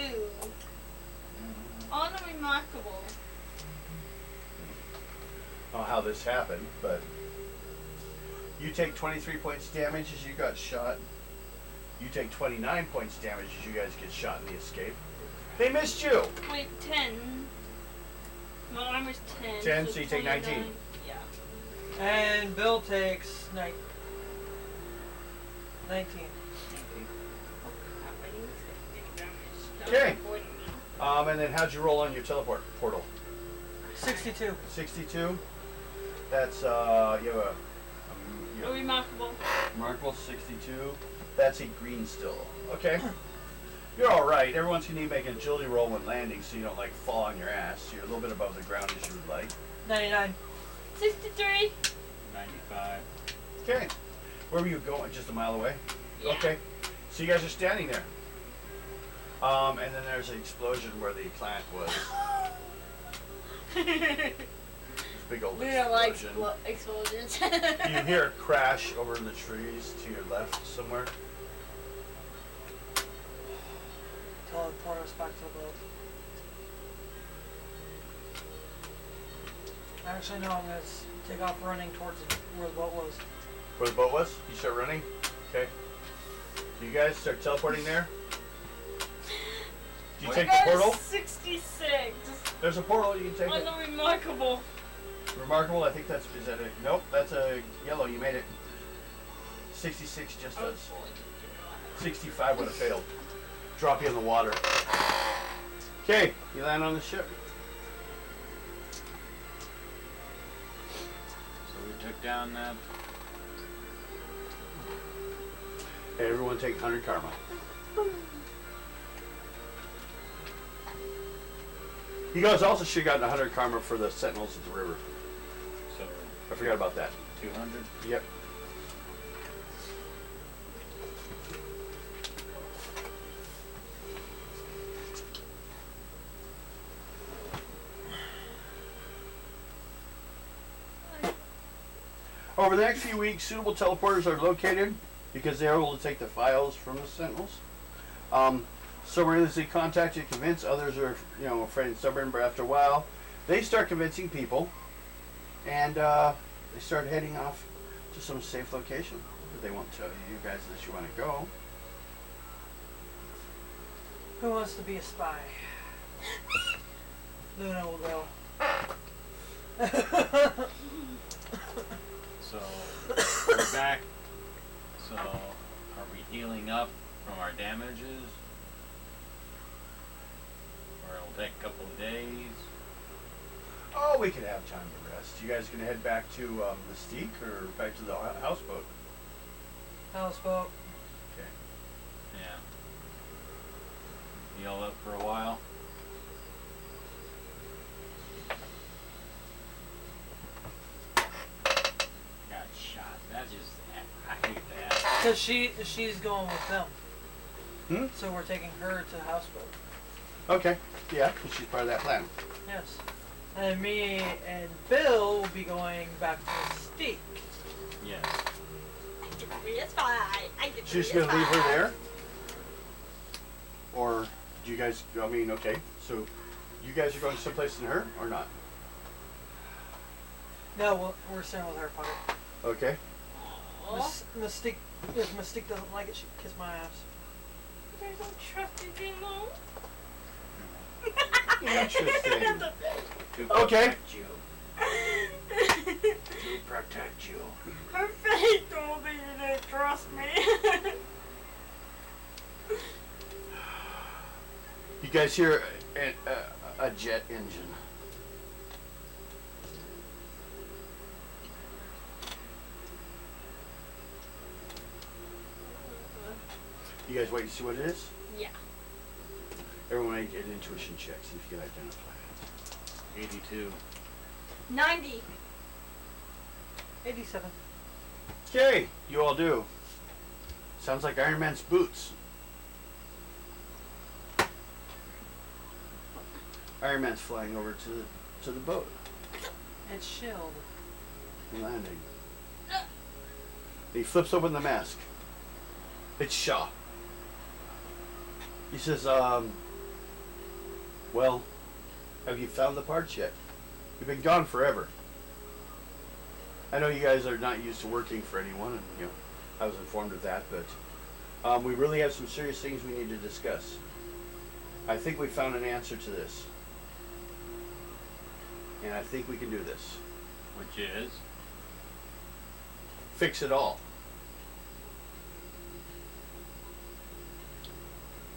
Unremarkable. I don't know how this happened, but you take 23 points damage as you got shot. You take 29 points damage as you guys get shot in the escape. They missed you. Wait, 10. My armor's 10. 10, so you take 19. 29. Yeah. And Bill takes 19. Okay. And then how'd you roll on your teleport portal? 62. 62. That's you have a you have Remarkable. remarkable 62. That's a green still. Okay. You're all right. Everyone's gonna need to make an agility roll when landing, so you don't like fall on your ass. So you're a little bit above the ground as you would like. 99. 63. 95. Okay. Where were you going? Just a mile away? Yeah. Okay. So you guys are standing there. And then there's an explosion where the plant was. This big old We don't like explosion. explosions. You hear a crash over in the trees to your left somewhere. Teleport us back to the boat. Actually, no, I'm going to take off running towards where the boat was. Where the boat was? You start running? Okay. So you guys start teleporting there? Do you take the portal? 66. There's a portal, you can take it. Unremarkable. Remarkable, I think that's, is that a, nope, that's a yellow, you made it. 66 just does. 65 would have failed. Drop you in the water. Okay, you land on the ship. So we took down that. Hey, everyone take 100 karma. You guys also should have gotten 100 karma for the sentinels at the river. So I forgot about that. 200. Yep. Over the next few weeks, suitable teleporters are located because they are able to take the files from the sentinels. Some are easily contacted, convinced. Others are, afraid and stubborn. But after a while, they start convincing people, and they start heading off to some safe location. But they won't tell you guys that you want to go. Who wants to be a spy? Luna will go. So we're back. So are we healing up from our damages? Or it'll take a couple of days? Oh, we could have time to rest. You guys gonna head back to Mystique or back to the houseboat? Houseboat. Okay. Yeah. Heal up for a while. Got shot. That just, I hate that. Because she's going with them. Hmm? So we're taking her to the houseboat. Okay. Yeah, 'cause she's part of that plan. Yes. And me and Bill will be going back to Mystique. Yes. I get to be a spy. I get to She's be a gonna leave her spy. there? Or do you guys, okay, so you guys are going someplace in her or not? No, we're staying with her, Pocket. Okay. Aw. Mystique, if Mystique doesn't like it, she can kiss my ass. I don't trust you anymore. Interesting. To Okay. protect you. To protect you. Her face told me you didn't trust me. You guys hear a jet engine. You guys wait to see what it is? Yeah. Everyone make an intuition check, see if you can identify it. 82. 90. 87. Okay, you all do. Sounds like Iron Man's boots. Iron Man's flying over to the boat. It's Shield. Landing. He flips open the mask. It's Shaw. He says, well, have you found the parts yet? You've been gone forever. I know you guys are not used to working for anyone, and I was informed of that, but we really have some serious things we need to discuss. I think we found an answer to this. And I think we can do this. Which is? Fix it all.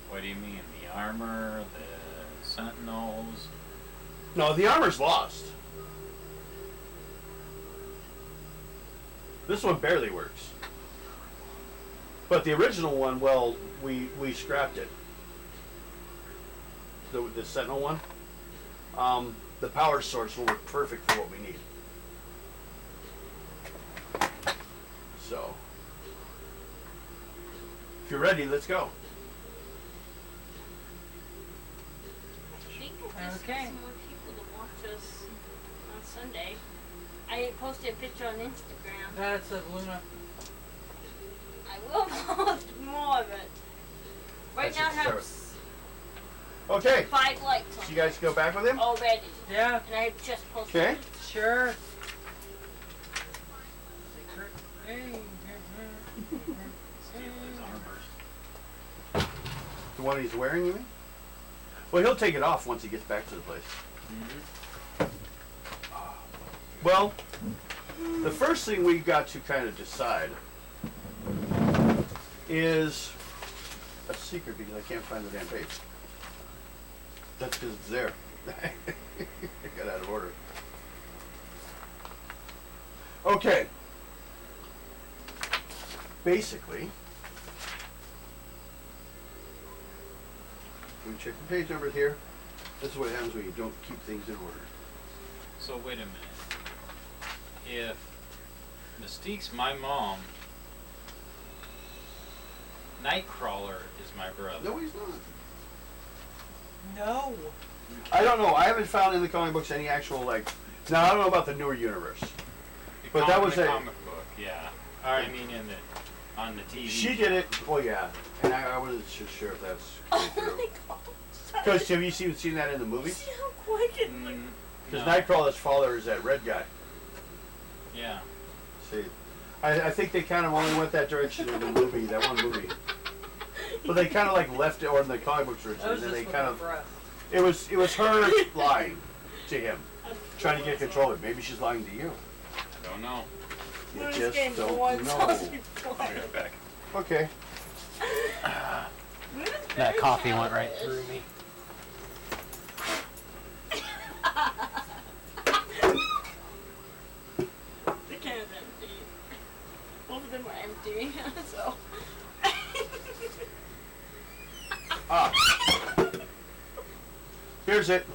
What do you mean? The armor, the sentinels? No, the armor's lost. This one barely works. But the original one, well, we scrapped it. The Sentinel one. The power source will work perfect for what we need. So, if you're ready, let's go. I think we'll just Okay. get some more people to watch us on Sunday. I posted a picture on Instagram. That's a Luna. I will post more of it. Right That's now it, I have Sarah. Okay, 5 likes on so you guys go back with him? it already. Yeah, And I have just posted Okay. it. sure. Secret. Steal his armors. The one he's wearing, you mean? Well, he'll take it off once he gets back to the place. Well, the first thing we've got to kind of decide is a secret because I can't find the damn page. That's because it's there. I got out of order. Okay. Basically, we check the page numbers here. That's what happens when you don't keep things in order. So wait a minute. If Mystique's my mom, Nightcrawler is my brother. No, he's not. No. I don't know. I haven't found in the comic books any actual like. Now I don't know about the newer universe. But that was the a comic book, yeah. Or I mean, on the TV. She did it. Oh yeah, and I wasn't sure if that's Oh true. my god. Because have you seen that in the movie? See how quick it went. Because No. Nightcrawler's father is that red guy. Yeah. See, I think they kind of only went that direction in the movie, that one movie. But they kind of like left it, or in the comic books That originally, was and then just they with kind my of. breath. It was her lying to him, trying to get control of it. Maybe she's lying to you. I don't know. You Luna's just getting don't one know. sausage I'll be right back. Okay. Luna's That very coffee went right childish. through me. The can is empty. Both of them were empty, so. Ah. Here's it.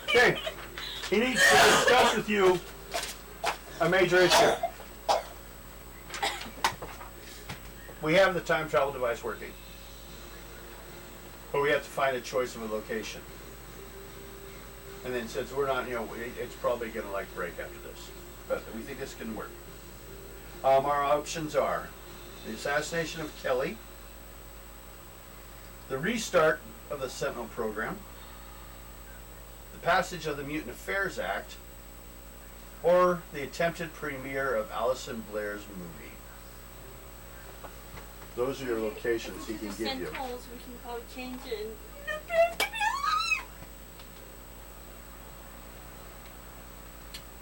Okay. He needs to discuss with you a major issue. We have the time travel device working, but we have to find a choice of a location. And then since we're not, it's probably going to like break after this, but we think this can work. Our options are the assassination of Kelly, the restart of the Sentinel program, the passage of the Mutant Affairs Act, or the attempted premiere of Alison Blair's movie. Those are your locations he can give you. Sentinels, we can probably change it.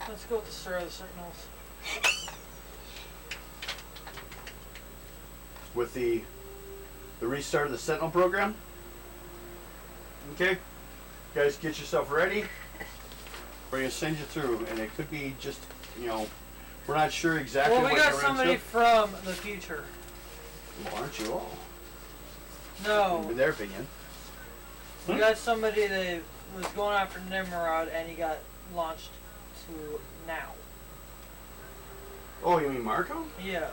Let's go with the Sir of the Sentinels. With the restart of the Sentinel program. Okay, guys, get yourself ready. We're gonna send you through, and it could be just, we're not sure exactly Well, what we got you're somebody into. from the future. Well, aren't you all? No, In their opinion. we got somebody that was going after Nimrod, and he got launched to now. Oh, you mean Marco? Yes.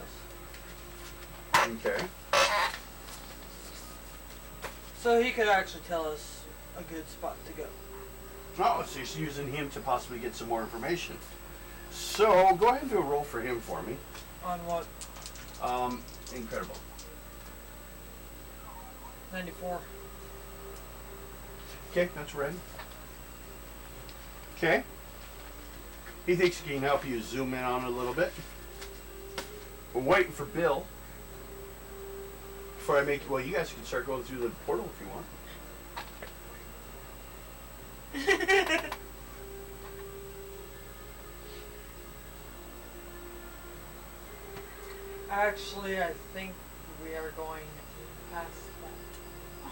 Okay. So he could actually tell us a good spot to go. Oh, so you're using him to possibly get some more information. So go ahead and do a roll for him for me. On what? Incredible. 94. Okay, that's ready. Okay. He thinks he can help you zoom in on it a little bit. We're waiting for Bill. Before I make, well, you guys can start going through the portal if you want. Actually, I think we are going past that.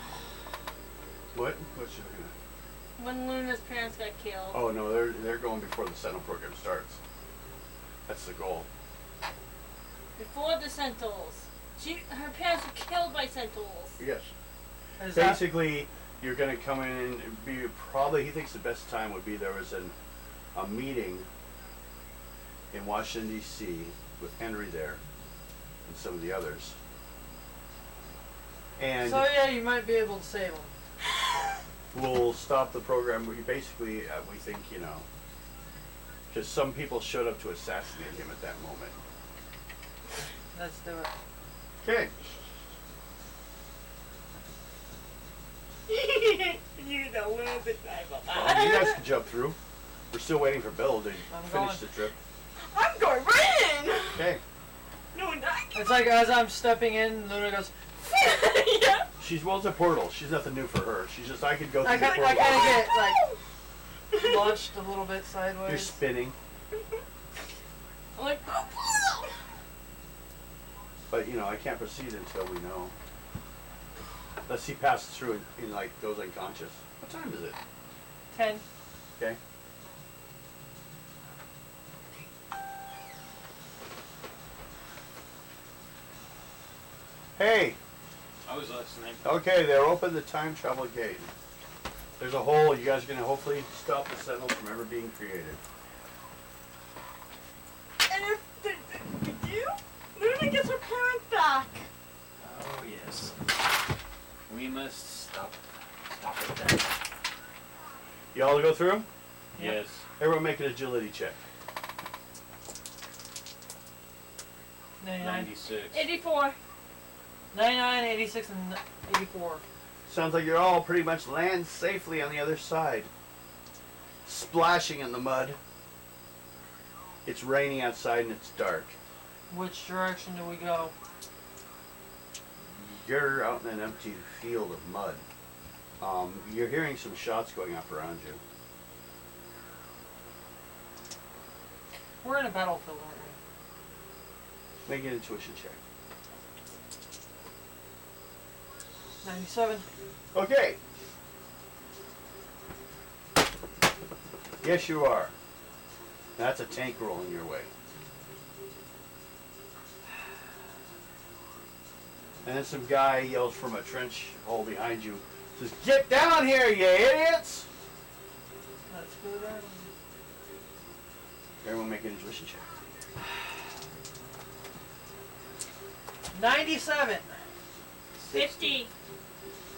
What? What's you looking at? When Luna's parents got killed. Oh no, they're going before the Sentinel program starts. That's the goal. Before the Sentinels. Her parents were killed by Sentinels. Yes. Is that, Basically, you're going to come in and be probably. He thinks the best time would be there was a meeting in Washington D.C. with Henry there and some of the others. And so yeah, you might be able to save him. we'll stop the program. We basically, we think, because some people showed up to assassinate him at that moment. Let's do it. Okay. You know, Luna's excited about Well, you that. guys can jump through. We're still waiting for Bill to I'm finish going. the trip. I'm going right in! Okay. No, not. It's like as I'm stepping in, Luna goes, Yeah. It's a portal. She's nothing new for her. She's just, I could go through I the kind portal. of get launched a little bit You're sideways. spinning. I'm like, But, I can't proceed until we know. Unless he passes through and like, goes unconscious. What time is it? 10. Okay. Hey! I was listening. Okay, they're open the time travel gate. There's a hole. You guys are gonna hopefully stop the Sentinels from ever being created. And if we do, Luna gets her parent back. Oh yes. We must stop it there. Y'all go through? Yes. Everyone make an agility check. 99, 96. 84. 99, 86, and 84. Sounds like you're all pretty much land safely on the other side. Splashing in the mud. It's raining outside and it's dark. Which direction do we go? You're out in an empty field of mud. You're hearing some shots going off around you. We're in a battlefield, aren't we? Make an intuition check. 97. Okay. Yes, you are. That's a tank rolling your way. And then some guy yells from a trench hole behind you. Says, "Get down here, you idiots!" Let's go down. Everyone make an intuition check. 97. 50.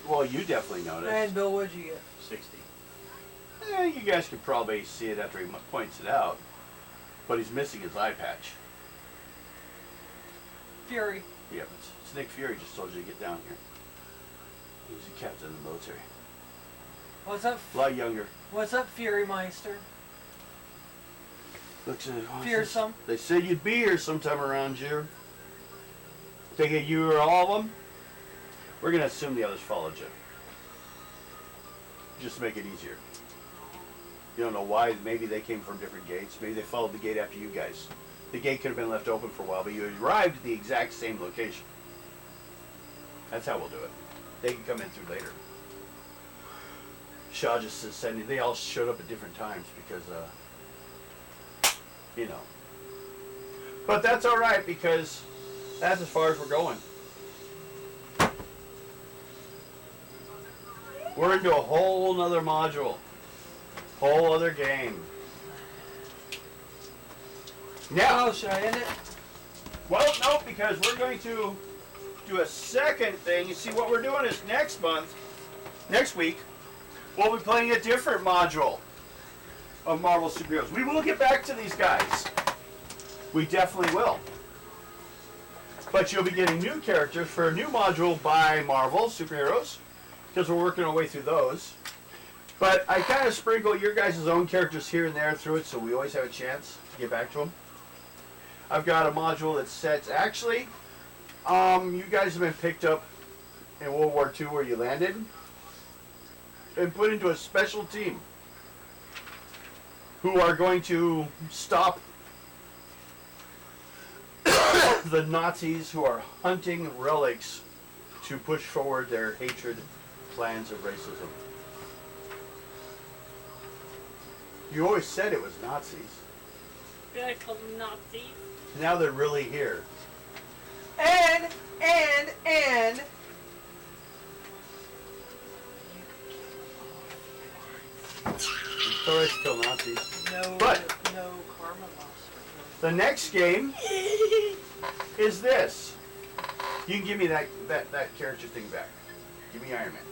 Well, you definitely noticed. And Bill, what'd you get? 60. You guys could probably see it after he points it out. But he's missing his eye patch. Fury. Yeah, but Nick Fury just told you to get down here. He was a captain in the military. What's up? A lot younger. What's up, Fury Meister? Looks at Fearsome. They said you'd be here sometime around here. Thinking you were all of them? We're going to assume the others followed you. Just to make it easier. You don't know why. Maybe they came from different gates. Maybe they followed the gate after you guys. The gate could have been left open for a while, but you arrived at the exact same location. That's how we'll do it. They can come in through later. Shaw just is sending. They all showed up at different times because, you know. But that's all right because that's as far as we're going. We're into a whole nother module. Whole other game. Now, Oh, should I end it? well, no, because we're going to do a second thing. You see, what we're doing is next week, we'll be playing a different module of Marvel superheroes. We will get back to these guys. We definitely will. But you'll be getting new characters for a new module by Marvel superheroes, because we're working our way through those. But I kind of sprinkle your guys' own characters here and there through it, so we always have a chance to get back to them. I've got a module that's set. Actually, you guys have been picked up in World War II where you landed and put into a special team who are going to stop the Nazis who are hunting relics to push forward their hatred plans of racism. You always said it was Nazis. I call them Nazis. Now they're really here. And It's alright to kill Nazis. no, But- no karma loss. The next game is this. You can give me that character thing back. Give me Iron Man.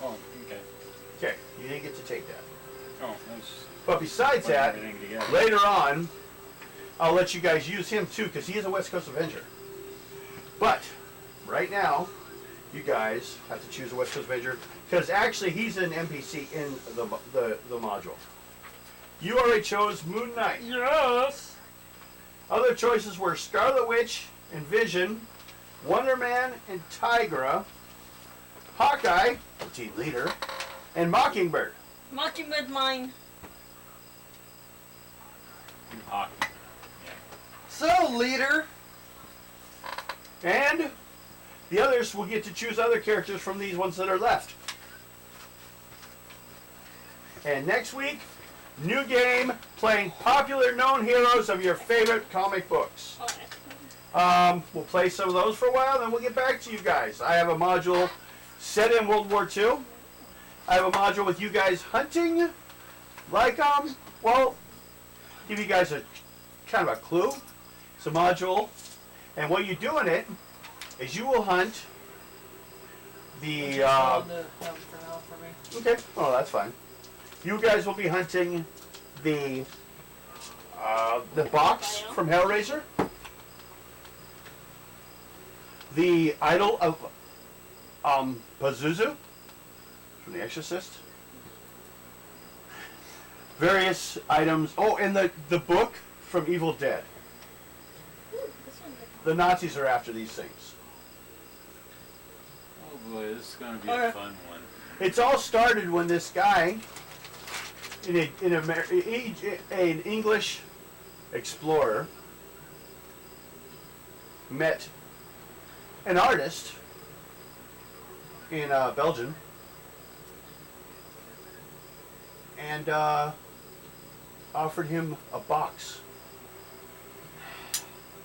Oh, okay. Okay, you didn't get to take that. Oh, that's But besides putting that, everything together. later on, I'll let you guys use him too, because he is a West Coast Avenger. But right now, you guys have to choose a West Coast Avenger, because actually he's an NPC in the module. You already chose Moon Knight. Yes. Other choices were Scarlet Witch and Vision, Wonder Man and Tigra, Hawkeye, the team leader, and Mockingbird. Mockingbird mine. Hockey. So, leader. And the others will get to choose other characters from these ones that are left. And next week, new game, playing popular known heroes of your favorite comic books. We'll play some of those for a while, then we'll get back to you guys. I have a module set in World War II. I have a module with you guys hunting. Like, well, give you guys a kind of a clue. It's a module. And what you do in it is you will hunt the, Just on the for now for me. okay, oh, that's fine. You guys will be hunting the box from Hellraiser, the idol of Pazuzu from The Exorcist, various items. Oh, and the book from Evil Dead. Ooh, this one's like The Nazis are after these things. Oh boy, this is gonna be a Alright. fun one. It's all started when this guy, an English explorer, met an artist in Belgium, and offered him a box.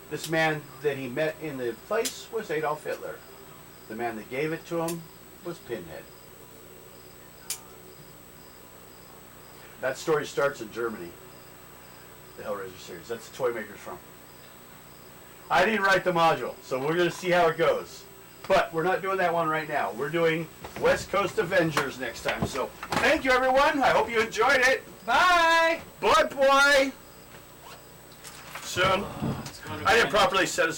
This man that he met in the place was Adolf Hitler. The man that gave it to him was Pinhead. That story starts in Germany. The Hellraiser series. That's the toy maker's from. I didn't write the module, so we're going to see how it goes. But we're not doing that one right now. We're doing West Coast Avengers next time. So thank you, everyone. I hope you enjoyed it. Bye! Boy. Soon. It's gonna I didn't be- properly set us up.